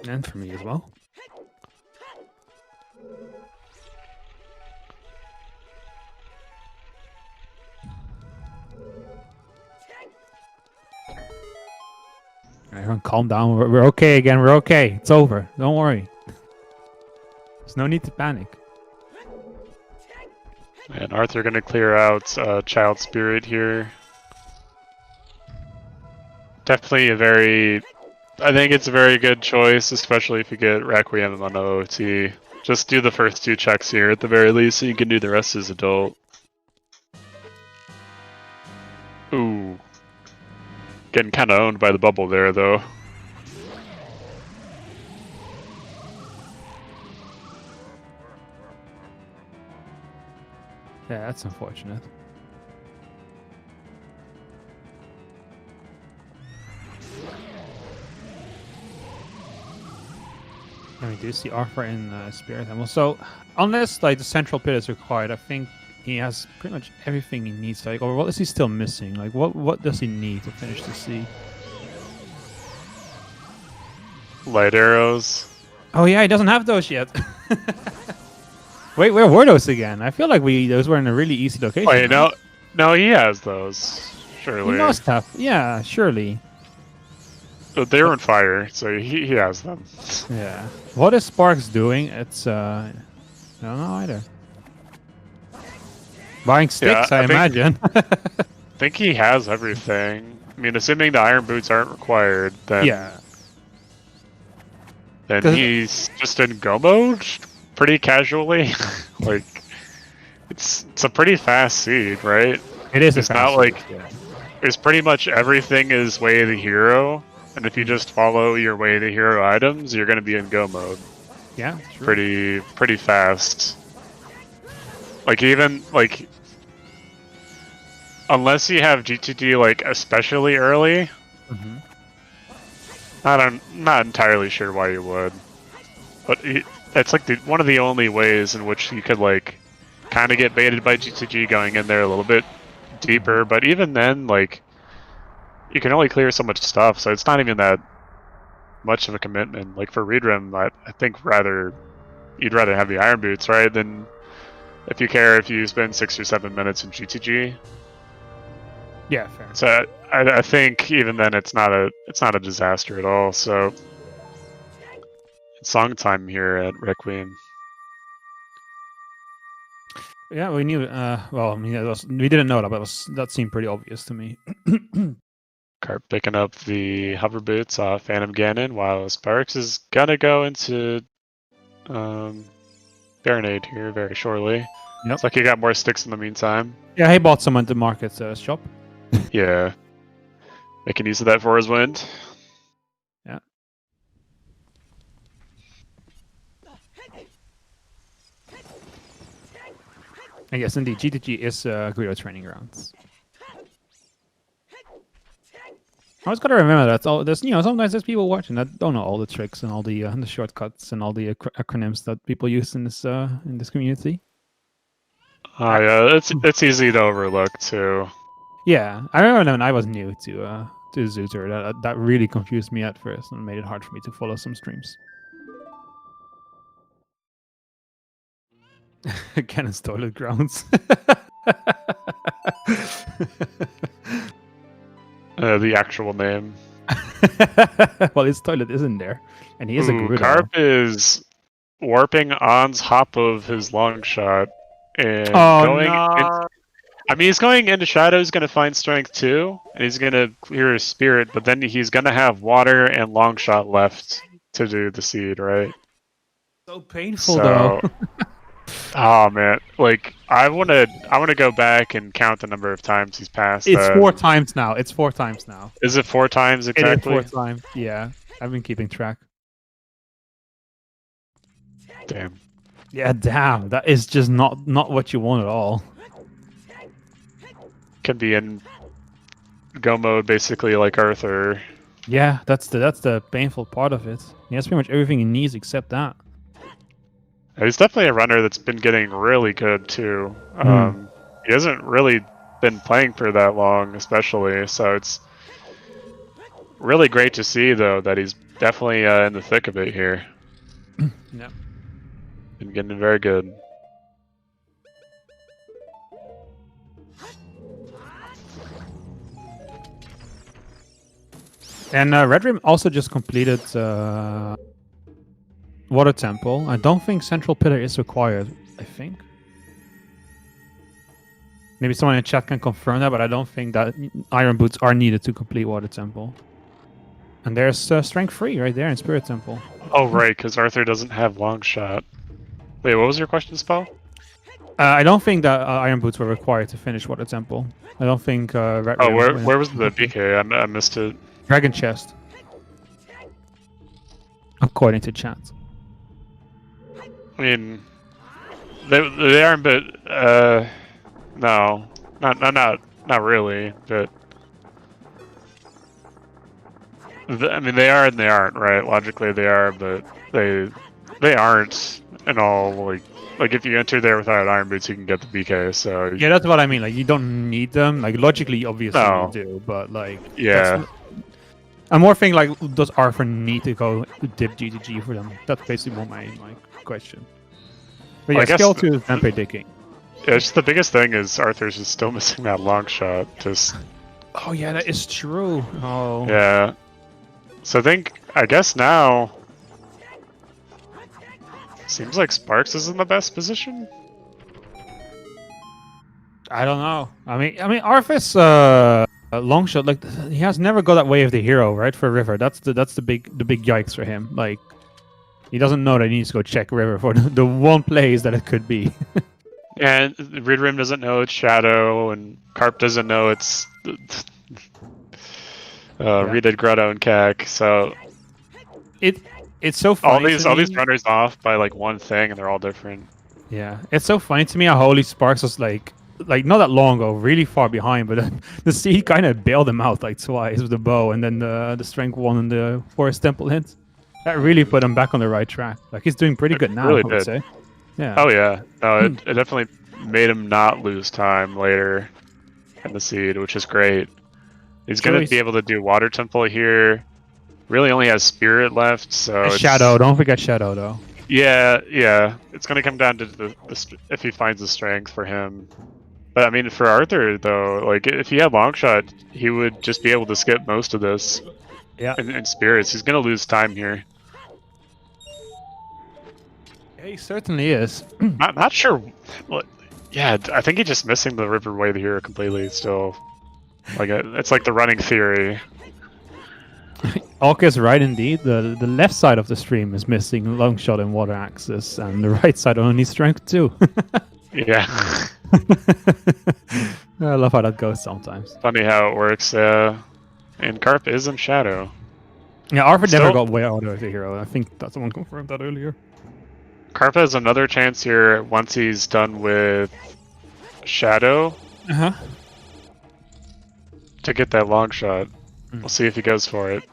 And for me as well. Everyone calm down. We're okay again. We're okay. It's over. Don't worry. There's no need to panic. And Arthur gonna clear out Child Spirit here. Definitely I think it's a very good choice, especially if you get Requiem on OOT. Just do the first 2 checks here at the very least, so you can do the rest as adult. Ooh. Getting kind of owned by the bubble there, though. Yeah, that's unfortunate. And we do see Arthur in Spirit Animal. So, unless like the central pit is required, I think he has pretty much everything he needs. Like, or what is he still missing? Like, what does he need to finish the sea? Light arrows. Oh yeah, he doesn't have those yet. Wait, where were those again? I feel like those were in a really easy location. Wait, no, he has those. Surely. He must have. Yeah, surely. But they were on fire, so he has them. Yeah. What is Sparks doing? It's I don't know either. Buying sticks, I imagine. I think he has everything. I mean, assuming the iron boots aren't required, then Yeah. then he's just in go mode pretty casually. Like, it's a pretty fast seed, right? It is. It's not like it's pretty much everything is way of the hero, and if you just follow your way of the hero items, you're gonna be in go mode. Yeah, true. Pretty fast. Like even like, unless you have GTD like especially early, not entirely sure why you would, but it's like one of the only ways in which you could like kind of get baited by GTG going in there a little bit deeper. But even then, like, you can only clear so much stuff, so it's not even that much of a commitment. Like for Reedrim, I think you'd rather have the iron boots, right? Than if you care if you spend 6 or 7 minutes in GTG. Yeah, fair. So I think even then it's not a disaster at all. So it's song time here at Requiem. Yeah, we knew. Well, I mean, we didn't know that, but that seemed pretty obvious to me. Carp picking up the hover boots off Phantom Ganon, while Sparks is gonna go into Baronade here very shortly. Yep. Looks like he got more sticks in the meantime. Yeah, he bought some at the market shop. Yeah. Making use of that for his wind. Yeah. And yes, indeed, GTG is Guido training grounds. I always gotta remember that. There's sometimes there's people watching that don't know all the tricks and all the shortcuts and all the acronyms that people use in this community. Yeah, it's easy to overlook too. Yeah, I remember when I was new to Zooter, that really confused me at first and made it hard for me to follow some streams. Ganon's toilet grounds. The actual name. Well, his toilet isn't there, and he is a Gerudo. Carp is warping on top of his long shot. And Oh going no! I mean, he's going into Shadow, he's going to find Strength too, and he's going to clear his Spirit, but then he's going to have Water and Long Shot left to do the Seed, right? So painful though. So, oh man, like I want to go back and count the number of times he's passed. It's 4 times now. It's 4 times now. Is it 4 times exactly? It is 4 times. Yeah, I've been keeping track. Damn. Yeah, damn. That is just not what you want at all. Can be in go mode basically like Arthur. Yeah, that's the painful part of it. He has pretty much everything he needs except that. He's definitely a runner that's been getting really good too. He hasn't really been playing for that long, especially. So it's really great to see, though, that he's definitely in the thick of it here. Yeah. And getting very good. And Red Rim also just completed Water Temple. I don't think Central Pillar is required, I think. Maybe someone in chat can confirm that, but I don't think that Iron Boots are needed to complete Water Temple. And there's Strength 3 right there in Spirit Temple. Oh, right, because Arthur doesn't have Long Shot. Wait, what was your question, Spell? I don't think that Iron Boots were required to finish Water Temple. I don't think Red Oh, Rim... where was the BK? I missed it. Dragon Chest. According to chat. I mean, they aren't, but no, not really. But I mean, they are and they aren't, right? Logically, they are, but they aren't. And all like if you enter there without Iron Boots, you can get the BK. So Yeah, that's what I mean. Like, you don't need them. Like, logically, obviously, No. you do, but like, yeah, I'm more thinking like, does Arthur need to go dip GTG for them? That's basically what my question. But yeah, I guess skill 2 is Vampire Dicking. it's the biggest thing is Arthur's just still missing that Long Shot. Just Oh yeah, that is true. Oh yeah. So I guess now seems like Sparks is in the best position. I don't know. I mean, Arthur's long shot. Like, he has never got that way of the hero, right? For River, that's the big yikes for him. Like, he doesn't know that he needs to go check River for the one place that it could be. And Red Rim doesn't know it's Shadow, and Carp doesn't know it's Redid Grotto and Cac. So it's so funny. all these runners off by like one thing, and they're all different. Yeah, it's so funny to me how Holy Sparks was like not that long ago, really far behind, but the sea kind of bailed him out like twice with the bow, and then the Strength 1 and the Forest Temple hit. That really put him back on the right track. Like, he's doing pretty good now, really I would did. say. Yeah. Oh yeah, no, it definitely made him not lose time later in the seed, which is great. He's gonna be able to do Water Temple here. Really only has Spirit left, so Shadow. Don't forget Shadow, though. Yeah, it's gonna come down to the if he finds the strength for him. But I mean, for Arthur though, like if he had Long Shot, he would just be able to skip most of this. Yeah. In Spirits, he's gonna lose time here. Yeah, he certainly is. Not sure. Yeah, I think he's just missing the River Way here completely. Still, like it's like the running theory. Alka is right indeed. The left side of the stream is missing Long Shot and Water Axis, and the right side only needs Strength 2. Yeah. I love how that goes sometimes. Funny how it works. And Carp is in Shadow. Yeah, Arthur never got way out of the hero. I think that someone confirmed that earlier. Carp has another chance here once he's done with Shadow to get that Long Shot. We'll see if he goes for it.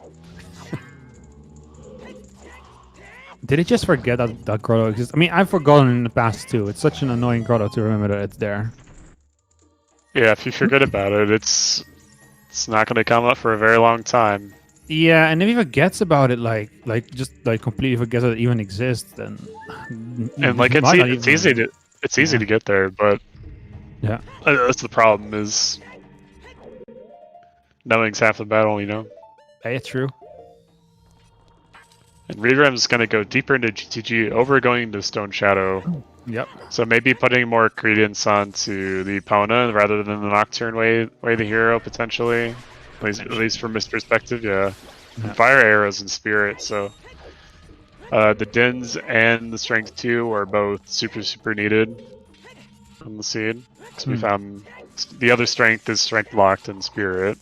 Did he just forget that grotto exists? I mean, I've forgotten in the past too. It's such an annoying grotto to remember that it's there. Yeah, if you forget about it, it's not going to come up for a very long time. Yeah, and if he forgets about it, like just completely forgets that it even exists, then and like it's easy to get there, but yeah, that's the problem is knowing's half the battle, you know. Hey, it's true. And Redrem's going to go deeper into GTG, over going to Stone Shadow. Yep. So maybe putting more credence onto the opponent rather than the Nocturne way the hero potentially. At least from his perspective, yeah. Yeah. And fire arrows and spirit, so the Dins and the Strength 2 are both super needed on the seed. Because we found the other strength is strength locked in spirit.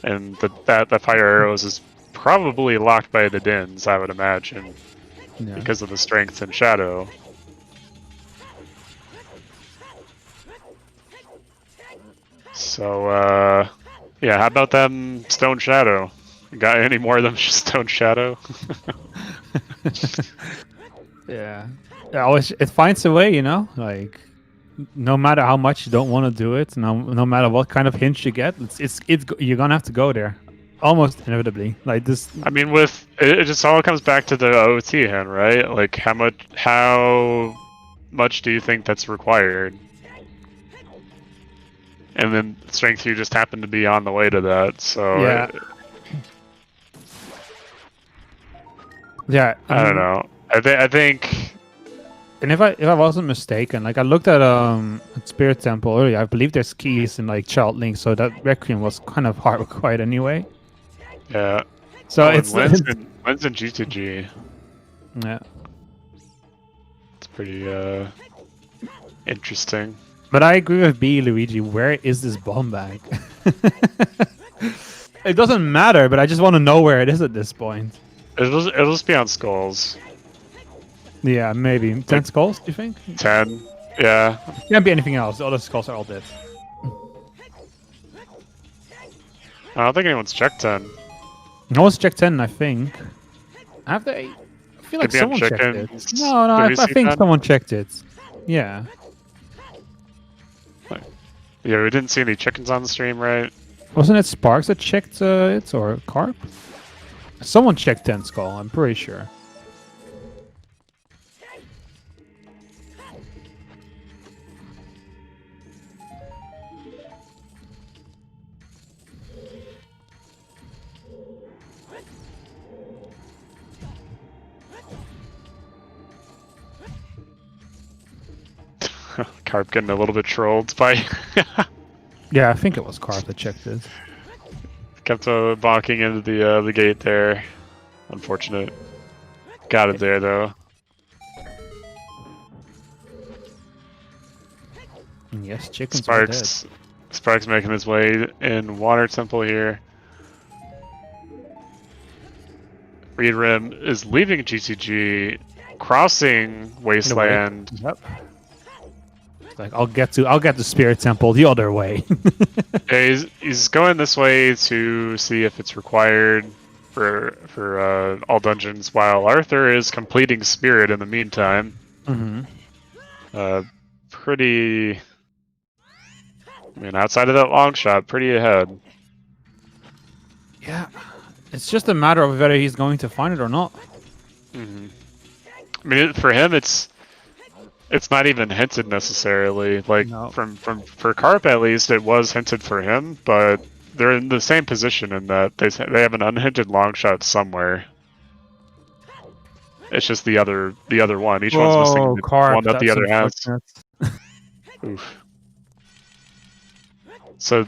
And that fire arrows is probably locked by the Dins, I would imagine. Yeah. Because of the strength and shadow. So, yeah, how about them Stone Shadow? Got any more of them Stone Shadow? Yeah. It finds a way, you know? Like, no matter how much you don't want to do it, no matter what kind of hint you get, you're gonna have to go there. Almost inevitably. Like this. I mean, it just all comes back to the OOT hand, right? Like, how much do you think that's required? And then Strength you just happen to be on the way to that, so Yeah. Yeah. I don't know. I think. And if I wasn't mistaken, like I looked at Spirit Temple earlier, I believe there's keys in like Child Link, so that Requiem was kind of hard required anyway. Yeah. So it's Lens and G2G. Yeah. It's pretty interesting. But I agree with B, Luigi. Where is this bomb bag? It doesn't matter, but I just want to know where it is at this point. It'll just be on skulls. Yeah, maybe 10 skulls. Do you think? 10. Yeah. Can't be anything else. The other skulls are all dead. I don't think anyone's checked 10. No one's checked 10. I think. Have they? I feel like Maybe someone on checked it. chickens. No, I Did we see think 10? someone checked it. Yeah. Yeah, we didn't see any chickens on the stream, right? Wasn't it Sparks that checked it, or Carp? Someone checked 10 skull, I'm pretty sure. Carp getting a little bit trolled by... Yeah, I think it was Carp that checked it. Kept bonking into the gate there. Unfortunate. Got it there, though. And yes, chickens are dead. Sparks making his way in Water Temple here. Reed Rim is leaving GTG, crossing Wasteland. Yep. It's like I'll get to Spirit Temple the other way. Yeah, he's going this way to see if it's required for all dungeons, while Arthur is completing Spirit in the meantime. Mm-hmm. Pretty. I mean, outside of that long shot, pretty ahead. Yeah, it's just a matter of whether he's going to find it or not. Mm-hmm. I mean, for him, it's not even hinted necessarily. Like No. for Carp at least, it was hinted for him, but they're in the same position in that they have an unhinted long shot somewhere. It's just the other one. Each one's missing the Carp, one that the other has. Oof. So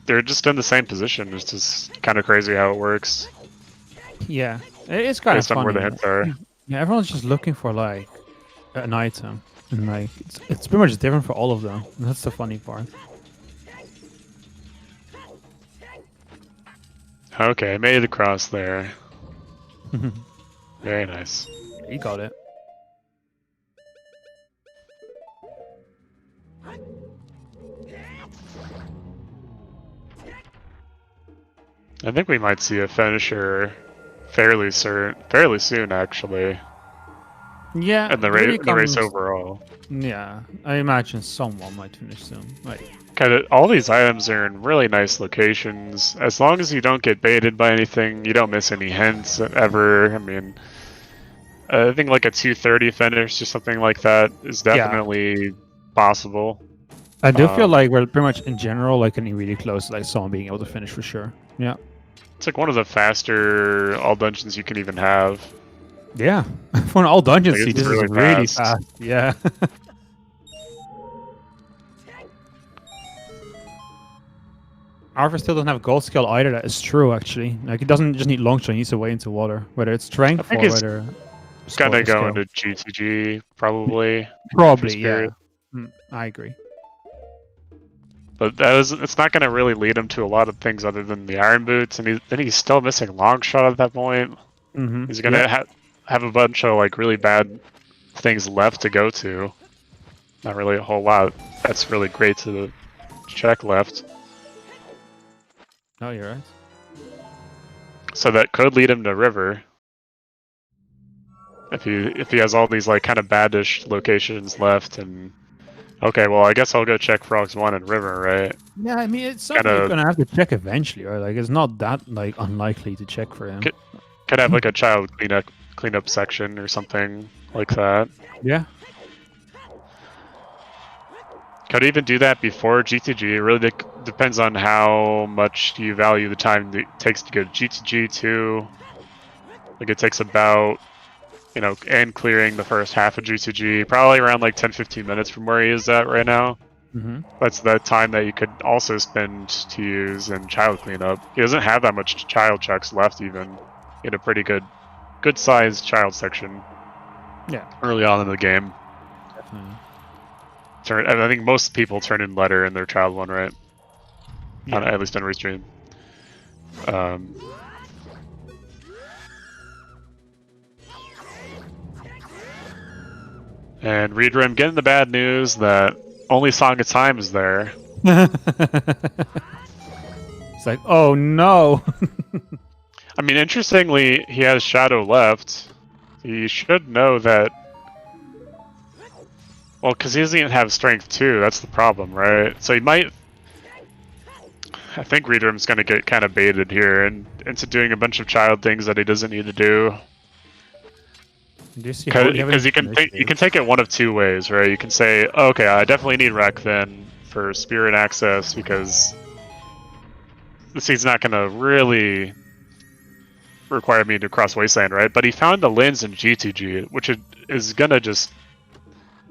they're just in the same position. It's just kind of crazy how it works. Yeah, it's kind of based on funny. where the hints are. Yeah, everyone's just looking for like an item, and like it's pretty much different for all of them. And that's the funny part. Okay, made it across there. Very nice. He got it. I think we might see a finisher fairly soon, actually. Yeah, And the race overall. Yeah, I imagine someone might finish soon. Like, Kind of, all these items are in really nice locations. As long as you don't get baited by anything, you don't miss any hints ever. I mean, I think like a 230 finish or something like that is definitely possible. I do feel like we're pretty much in general like getting really close to like someone being able to finish for sure. Yeah. It's like one of the faster all dungeons you can even have. Yeah, For an all dungeon Like, seed, it's this is really really fast. fast. Yeah. Arthur still doesn't have gold skill either. That is true, actually. Like, he doesn't just need long shot. He needs to way into water, whether it's I strength think or he's whether gonna go skill. into GTG probably. Probably, for yeah. Spirit. I agree. But it's not gonna really lead him to a lot of things other than the iron boots, and then he's still missing long shot at that point. Mm-hmm. He's gonna have a bunch of like really bad things left to go to. Not really a whole lot. That's really great to check left. No, you're right. So that could lead him to river. If he has all these like kind of badish locations left, and okay, well I guess I'll go check Frogs 1 and river, right? Yeah, I mean, it's something you're gonna have to check eventually, right? Like, it's not that like unlikely to check for him. Could have like a child cleanup section or something like that. Yeah. Could even do that before GTG. It really depends on how much you value the time that it takes to go to GTG too. Like it takes about, and clearing the first half of GTG, probably around like 10-15 minutes from where he is at right now. Mm-hmm. That's the time that you could also spend to use in child cleanup. He doesn't have that much child checks left even. He had a pretty good sized child section. Yeah. Early on in the game. Definitely. I think most people turn in letter in their child one, right? Yeah. At least on Restream. And Reedrim getting the bad news that only Song of Time is there. It's like, oh no. I mean, interestingly, he has Shadow left. He should know that. Well, because he doesn't even have Strength 2, that's the problem, right? So he might. I think Reedrim's going to get kind of baited here and into doing a bunch of child things that he doesn't need to do. Because you can take it one of two ways, right? You can say, okay, I definitely need Rec then for Spirit access because the seed's not going to really require me to cross Wasteland, right? But he found the lens in GTG, which is going to just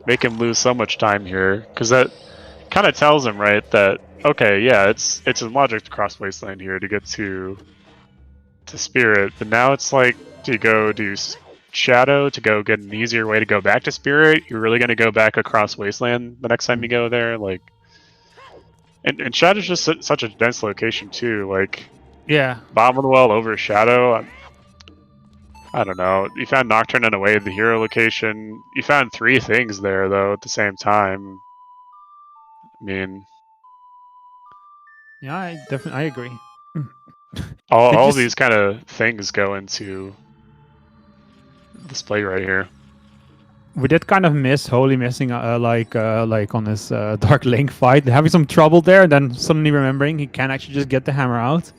make him lose so much time here, because that kind of tells him, right, that okay, yeah, it's in logic to cross Wasteland here to get to Spirit, but now it's like, do you go do Shadow to go get an easier way to go back to Spirit? You're really going to go back across Wasteland the next time you go there, like, and Shadow's just such a dense location too, like, yeah, Bottom of the Well over Shadow. I don't know. You found Nocturne and Away, the hero location. You found 3 things there, though, at the same time. I mean... Yeah, I agree. all these kind of things go into this play right here. We did kind of miss Holy missing, like on this Dark Link fight. Having some trouble there, and then suddenly remembering he can actually just get the hammer out.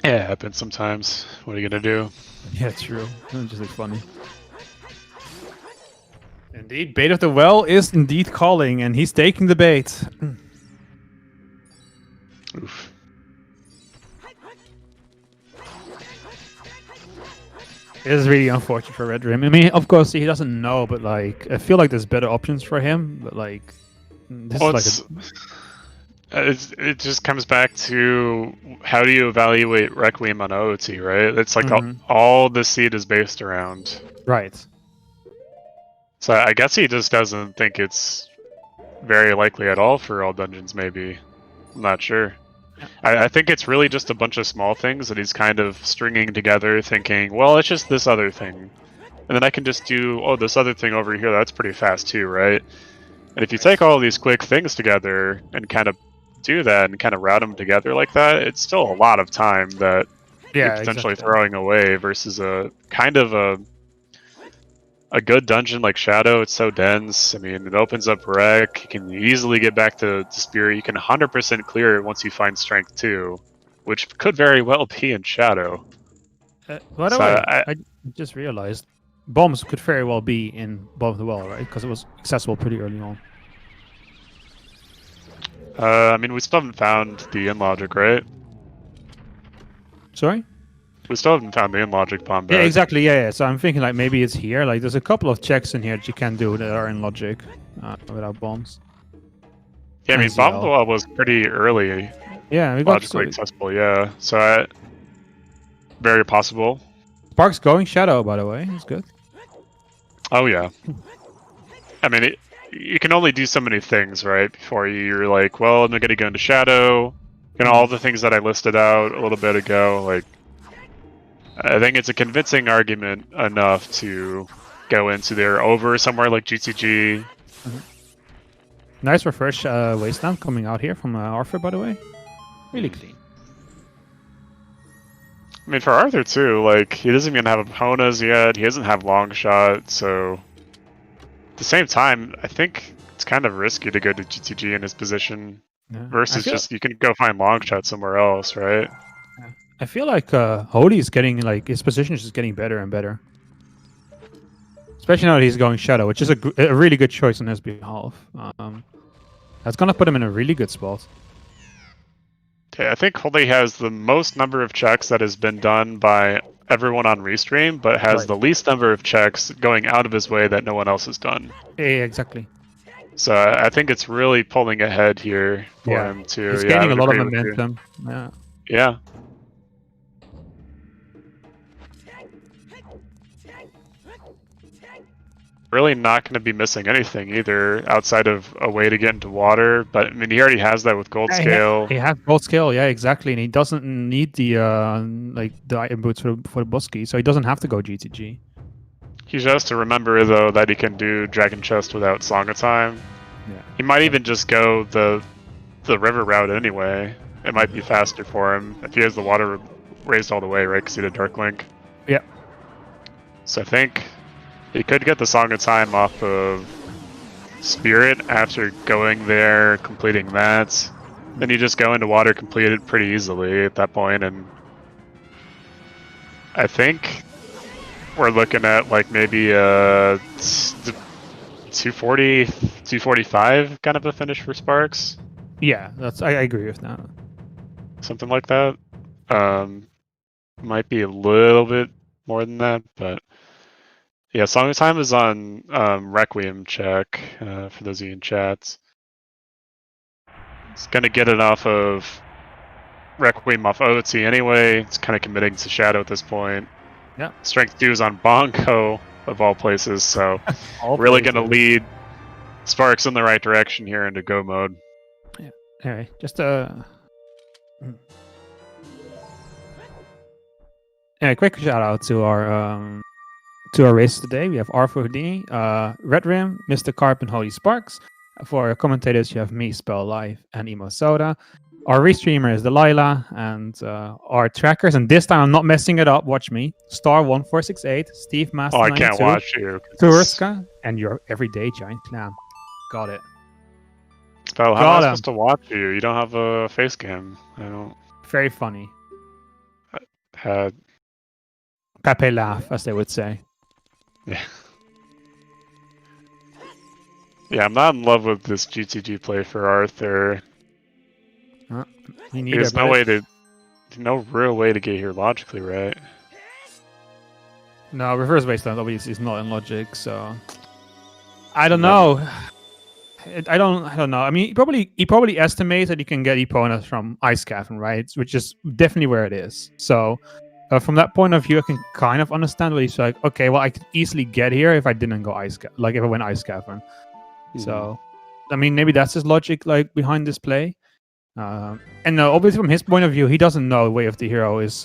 Yeah, it happens sometimes. What are you gonna do? Yeah, true. It's just like funny. Indeed, Bait of the Well is indeed calling, and he's taking the bait. Oof. It is really unfortunate for Red Rim. I mean, of course, he doesn't know, but like, I feel like there's better options for him. But like, this is like it just comes back to how do you evaluate Requiem on OOT, right? It's like all the seed is based around. Right. So I guess he just doesn't think it's very likely at all for all dungeons, maybe. I'm not sure. I think it's really just a bunch of small things that he's kind of stringing together, thinking, well, it's just this other thing. And then I can just do, oh, this other thing over here, that's pretty fast too, right? And if you take all these quick things together and kind of do that and kind of route them together like that, it's still a lot of time that you're potentially throwing away versus a kind of a good dungeon like Shadow. It's so dense. I mean, it opens up Wreck. You can easily get back to Spirit. You can 100% clear it once you find Strength 2, which could very well be in Shadow. By the way, I just realized bombs could very well be in Bottom of the Well, right? Because it was accessible pretty early on. I mean, we still haven't found the in logic, right? Sorry? We still haven't found the in-logic bomb Yeah, back. exactly. Yeah. So I'm thinking like maybe it's here. Like there's a couple of checks in here that you can do that are in logic without bombs. Yeah, I And mean, bomb ZL. wall was pretty early, Yeah, we got logically accessible. Yeah, so very possible. Sparks going shadow, by the way. It's good. Oh yeah. I mean, you can only do so many things, right? Before you're like, well, I'm gonna go into shadow. All the things that I listed out a little bit ago. Like, I think it's a convincing argument enough to go into there over somewhere like GTG. Nice refresh wasteland coming out here from Arthur, by the way. Really clean. I mean, for Arthur too, like, he doesn't even have Eponas yet. He doesn't have long shot, so at the same time, I think it's kind of risky to go to GTG in his position versus just you can go find long shot somewhere else, right? I feel like Holy is getting like his position is just getting better and better, especially now that he's going shadow, which is a really good choice on his behalf. That's gonna put him in a really good spot. Okay, I think Holy has the most number of checks that has been done by everyone on Restream, but has the least number of checks going out of his way that no one else has done. Yeah, exactly. So I think it's really pulling ahead here for him too. He's gaining a lot of momentum. Yeah. Really not going to be missing anything either outside of a way to get into water. But I mean, he already has that with gold scale. He has gold scale, yeah, exactly, and he doesn't need the the item boots for the Busky, so he doesn't have to go GTG. He just has to remember though that he can do Dragon Chest without Song of Time. Yeah. He might even just go the river route anyway. It might be faster for him if he has the water raised all the way, right? Because he did Dark Link. Yeah. So I think he could get the Song of Time off of Spirit after going there, completing that. Then you just go into water, complete it pretty easily at that point, and I think we're looking at like maybe 240, 245 kind of a finish for Sparks. Yeah, I agree with that. Something like that. Might be a little bit more than that, but yeah, Song of Time is on Requiem check for those of you in chats. It's gonna get it off of Requiem off OOT anyway. It's kind of committing to Shadow at this point. Yeah. Strength 2 is on Bonko of all places, so really gonna lead Sparks in the right direction here into go mode. Yeah. Anyway, just a quick shout out to our race today. We have Arthur Houdini, Red Rim, Mr. Carp, and Holy Sparks. For our commentators, you have me, Spell Live, and Emo Soda. Our restreamer is Delilah, and our trackers, and this time I'm not messing it up, watch me, Star1468, Steve Master. Oh, I can't watch you. Turska, and your everyday giant clam. Got it. Spell, how am I supposed to watch you? You don't have a face cam. I don't. Very funny. Had Pepe laugh, as they would say. Yeah. Yeah, I'm not in love with this GTG play for Arthur. There's no real way to get here logically, right? No, reverse wasteland obviously is not in logic, so I don't know. I don't know. I mean, he probably estimates that you can get Eponas from Ice Cavern, right? Which is definitely where it is. So from that point of view, I can kind of understand what he's like. Okay, well, I could easily get here if I didn't go if I went Ice Cavern. Mm-hmm. So, I mean, maybe that's his logic, like behind this play. And obviously, from his point of view, he doesn't know Way of the Hero is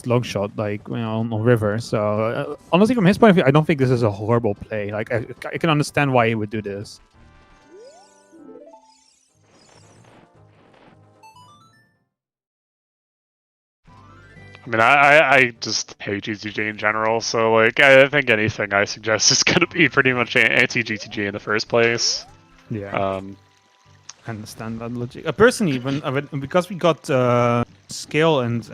long shot, like on river. So honestly, from his point of view, I don't think this is a horrible play. Like I can understand why he would do this. I mean, I just hate GTG in general, so like I think anything I suggest is going to be pretty much anti-GTG in the first place. Yeah. I understand that logic. Personally, because we got scale and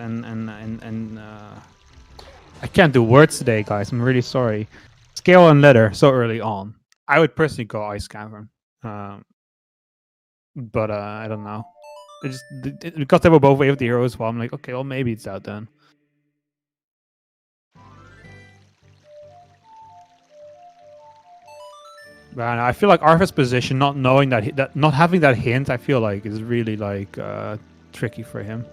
I can't do words today, guys. I'm really sorry. Scale and leather so early on. I would personally go Ice Cavern, but I don't know. Because they were both Way of the Hero as well. I'm like, okay, well maybe it's out then. Man, I feel like Arthur's position, not knowing that not having that hint, I feel like is really like tricky for him.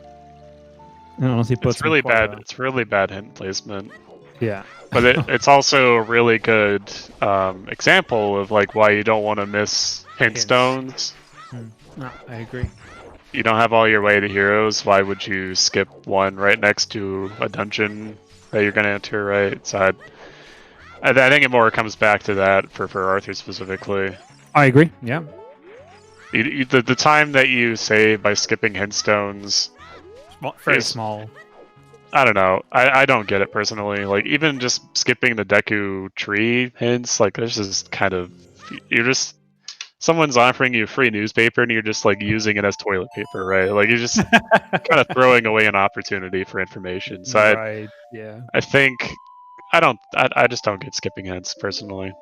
And honestly, puts It's really him quite bad. It's really bad hint placement. yeah. But it's also a really good example of like why you don't want to miss hint Hints. stones. No, I agree. You don't have all your way to heroes. Why would you skip one right next to a dungeon that you're gonna enter? Right. So I think it more comes back to that for Arthur specifically. I agree. Yeah. The time that you save by skipping hint stones, Very is- small. I don't know. I don't get it personally. Like even just skipping the Deku tree hints, like this is kind of you're just someone's offering you a free newspaper and you're just like using it as toilet paper, right? Like you're just kind of throwing away an opportunity for information. So Right. Yeah. I think I just don't get skipping hints personally.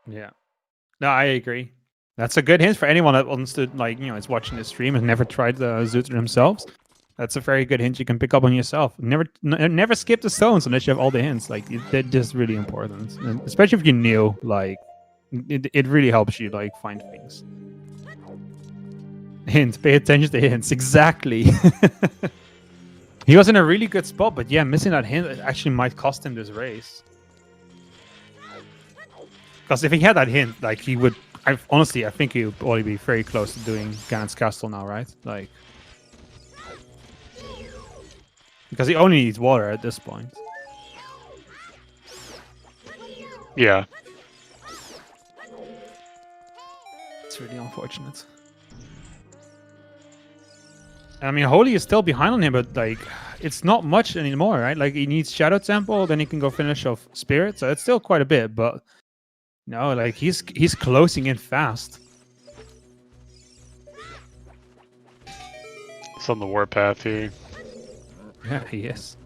Yeah. No, I agree. That's a good hint for anyone that wants to, like, is watching the stream and never tried the Zooter themselves. That's a very good hint you can pick up on yourself. Never skip the stones unless you have all the hints. Like, they're just really important. And especially if you're new, like, it really helps you, like, find things. Hints. Pay attention to hints. Exactly. He was in a really good spot, but yeah, missing that hint actually might cost him this race. Because if he had that hint, like, he would... honestly, I think he would probably be very close to doing Ganon's Castle now, right? Like... Because he only needs water at this point. Yeah. It's really unfortunate. I mean, Holy is still behind on him, but like, it's not much anymore, right? Like, he needs Shadow Temple, then he can go finish off Spirit, so it's still quite a bit, but no, like he's closing in fast. It's on the warpath here. Yeah, he is.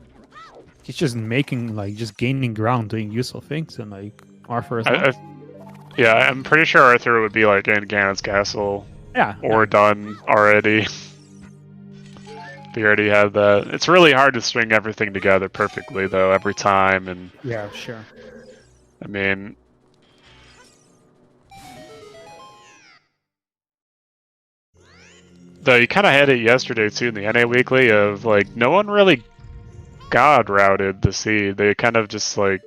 He's just just gaining ground, doing useful things, and like Arthur as well. Yeah, I'm pretty sure Arthur would be like in Ganon's Castle. Yeah. Or done already. We already have that. It's really hard to string everything together perfectly, though, every time. And yeah, sure. I mean, though you kind of had it yesterday too in the NA Weekly of like no one really god routed the seed. They kind of just like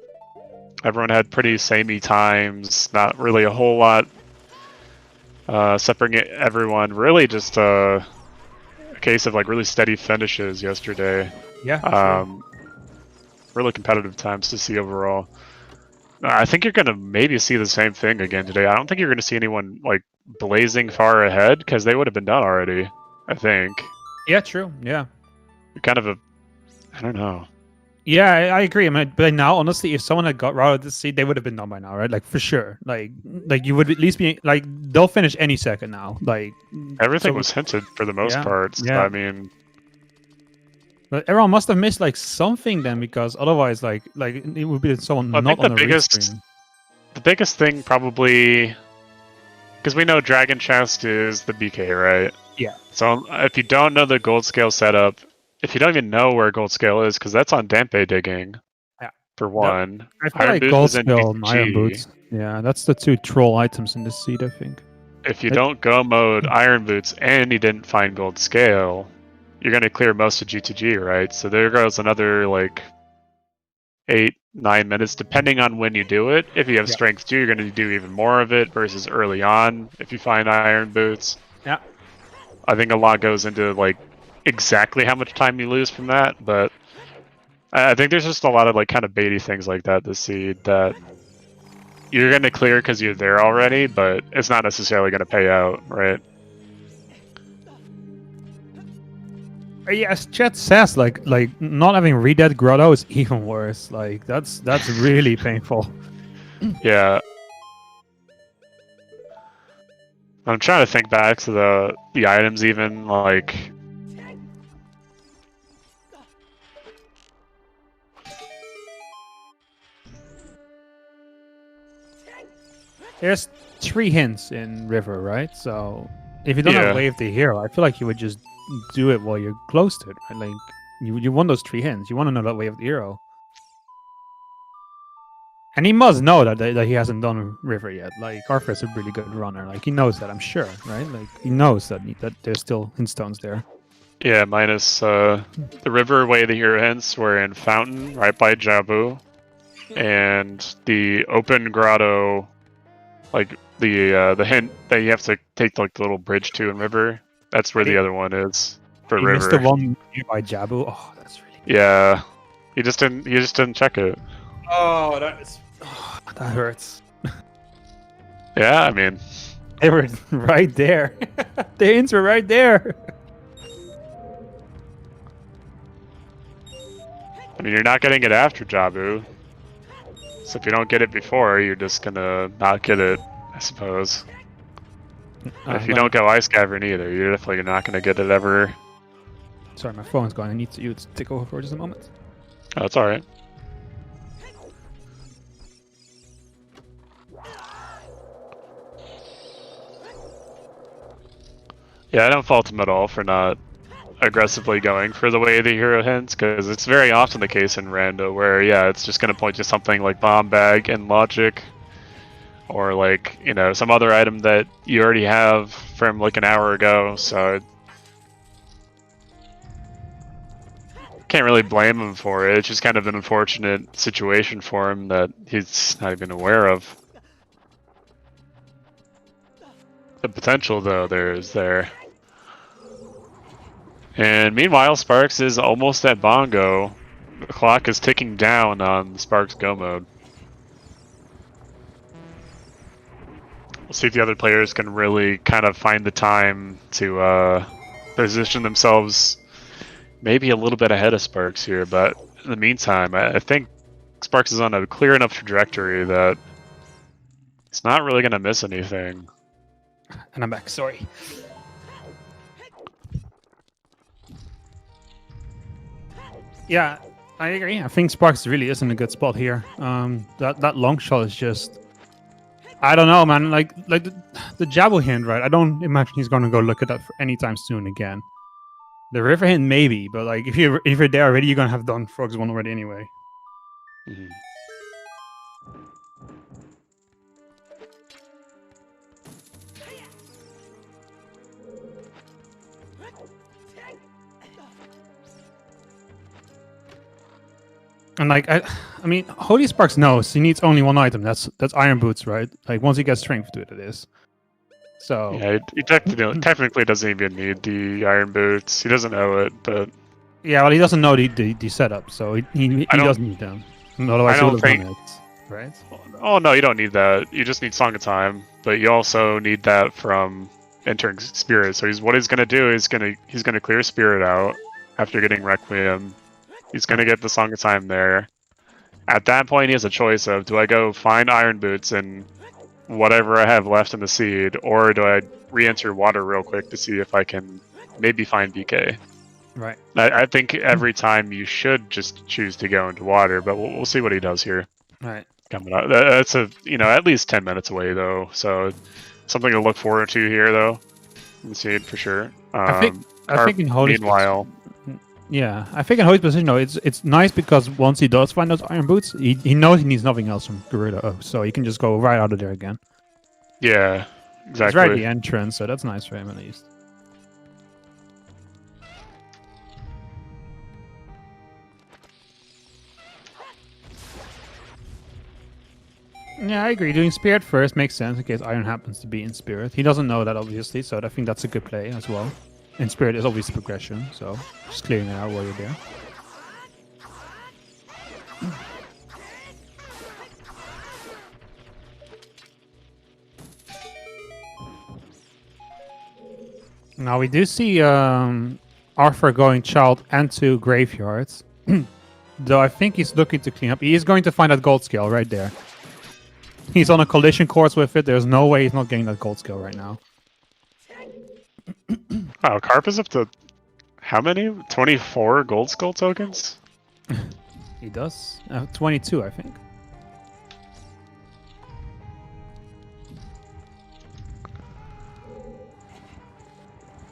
everyone had pretty samey times. Not really a whole lot separating everyone. Really just a case of like really steady finishes yesterday. Yeah. Sure. Really competitive times to see overall. I think you're gonna maybe see the same thing again today. I don't think you're gonna see anyone like blazing far ahead because they would have been done already. I think. Yeah. True. Yeah. Kind of I don't know. Yeah, I agree. I mean, but now, honestly, if someone had got routed this seed, they would have been done by now, right? Like for sure. Like you would at least be like they'll finish any second now. Like everything was hinted for the most part. So, yeah. I mean, but everyone must have missed like something then, because otherwise, like it would be someone I not think on the restream. The biggest thing probably, because we know Dragon Chest is the BK, right? Yeah. So if you don't know the gold scale setup, if you don't even know where gold scale is, because that's on Dampe digging. Yeah. For one. I feel like gold scale and iron boots. Yeah, that's the two troll items in this seed, I think. If you don't go mode iron boots and you didn't find gold scale, you're going to clear most of G2G, right? So there goes another like 8-9 minutes, depending on when you do it. If you have strength 2, you're going to do even more of it versus early on if you find iron boots. Yeah. I think a lot goes into like exactly how much time you lose from that, but I think there's just a lot of like kind of baity things like that this seed that you're going to clear because you're there already, but it's not necessarily going to pay out, right? Yes, Chet says like not having Redead Grotto is even worse. Like that's really painful. Yeah. I'm trying to think back to the items even like there's 3 hints in River, right? So if you don't have Wave the Hero, I feel like you would just do it while you're close to it, right? Like you want those 3 hints. You want to know that Wave the Hero. And he must know that he hasn't done river yet. Like Arthur is a really good runner. Like he knows that, I'm sure, right? Like he knows that there's still hindstones there. Yeah, minus the river way the hero hints were in Fountain, right by Jabu, and the open grotto, like the hint that you have to take like the little bridge to in river. That's where the other one is for He river. missed the one by Jabu. Oh, that's really good. Yeah, you just didn't check it. Oh, that hurts. Yeah, I mean, They were right there. The hints were right there. I mean, you're not getting it after Jabu. So if you don't get it before, you're just gonna not get it, I suppose. And if you don't go Ice Cavern either, you're definitely not gonna get it ever. Sorry, my phone's going. I need you to take over for just a moment. Oh, that's alright. Yeah, I don't fault him at all for not aggressively going for the way the hero hints, because it's very often the case in Rando where, yeah, it's just going to point to something like Bomb Bag and Logic, or like, you know, some other item that you already have from like an hour ago, so can't really blame him for it. It's just kind of an unfortunate situation for him that he's not even aware of. The potential, though, is there. And meanwhile, Sparks is almost at Bongo. The clock is ticking down on Sparks Go mode. We'll see if the other players can really kind of find the time to position themselves maybe a little bit ahead of Sparks here, but in the meantime, I think Sparks is on a clear enough trajectory that he's not really going to miss anything. And I'm back, sorry. Yeah, I agree. I think Sparks really is in a good spot here. That long shot is just, I don't know, man. Like the Jabu hint, right? I don't imagine he's gonna go look at that for anytime soon again. The river hint maybe, but like if you're there already, you're gonna have done Frogs 1 already anyway. Mm-hmm. And like I mean, Holy Sparks knows he needs only one item. That's Iron Boots, right? Like once he gets strength to it, it is. So Yeah, he technically doesn't even need the Iron Boots. He doesn't know it, but yeah, well, he doesn't know the setup, so he doesn't need them. Otherwise, I don't think. It, right? Oh no, you don't need that. You just need Song of Time, but you also need that from entering Spirit. So what he's gonna do is he's gonna clear Spirit out after getting Requiem. He's gonna get the Song of Time there. At that point, he has a choice of, do I go find Iron Boots and whatever I have left in the seed, or do I re-enter water real quick to see if I can maybe find BK? Right. I think every time you should just choose to go into water, but we'll see what he does here. Right. Coming up, that's at least 10 minutes away though, so something to look forward to here though. In the seed for sure. I think in Holy meanwhile. Yeah, I think in Holy's position, though, it's nice because once he does find those Iron Boots, he knows he needs nothing else from Gerudo, so he can just go right out of there again. Yeah, exactly. It's right at the entrance, so that's nice for him at least. Yeah, I agree. Doing Spirit first makes sense in case Iron happens to be in Spirit. He doesn't know that, obviously, so I think that's a good play as well. In Spirit is obviously progression, so just clearing it out while you're there. Now we do see Arthur going Child and to Graveyards. Though I think he's looking to clean up. He is going to find that gold scale right there. He's on a collision course with it. There's no way he's not getting that gold scale right now. Wow, Carp is up to how many? 24 gold skull tokens? He does. 22, I think.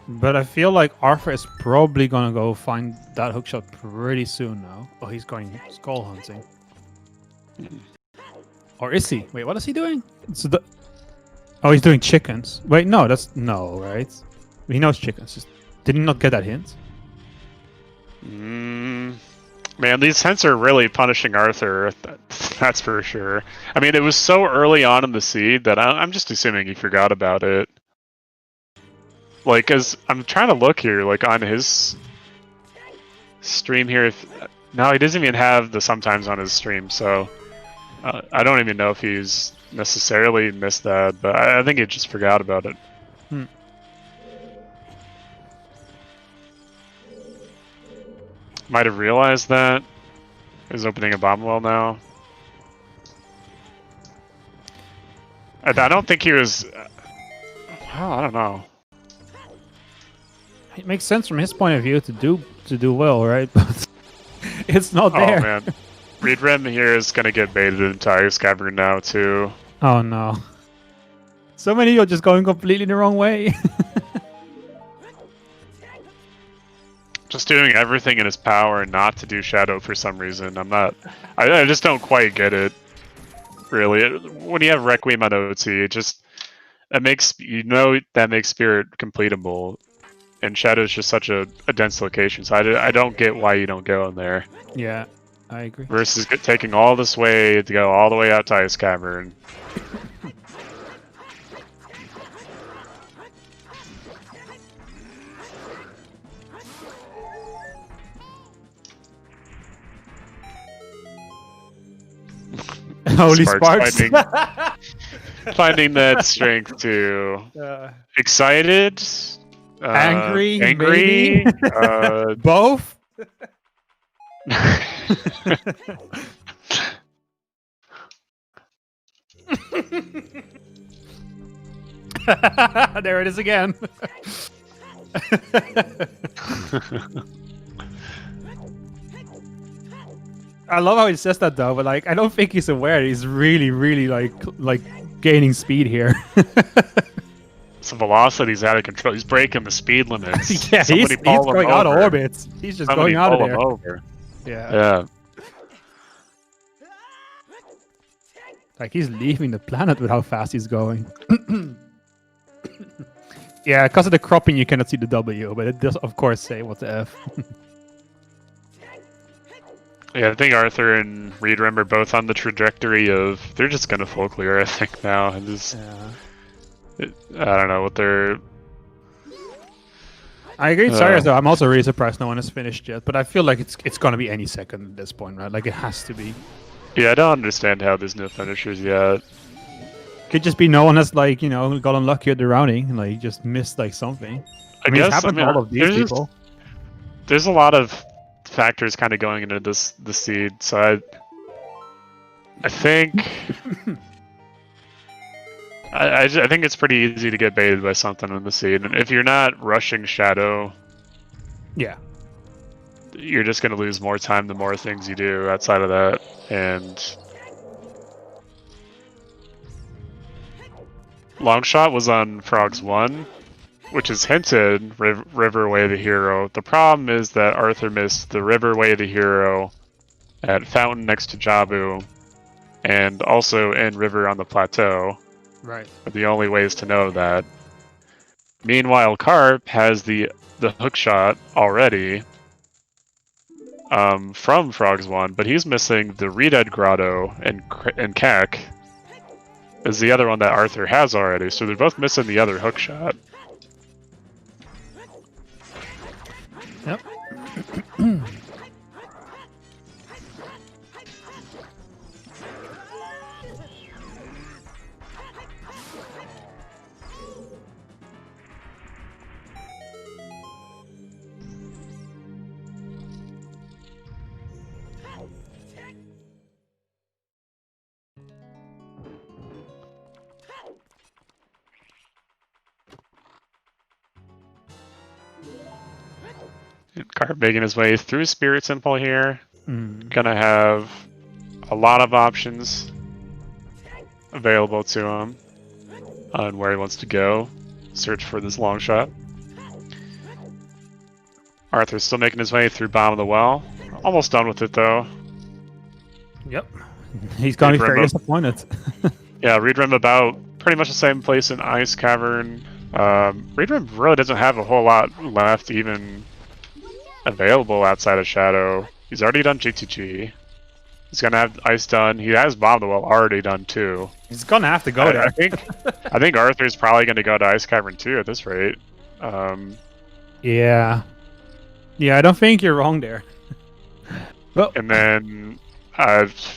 But I feel like Arthur is probably gonna go find that hookshot pretty soon now. Oh, he's going skull hunting. Or is he? Wait, what is he doing? Oh, he's doing chickens. Wait, no, no, right? He knows chickens. Did he not get that hint? Man, these hints are really punishing Arthur. That's for sure. I mean, it was so early on in the seed that I'm just assuming he forgot about it. Like, as I'm trying to look here, like on his stream here. No, he doesn't even have the sometimes on his stream, so I don't even know if he's necessarily missed that, but I think he just forgot about it. Might have realized that. He's opening a bomb well now. I don't think he was... Well, I don't know. It makes sense from his point of view to do well, right? But it's not there. Oh man, Reed Rim here is gonna get baited into Ice Cavern now too. Oh no. So many are just going completely the wrong way. Just doing everything in his power not to do Shadow for some reason. I just don't quite get it. Really, when you have Requiem on OT, it makes that makes Spirit completable, and Shadow is just such a dense location. So I don't get why you don't go in there. Yeah, I agree. Versus taking all this way to go all the way out to Ice Cavern. Holy sparks! Finding that strength to excited, angry, both. There it is again. I love how he says that though, but like I don't think he's aware he's really like gaining speed here. So velocity's out of control. He's breaking the speed limits. Yeah, he's going out of orbit. He's just going out of there. Over. Yeah. Like he's leaving the planet with how fast he's going. Yeah, because of the cropping you cannot see the W, but it does of course say what the F. Yeah, I think Arthur and Reed Rim are both on the trajectory of they're just gonna full clear. I think now, and I don't know what they're. I agree, sorry, though. I'm also really surprised no one has finished yet, but I feel like it's gonna be any second at this point, right? Like it has to be. Yeah, I don't understand how there's no finishers yet. Could just be no one has like got unlucky at the rounding, like just missed like something. I guess it's happened to all of these people. There's a lot of factors kind of going into the seed, so I think I think it's pretty easy to get baited by something in the seed, and if you're not rushing Shadow, yeah, you're just going to lose more time the more things you do outside of that. And Longshot was on Frogs 1, which is hinted River Way the Hero. The problem is that Arthur missed the River Way the Hero at Fountain next to Jabu, and also in River on the Plateau. Right. Are the only ways to know that. Meanwhile, Carp has the hook shot already from Frogs 1, but he's missing the Redead Grotto and Kek is the other one that Arthur has already, so they're both missing the other hook shot. Yep. Carp making his way through Spirit Temple here. Gonna have a lot of options available to him on where he wants to go. Search for this long shot. Arthur's still making his way through Bomb of the Well. Almost done with it though. Yep. He's going to be Read very Rim- disappointed. Yeah, Read Rim about pretty much the same place in Ice Cavern. Read Rim really doesn't have a whole lot left even available outside of Shadow. He's already done GTG. He's gonna have Ice done. He has Bomb the Well already done too. He's going to have to go there. I think Arthur's probably gonna go to Ice Cavern too at this rate. Yeah. Yeah, I don't think you're wrong there. Well, And then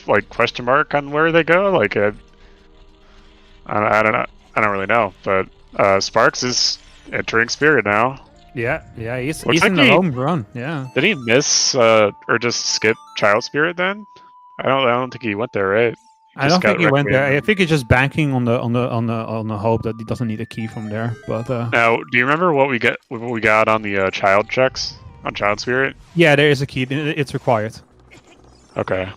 like question mark on where they go. Like I don't know. I don't really know. But Sparks is entering Spirit now. yeah, he's Looks in like the home run. Yeah. Did he miss or just skip Child Spirit then? I don't think he went there, right? I don't think he went there. I Requiem. think he's just banking on the hope that he doesn't need a key from there. But Now, do you remember what we got on the child checks on Child Spirit? yeah, there is a key. It's required. Okay.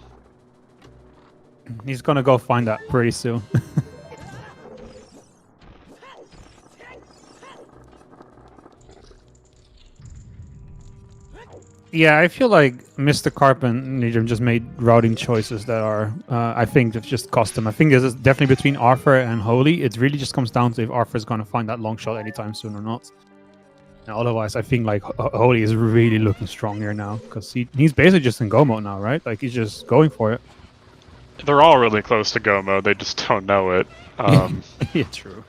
He's gonna go find that pretty soon. Yeah, I feel like Mr. Carpenter just made routing choices that are, I think, that just cost him. I think this is definitely between Arthur and Holy. It really just comes down to if Arthur's going to find that long shot anytime soon or not. Now, otherwise, I think like Holy is really looking strong here now because he's basically just in go mode now, right? Like he's just going for it. They're all really close to go mode. They just don't know it. Yeah, true.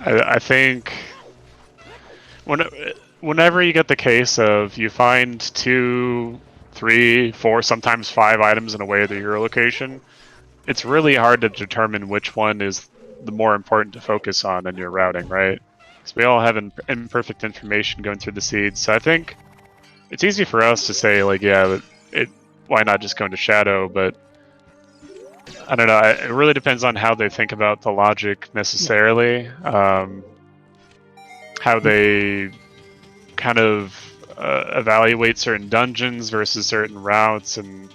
I think whenever you get the case of you find 2, 3, 4, sometimes 5 items in a way of the hero location, it's really hard to determine which one is the more important to focus on in your routing, right? Because we all have imperfect information going through the seeds. So I think it's easy for us to say, like, yeah, why not just go into Shadow? But I don't know. It really depends on how they think about the logic necessarily. How they kind of evaluate certain dungeons versus certain routes, and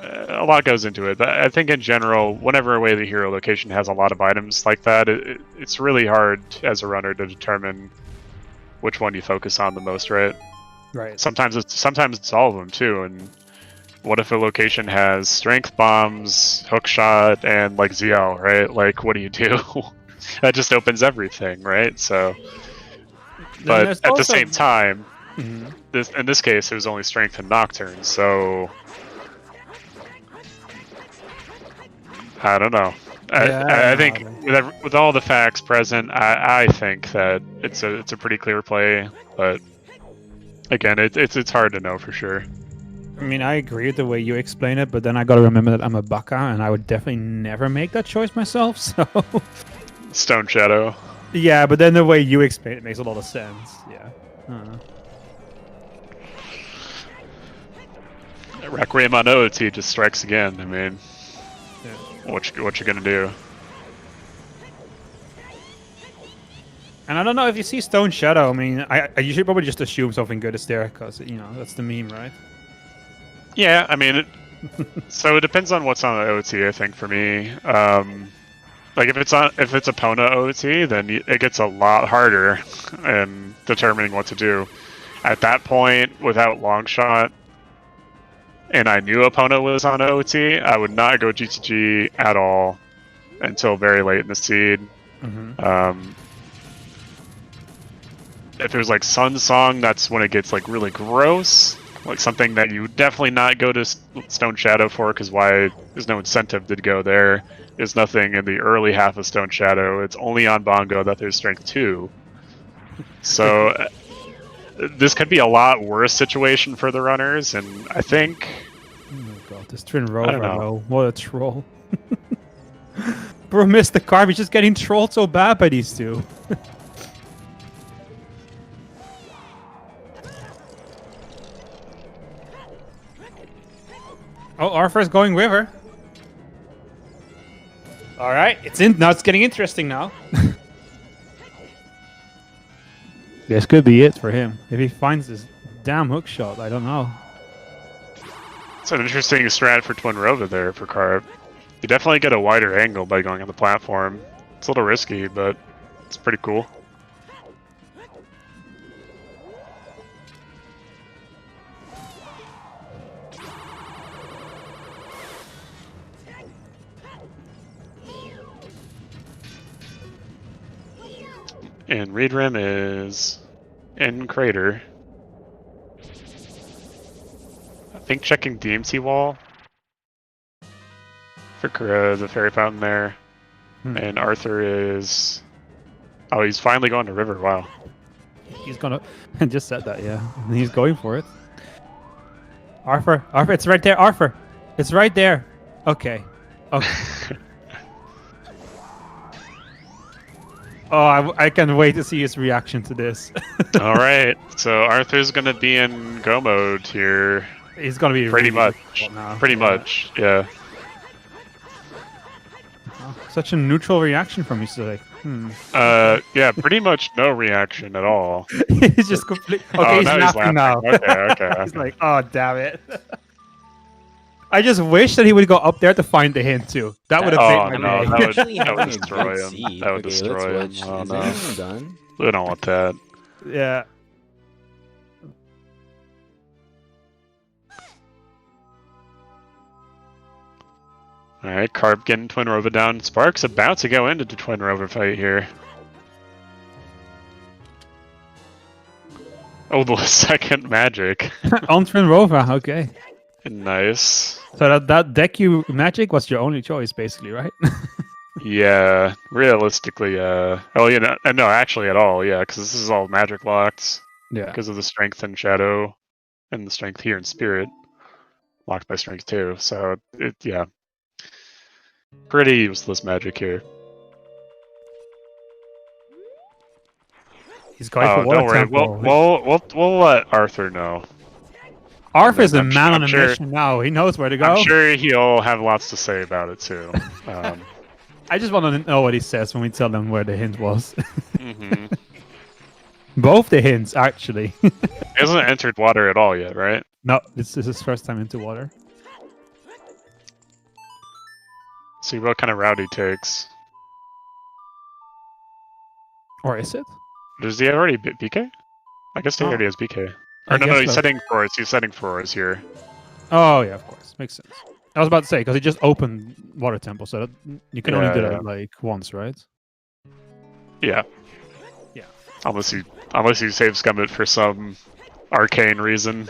a lot goes into it. But I think in general, whenever a way the hero location has a lot of items like that, it's really hard as a runner to determine which one you focus on the most, right? Right. Sometimes it's all of them too. And what if a location has strength bombs, hookshot, and like ZL, right? Like, what do you do? That just opens everything, right? So. But at the same time, in this case, it was only strength and nocturne, so I don't know. I think with all the facts present, I think that it's a pretty clear play. But again, it's hard to know for sure. I mean, I agree with the way you explain it, but then I got to remember that I'm a baka, and I would definitely never make that choice myself. So Stone Shadow. Yeah, but then the way you explain it makes a lot of sense. Yeah. Requiem on OOT just strikes again. I mean, yeah. what you gonna do? And I don't know if you see Stone Shadow. I mean, you should probably just assume something good is there because that's the meme, right? Yeah, I mean, so it depends on what's on the OOT. I think for me. Like if it's Epona OOT, then it gets a lot harder in determining what to do. At that point, without Longshot, and I knew Epona was on OOT, I would not go GTG at all until very late in the seed. If it was like Sun Song, that's when it gets like really gross. Like something that you would definitely not go to Stone Shadow for, because why? There's no incentive to go there. There's nothing in the early half of Stone Shadow. It's only on Bongo that there's Strength 2. So this could be a lot worse situation for the runners, and I think... Oh my god, this Twin Rover, what a troll. Bro, Mr. Carp, he's just getting trolled so bad by these two. Oh, Arthur's going with her. All right, now it's getting interesting now. This could be it for him if he finds this damn hook shot. I don't know. It's an interesting strat for Twin Rova there for Carp. You definitely get a wider angle by going on the platform. It's a little risky, but it's pretty cool. And Reed Rim is in crater. I think checking DMT wall for the fairy fountain there. And Arthur is... Oh, he's finally going to river. Wow. He's gonna... I just said that, yeah. He's going for it. Arthur, it's right there, Arthur. It's right there. Okay. Okay. Oh, I can wait to see his reaction to this. All right, so Arthur's gonna be in go mode here. He's gonna be pretty really much. now. Pretty much, yeah. Oh, such a neutral reaction from you, so like, yeah, pretty much no reaction at all. He's just complete. Okay, he's laughing now. Okay. He's like, oh damn it. I just wish that he would go up there to find the hint too. That would have made my day. That would destroy him. That would destroy him. Oh no. Done? We don't want that. Yeah. Alright, Carp getting Twin Rova down. Spark's about to go into the Twin Rova fight here. Oh, the second magic. On Twin Rova, okay. Nice. So that deck you magic was your only choice, basically, right? Yeah, realistically, oh, yeah, no, actually at all, yeah, because this is all magic locked. Yeah. Because of the strength in Shadow, and the strength here in Spirit. Locked by strength too, so, yeah. Pretty useless magic here. He's going for water don't worry, temple. we'll let Arthur know. Arthur's the man on a mission now. He knows where to go. I'm sure he'll have lots to say about it too. I just want to know what he says when we tell him where the hint was. Mm-hmm. Both the hints, actually. He hasn't entered water at all yet, right? No, this is his first time into water. See what kind of route he takes. Or is it? Does he already BK? I guess he already has BK. I Or no, guess he's so. setting for us. He's setting for us here. Oh, yeah, of course. Makes sense. I was about to say, because he just opened Water Temple, so that you can only do that like once, right? Yeah. Yeah. Unless you save scum it for some arcane reason.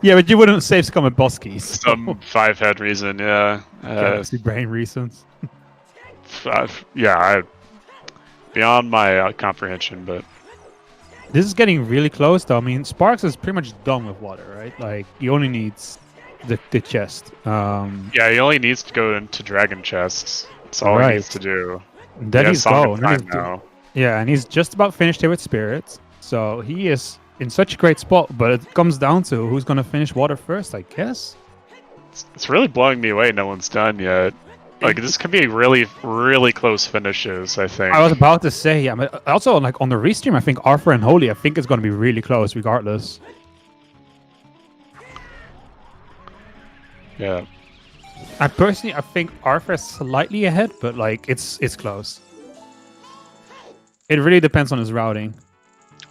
Yeah, but you wouldn't save scum at boss keys. Some 5-head reason, yeah. Galaxy brain reasons. Beyond my comprehension, but... This is getting really close, though. I mean, Sparks is pretty much done with water, right? Like, he only needs the chest. Yeah, he only needs to go into dragon chests. That's all he needs to do. Then he's going going. now. Yeah, and he's just about finished here with Spirit. So he is in such a great spot, but it comes down to who's going to finish water first, I guess. It's really blowing me away no one's done yet. Like, this could be really, really close finishes, I think. I was about to say, yeah. But also, like, on the restream, I think Arthur and Holy, I think it's going to be really close regardless. Yeah. I think Arthur is slightly ahead, but, like, it's close. It really depends on his routing.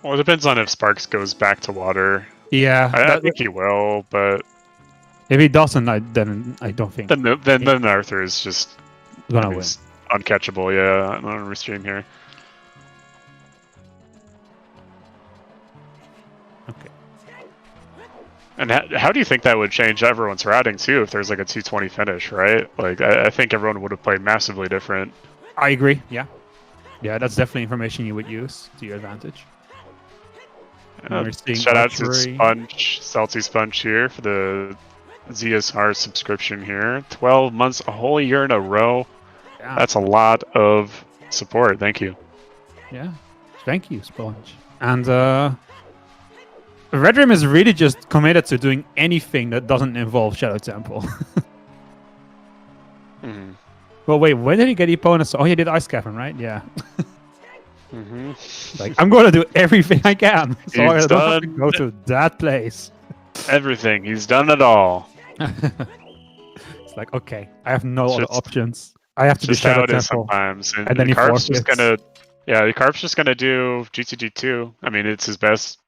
Well, it depends on if Sparks goes back to water. Yeah. I think he will, but... If he doesn't, then I don't think. Then Arthur is just gonna win. Uncatchable, yeah, on a restream here. Okay. And how do you think that would change everyone's routing too if there's like a 220 finish, right? Like I think everyone would have played massively different. I agree. Yeah. Yeah, that's definitely information you would use to your advantage. Shout out to Sponge, Salty Sponge here for the ZSR subscription here. 12 months, a whole year in a row. Yeah. That's a lot of support. Thank you. Yeah. Thank you, Sponge. And Red Rim is really just committed to doing anything that doesn't involve Shadow Temple. Mm-hmm. Well, wait, when did he get the opponents? Oh, he did Ice Cavern, right? Yeah. Mm-hmm. Like, I'm going to do everything I can. So I He's don't have to done go to that place. everything. He's done it all. It's like, okay, I have no other options. I have to do Just how Shadow it is Temple. sometimes. And then he Carp's just forfeits. gonna, yeah, the Carp's just gonna do GTG2. I mean, it's his best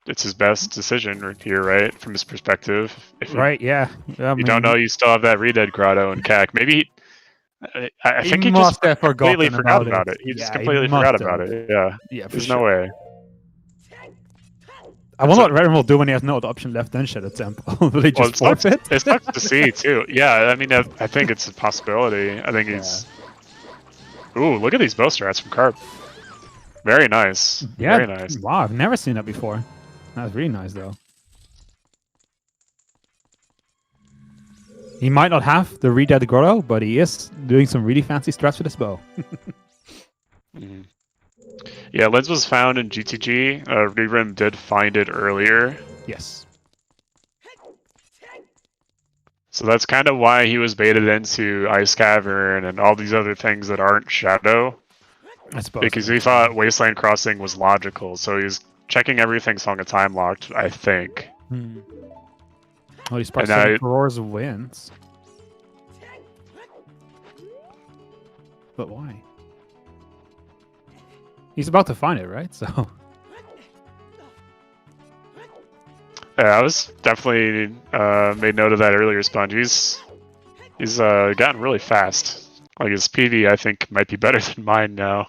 decision here, right? From his perspective. If Right? Yeah. I you don't know, you still have that Redead Grotto and CAC. I think he must just have completely forgot forgotten about it. He just Yeah, completely forgot about it. Yeah. Yeah, for There's sure. no way. I wonder what Red will do when he has no other option left than Shadow Temple. Will he Well, just forfeit? it sucks to see too. Yeah, I mean, I think it's a possibility. I think he's. Ooh, look at these bow strats from Carp. Very nice. Yeah. Very nice. Wow, I've never seen that before. That's really nice, though. He might not have the Redead Grotto, but he is doing some really fancy strats with his bow. Mm-hmm. Yeah, Lens was found in GTG. Rerim did find it earlier. Yes. So that's kind of why he was baited into Ice Cavern and all these other things that aren't Shadow. I suppose. Because he thought Wasteland Crossing was logical, so he's checking everything Song of Time locked, I think. Oh, he sparks Roars of Winds. But why? He's about to find it, right? So. Yeah, I was definitely made note of that earlier, Sponge. He's gotten really fast. Like his PV, I think, might be better than mine now.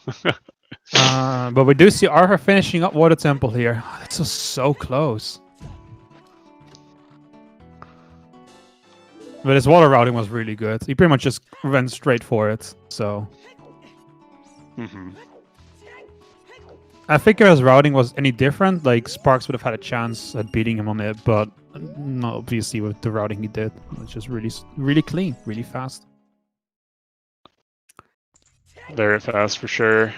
But we do see Arthur finishing up Water Temple here. Oh, that's just so close. But his water routing was really good. He pretty much just went straight for it. So. I think if his routing was any different, like Sparks would have had a chance at beating him on it, but not obviously with the routing he did. It's just really, really clean, really fast. Very fast for sure.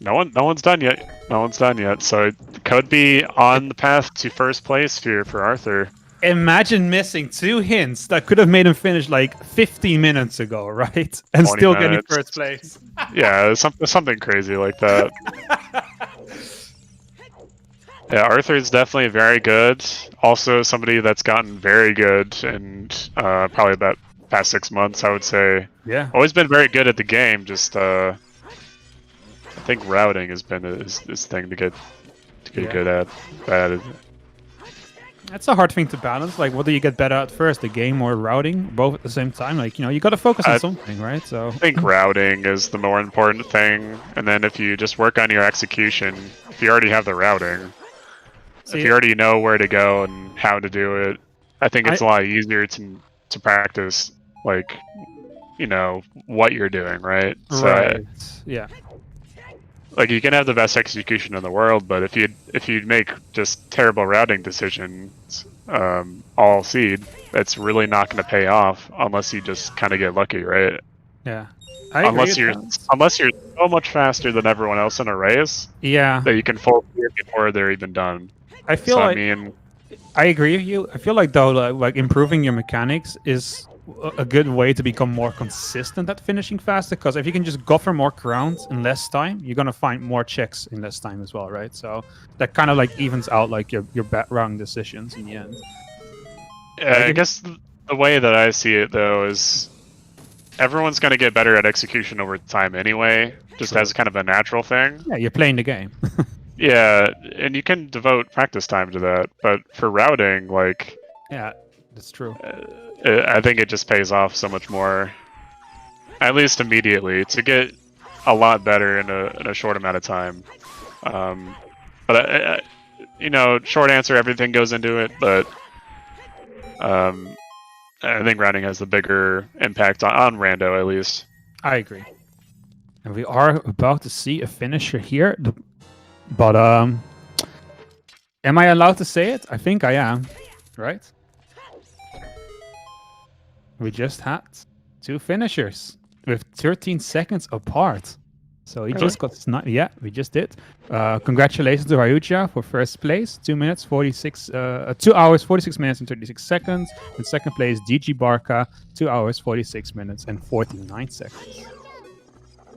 No one's done yet. No one's done yet. So it could be on the path to first place here for Arthur. Imagine missing 2 hints that could have made him finish like 15 minutes ago, right? And still getting first place. Yeah, something crazy like that. Yeah, Arthur's definitely very good. Also somebody that's gotten very good in probably about past 6 months, I would say. Yeah. Always been very good at the game, just I think routing has been his thing to get good at. That's a hard thing to balance. Like, what do you get better at first, the game or routing? Both at the same time? Like, you got to focus on something, right? So I think routing is the more important thing. And then if you just work on your execution, if you already have the routing, if you already know where to go and how to do it, I think it's a lot easier to practice, like, what you're doing, right? Right. Yeah. Like, you can have the best execution in the world, but if you make just terrible routing decisions, all seed, it's really not going to pay off unless you just kind of get lucky, right? Yeah. Unless you're so much faster than everyone else in a race, yeah, that you can full clear before they're even done. I feel I agree with you. I feel like though, like improving your mechanics is a good way to become more consistent at finishing faster, because if you can just go for more crowns in less time, you're gonna find more checks in less time as well, right? So that kind of like evens out like your round decisions in the end. Yeah, I guess the way that I see it though is everyone's gonna get better at execution over time anyway, just as kind of a natural thing. Yeah, you're playing the game. Yeah, and you can devote practice time to that, but for routing, like, yeah, that's true. I think it just pays off so much more, at least immediately, to get a lot better in a short amount of time. But short answer, everything goes into it, but I think routing has the bigger impact on Rando, at least. I agree. And we are about to see a finisher here, but am I allowed to say it? I think I am, right? We just had 2 finishers with 13 seconds apart. So he just got sniped. Yeah, we just did. Congratulations to Ryuja for first place. 2 hours, 46 minutes and 36 seconds. In second place, DG Barca, 2 hours, 46 minutes and 49 seconds.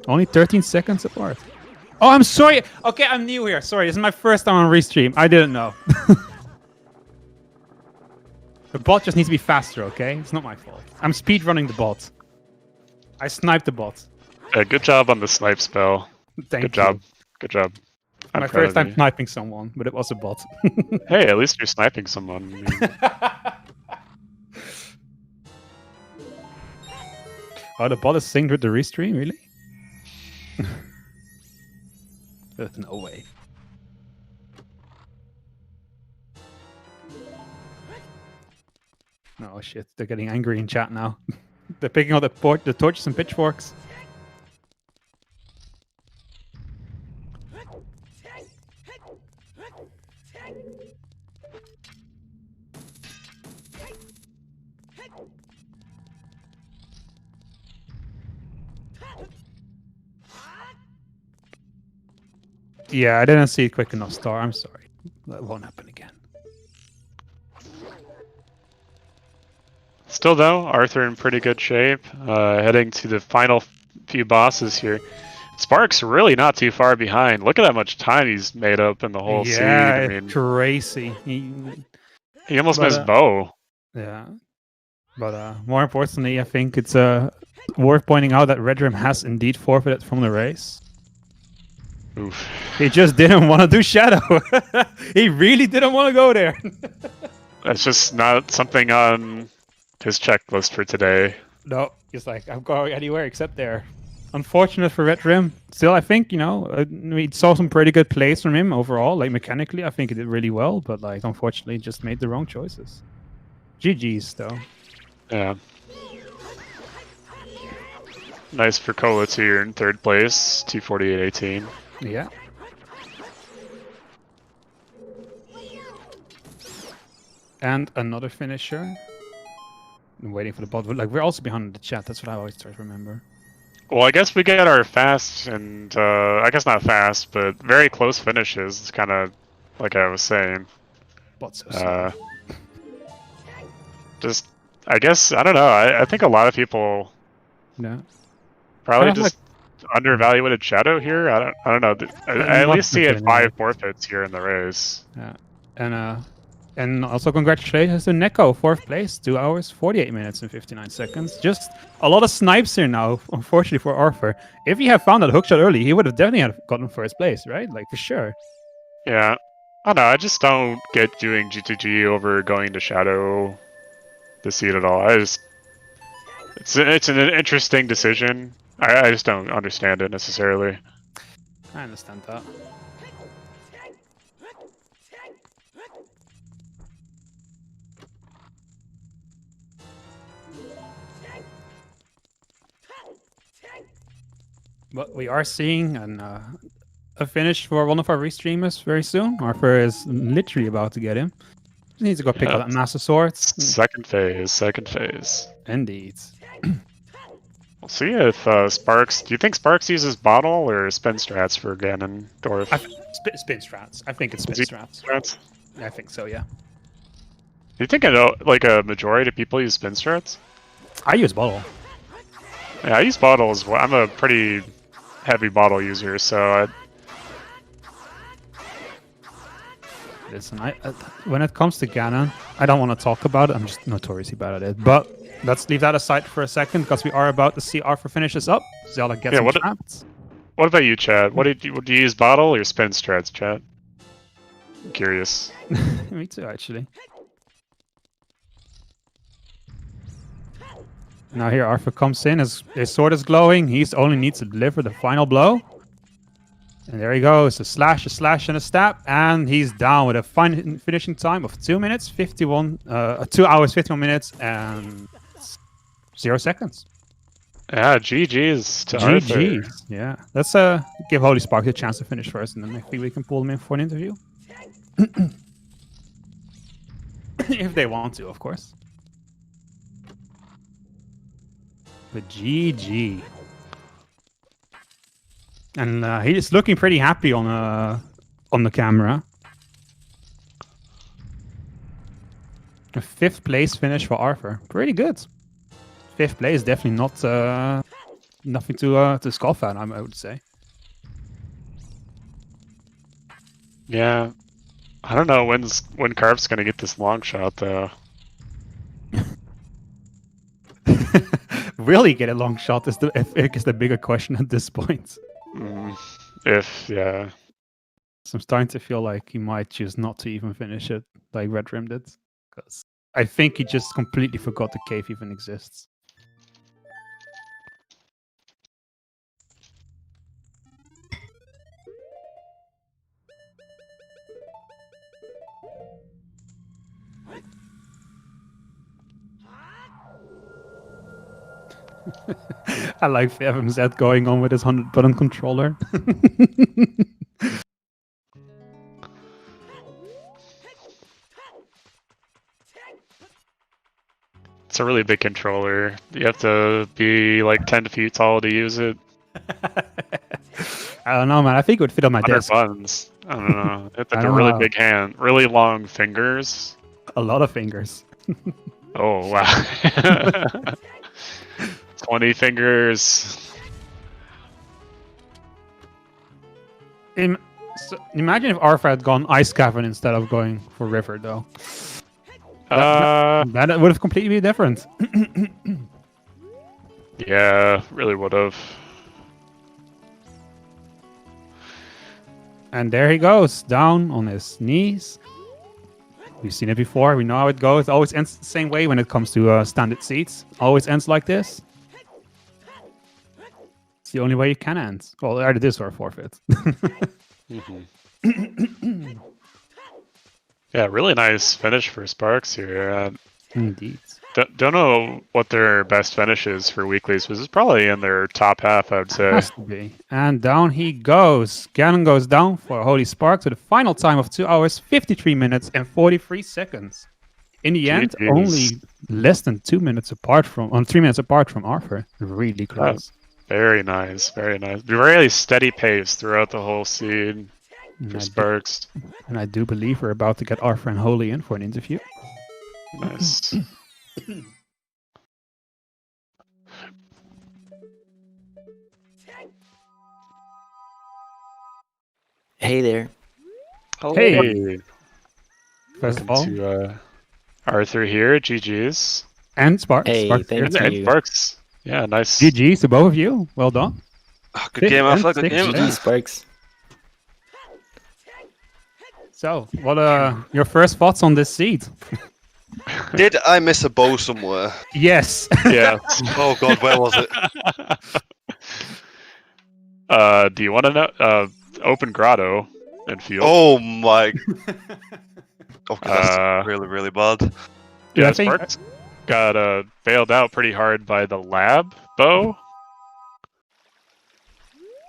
Only 13 seconds apart. Oh, I'm sorry. Okay, I'm new here. Sorry, this is my first time on Restream. I didn't know. The bot just needs to be faster, okay? It's not my fault. I'm speedrunning the bot. I sniped the bot. Good job on the snipe spell. Thank Good job. Good job. My first time sniping someone, but it was a bot. Hey, at least you're sniping someone. Oh, the bot is synced with the restream, really? There's no way. Oh shit, they're getting angry in chat now. They're picking up the torches and pitchforks. Yeah, I didn't see it quick enough, Star. I'm sorry. That won't happen again. Still though, Arthur in pretty good shape. Heading to the final few bosses here. Spark's really not too far behind. Look at how much time he's made up in the whole seed. I mean, crazy. He almost missed Bo. Yeah. But more importantly, I think it's worth pointing out that Redrim has indeed forfeited from the race. Oof. He just didn't want to do Shadow. He really didn't want to go there. That's just not something on his checklist for today. No, he's like, I'm going anywhere except there. Unfortunate for Redrim. Still, I think, you know, we saw some pretty good plays from him overall. Like, mechanically, I think he did really well. But, like, unfortunately, just made the wrong choices. GG's, though. Yeah. Nice for Kolitz here in third place, 248.18. Yeah. And another finisher. I'm waiting for the bot. Like, we're also behind the chat. That's what I always try to remember. Well, I guess we get our fast and, I guess not fast, but very close finishes. It's kind of like I was saying. Bot's so slow. Just, I guess, I don't know. I think a lot of people probably just undervaluated Shadow here. I don't know. I at least see it 5 forfeits here in the race. Yeah, and also congratulations to Neko, 4th place, 2 hours, 48 minutes and 59 seconds. Just a lot of snipes here now, unfortunately for Arthur. If he had found that hookshot early, he would have definitely gotten 1st place, right? Like, for sure. Yeah. I don't know. I just don't get doing G2G over going to Shadow the seed at all. It's an interesting decision. I just don't understand it necessarily. I understand that. But we are seeing a finish for one of our restreamers very soon. Arthur is literally about to get him. He needs to go pick up that Master Sword. Second phase. Indeed. We'll see if Sparks... Do you think Sparks uses Bottle or Spin Strats for Ganondorf? Spin Strats. I think it's Spin Strats. I think so, yeah. Do you think like a majority of people use Spin Strats? I use Bottle. Yeah, I use Bottle as well. I'm a pretty heavy Bottle user, so Listen, when it comes to Ganon, I don't want to talk about it. I'm just notoriously bad at it. But let's leave that aside for a second, because we are about to see Arthur finish this up. Zelda gets him trapped. What about you, Chad? Do you use Bottle or Spin Strats, Chad? I'm curious. Me too, actually. Now here Arthur comes in, his sword is glowing, he only needs to deliver the final blow. And there he goes, a slash, and a stab, and he's down with a finishing time of 2 hours, 51 minutes, and 0 seconds. Yeah, GG's to Arthur. GG's, yeah. Let's give Holy Spark a chance to finish first, and then maybe we can pull him in for an interview. If they want to, of course. But GG. And he is looking pretty happy on the camera. A 5th place finish for Arthur. Pretty good. 5th place, definitely not nothing to scoff at, I would say. Yeah. I don't know when Carp's gonna get this long shot though. Will he get a long shot is the bigger question at this point. Yeah. So I'm starting to feel like he might choose not to even finish it like Redrim did. Because I think he just completely forgot the cave even exists. I like FMZ going on with his 100-button controller. It's a really big controller. You have to be like 10 feet tall to use it. I don't know, man. I think it would fit on my 100 desk. buttons. I don't know. You have to I have a don't really know. big hand, really long fingers. A lot of fingers. Oh, wow. 20 fingers. Imagine if Arthur had gone Ice Cavern instead of going for River, though. That would have completely been different. Yeah, really would have. And there he goes, down on his knees. We've seen it before. We know how it goes. It always ends the same way when it comes to standard seats. Always ends like this. It's the only way you can end. Well, either this or a forfeit. Yeah, really nice finish for Sparks here. Indeed. Don't know what their best finish is for weeklies, but it's probably in their top half, I would say. Has to be. And down he goes. Ganon goes down for Holy Spark to the final time of 2 hours, 53 minutes, and 43 seconds. In the end, GGs. only less than 2 minutes apart from, 3 minutes apart from Arthur. Really close. Very nice, very nice. Very steady pace throughout the whole seed for Sparks. And I do believe we're about to get Arthur and Holy in for an interview. Nice. Hey there. Hey. First of Welcome all, to Arthur here. GG's. and Sparks. Hey, Sparks thank here. And you. Sparks. Yeah, nice. GG's to both of you. Well done. Good game, And Alpha. Good six. game. Yeah. GG Sparks. So, what are your first thoughts on this seed? Did I miss a bow somewhere? Yes. Yeah. Oh god, where was it? Do you want to know? Open grotto and field. Oh my. Okay, that's Uh, really, really bad. Yeah, yeah, I think- Sparks got bailed out pretty hard by the lab bow.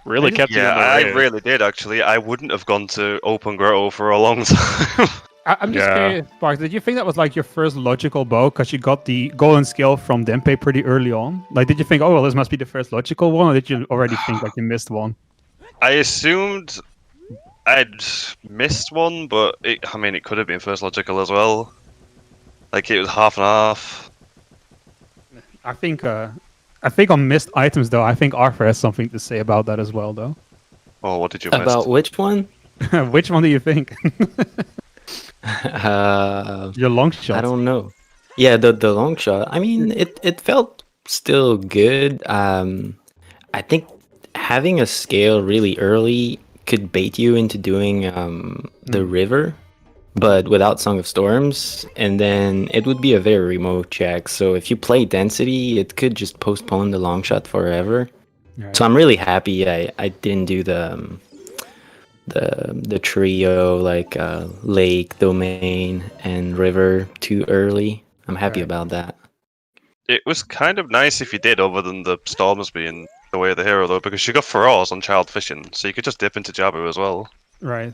Really kept you in Yeah, the I race. really did actually. I wouldn't have gone to Open Grotto for a long time. I'm just Yeah. curious, Sparks, did you think that was like your first logical bow because you got the golden skill from Dempe pretty early on? Like, did you think, oh, well, this must be the first logical one, or did you already think like you missed one? I assumed I'd missed one, but it could have been first logical as well. Like it was half and half. I think on missed items, though, I think Arthur has something to say about that as well, though. Oh, what did you miss? About which one? Which one do you think? I Your long shot. don't know. Yeah, the long shot. I mean, it felt still good. I think having a scale really early could bait you into doing the river, but without Song of Storms, and then it would be a very remote check. So if you play density, it could just postpone the long shot forever. Right. So I'm really happy I didn't do the trio like lake, domain, and river too early. I'm happy Right. about that. It was kind of nice if you did, other than the storms being the way of the hero, though, because you got Feroz on Child Fishing, so you could just dip into Jabu as well, Right.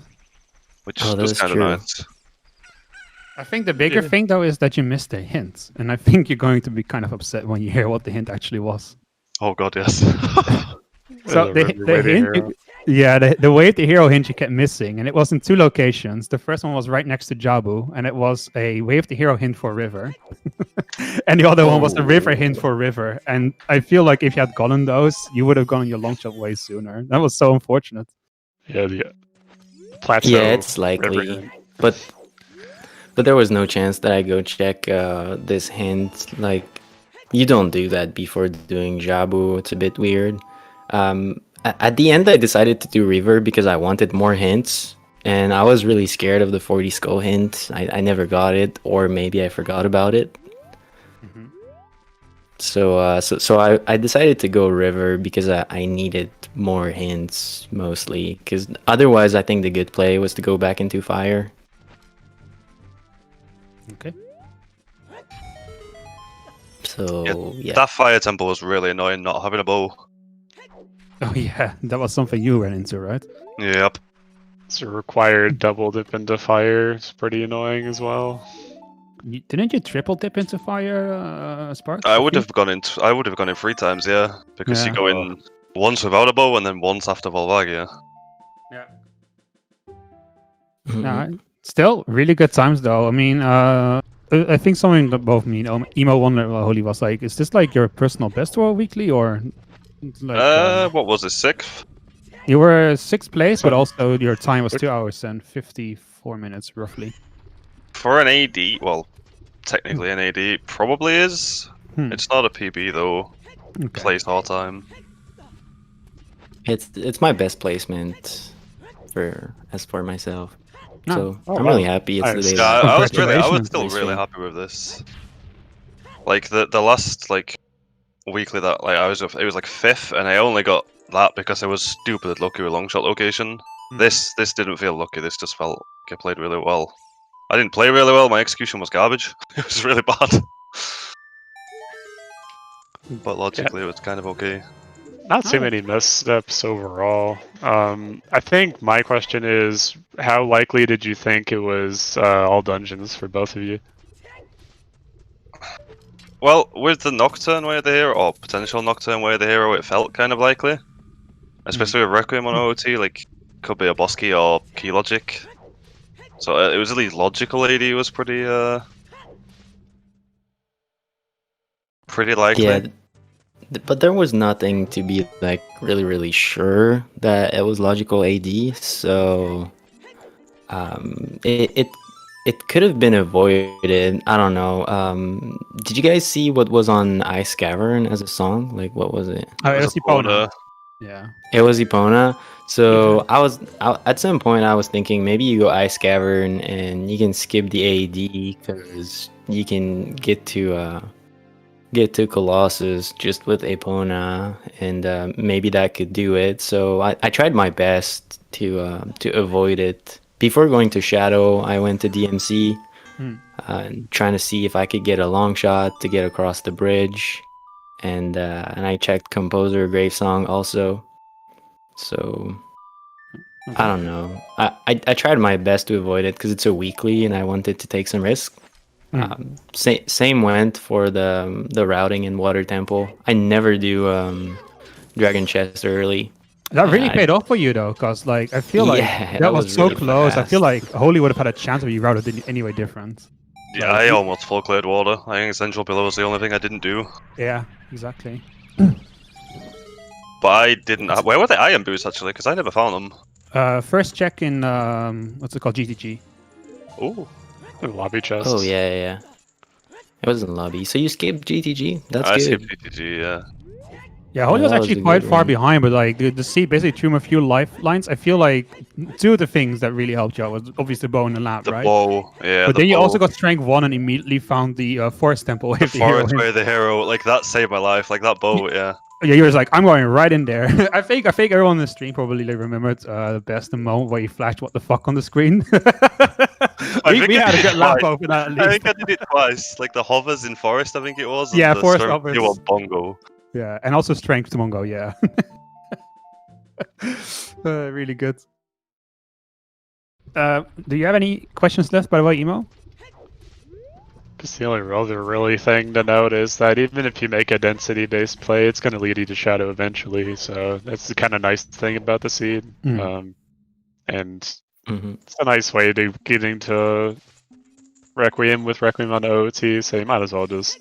which Oh, that was is kind of true. nice. I think the bigger thing, though, is that you missed a hint. And I think you're going to be kind of upset when you hear what the hint actually was. Oh god, yes. So The the Wave hint, Hero. yeah, the Wave the Hero hint you kept missing, and it was in 2 locations. The first one was right next to Jabu, and it was a Wave the Hero hint for River, and the other one was a River hint for River. And I feel like if you had gotten those, you would have gotten your long shot way sooner. That was so unfortunate. Yeah, the plateau. Yeah, it's river likely, hint. but there was no chance that I go check this hint. Like, you don't do that before doing Jabu. It's a bit weird. At the end, I decided to do river because I wanted more hints, and I was really scared of the 40 skull hint. I never got it, or maybe I forgot about it. Mhm. So I decided to go river because I needed more hints mostly. Because otherwise, I think the good play was to go back into fire. Okay. So yeah. That fire temple was really annoying not having a bow. Oh yeah, that was something you ran into, right? Yep. It's a required double dip into fire. It's pretty annoying as well. Didn't you triple dip into fire, Sparks? I would have gone in. I would have gone in 3 times, yeah, because you Yeah. go in once without a bow and then once after Volvagia. Yeah. Mhm. Yeah. Still, really good times though. I mean, I think something that both me and Emo Wonder Holy was like, is this like your personal best for a weekly or like? What was it? 6th? You were 6th place, but So- also your time was 2 hours and 54 minutes roughly. For an AD, well, technically an AD it probably is. Hmm. It's not a PB though. Okay. Place all time. It's my best placement for myself. No. So Oh, I'm wow. really happy it's the Nice. day. Yeah, that- I was Congratulations, still nice really one. happy with this. Like the last like weekly that like it was like 5th, and I only got that because I was stupid lucky with long shot location. Hmm. This didn't feel lucky. This just felt like I played really well. I didn't play really well. My execution was garbage. It was really bad. But logically, it was kind of okay. Not too Oh. many missteps overall. I think my question is, how likely did you think it was all dungeons for both of you? Well, with the Nocturne Way of the Hero, or potential Nocturne Way of the Hero, it felt kind of likely. Especially with Requiem on OOT, like, could be a boss key or key logic. So it was at least logical AD was pretty likely. Yeah, but there was nothing to be like really sure that it was logical AD. So it could have been avoided. I don't know. Did you guys see what was on Ice Cavern as a song? Like what was it? Oh, It it was was a Epona. Epona. Yeah. It was Epona. So at some point I was thinking maybe you go Ice Cavern and you can skip the AD because you can get to Colossus just with Epona, and maybe that could do it. So I tried my best to avoid it. Before going to Shadow, I went to DMC, trying to see if I could get a long shot to get across the bridge, and I checked Composer Gravesong also. So I don't know. I tried my best to avoid it because it's a weekly and I wanted to take some risk. Same went for the routing in Water Temple. I never do Dragon Chest early. That really paid off for you though, because like I feel like Yeah, that was so really close. I feel fast. like Holy would have had a chance if you routed it anyway different. Yeah, I almost full cleared water. I think Essential Pillow was the only thing I didn't do. Yeah, exactly. But I didn't. Where were the iron boots actually? Because I never found them. First check in what's it called, GTG. Oh, Lobby chests. Oh yeah. It was in lobby. So you skipped GTG. That's I good. skipped GTG. Yeah. Yeah, Holy Yeah, was that actually was a quite good far run. behind, but like the sea basically threw him a few lifelines. I feel like 2 of the things that really helped you out was obviously the bow and the lab, The right? bow. Yeah. But the then you bow. also got strength 1 and immediately found the forest temple. the with the hero. forest where the hero, like that saved my life. Like that bow. Yeah. Yeah, you were like, I'm going right in there. I think everyone on the stream probably like, remembered the moment where you flashed what the fuck on the screen. we had a good laugh over that at least. I think I did it twice. Like the hovers in forest, I think it was. and Yeah, the forest storm- hovers. You want bongo. Yeah, and also strength to Mongo, yeah. Really good. Do you have any questions left, by the way, Emo? Just the only other really thing to note is that even if you make a density-based play, it's going to lead you to Shadow eventually. So that's the kind of nice thing about the seed. And Mhm. it's a nice way to getting to Requiem with Requiem on OOT. So you might as well just,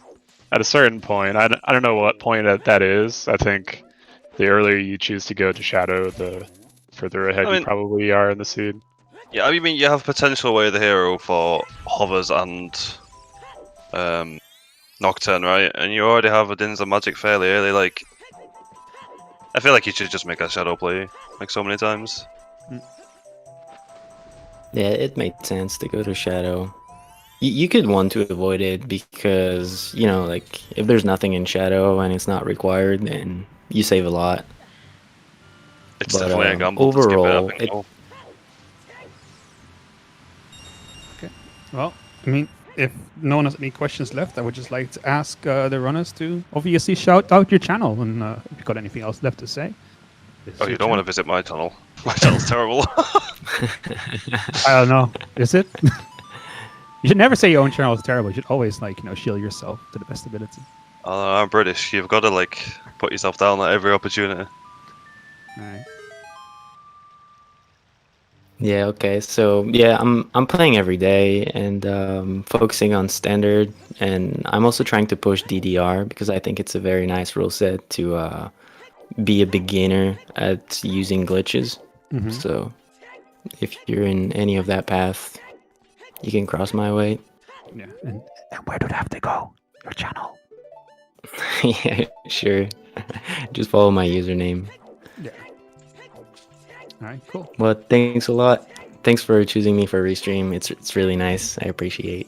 at a certain point, I don't know what point that is. I think the earlier you choose to go to Shadow, the further ahead you probably are in the seed. Yeah, I mean, you have potential way of the hero for hovers and Nocturne, right? And you already have a Din's of Magic fairly early. Like, I feel like you should just make a Shadow play like so many times. Yeah, it made sense to go to Shadow. You could want to avoid it because, you know, like, if there's nothing in Shadow and it's not required, then you save a lot. It's But, definitely a gamble to overall, skip it, I think. Well, I mean, if no one has any questions left, I would just like to ask the runners to obviously shout out your channel, and if you've got anything else left to say. Oh, you don't want to visit my channel. My channel's terrible. I don't know. Is it? You should never say your own channel is terrible. You should always, like, shield yourself to the best ability. I'm British. You've got to like put yourself down at every opportunity. All right. Yeah, okay. So yeah, I'm playing every day and focusing on standard, and I'm also trying to push DDR because I think it's a very nice rule set to be a beginner at using glitches. Mhm. So if you're in any of that path, you can cross my way. Yeah. And where do they have to go? Your channel. Yeah, sure. Just follow my username. Yeah. All right. Cool. Well, thanks a lot. Thanks for choosing me for restream. It's really nice. I appreciate.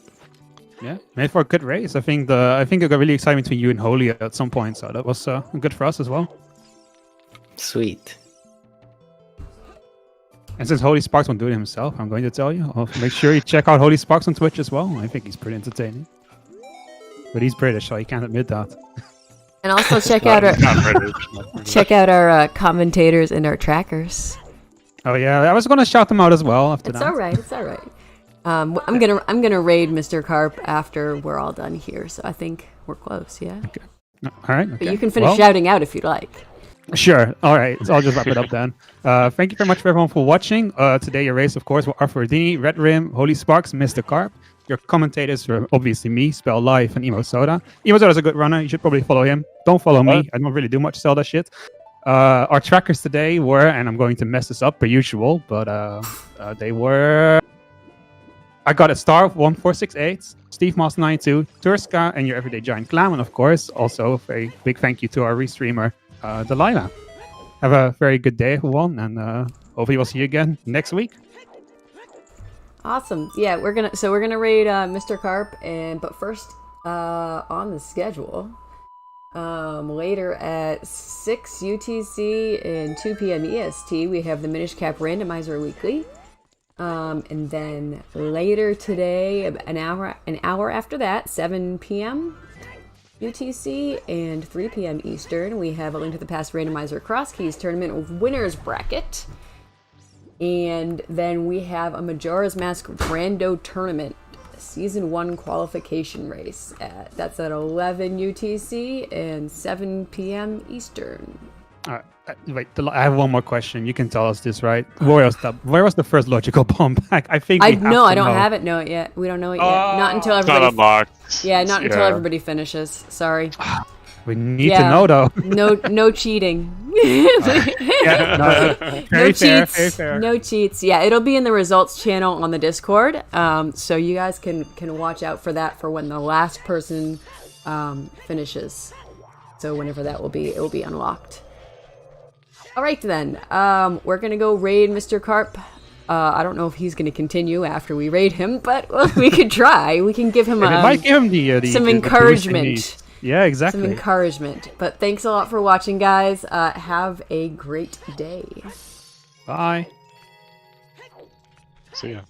Yeah. Made for a good race. I think it got really exciting between you and Holy at some point. So that was good for us as well. Sweet. And since Holy Sparks won't do it himself, I'm going to tell you. Make sure you check out Holy Sparks on Twitch as well. I think he's pretty entertaining. But he's British, so he can't admit that. And also check out our commentators and our trackers. Oh yeah, I was gonna shout them out as well after It's that. all right. It's all right. I'm gonna raid Mr. Carp after we're all done here. So I think we're close. Yeah. All right. But Okay. you can finish Well, shouting out if you'd like. Sure. All right. So I'll just wrap it up then. Thank you very much for everyone for watching. Today your race, of course, were Arfordini, Red Rim, Holy Sparks, Mr. Carp. Your commentators were obviously me, Spell Life, and Emo Soda. Emo Soda's a good runner. You should probably follow him. Don't follow me. I don't really do much Zelda shit. Our trackers today were, and I'm going to mess this up per usual, but they were... I got a star 1468, Steve Moss 92, Turska, and your Everyday Giant Clown, and of course, also a very big thank you to our restreamer, Delilah. Have a very good day, everyone, and hopefully we'll see you again next week. Awesome. Yeah, we're gonna raid Mr. Carp, but first on the schedule, later at 6 UTC and 2 p.m. EST, we have the Minish Cap Randomizer Weekly. And then later today, an hour after that, 7 p.m. UTC and 3 p.m. Eastern, we have a Link to the Past Randomizer Cross Keys Tournament with Winners Bracket. And then we have a Majora's Mask Rando Tournament Season 1 qualification race. That's at 11 UTC and 7 p.m. Eastern. Wait, I have one more question. You can tell us this, right? Where was the first logical bomb pack? I think I don't have it. Know it yet. We don't know it yet. Not until It's not everybody. unlocked. Yeah, not until everybody finishes. Sorry. We need to know, though. No cheating. Yeah, no, very fair, cheats. very fair. No cheats. Yeah, it'll be in the results channel on the Discord. So you guys can watch out for that for when the last person finishes. So whenever that will be, it will be unlocked. All right then. We're gonna go raid Mr. Carp. I don't know if he's gonna continue after we raid him, but we could try. We can give him It might give him the some boost he encouragement. needs. Yeah, exactly. Some encouragement. But thanks a lot for watching, guys. Have a great day. Bye. See ya.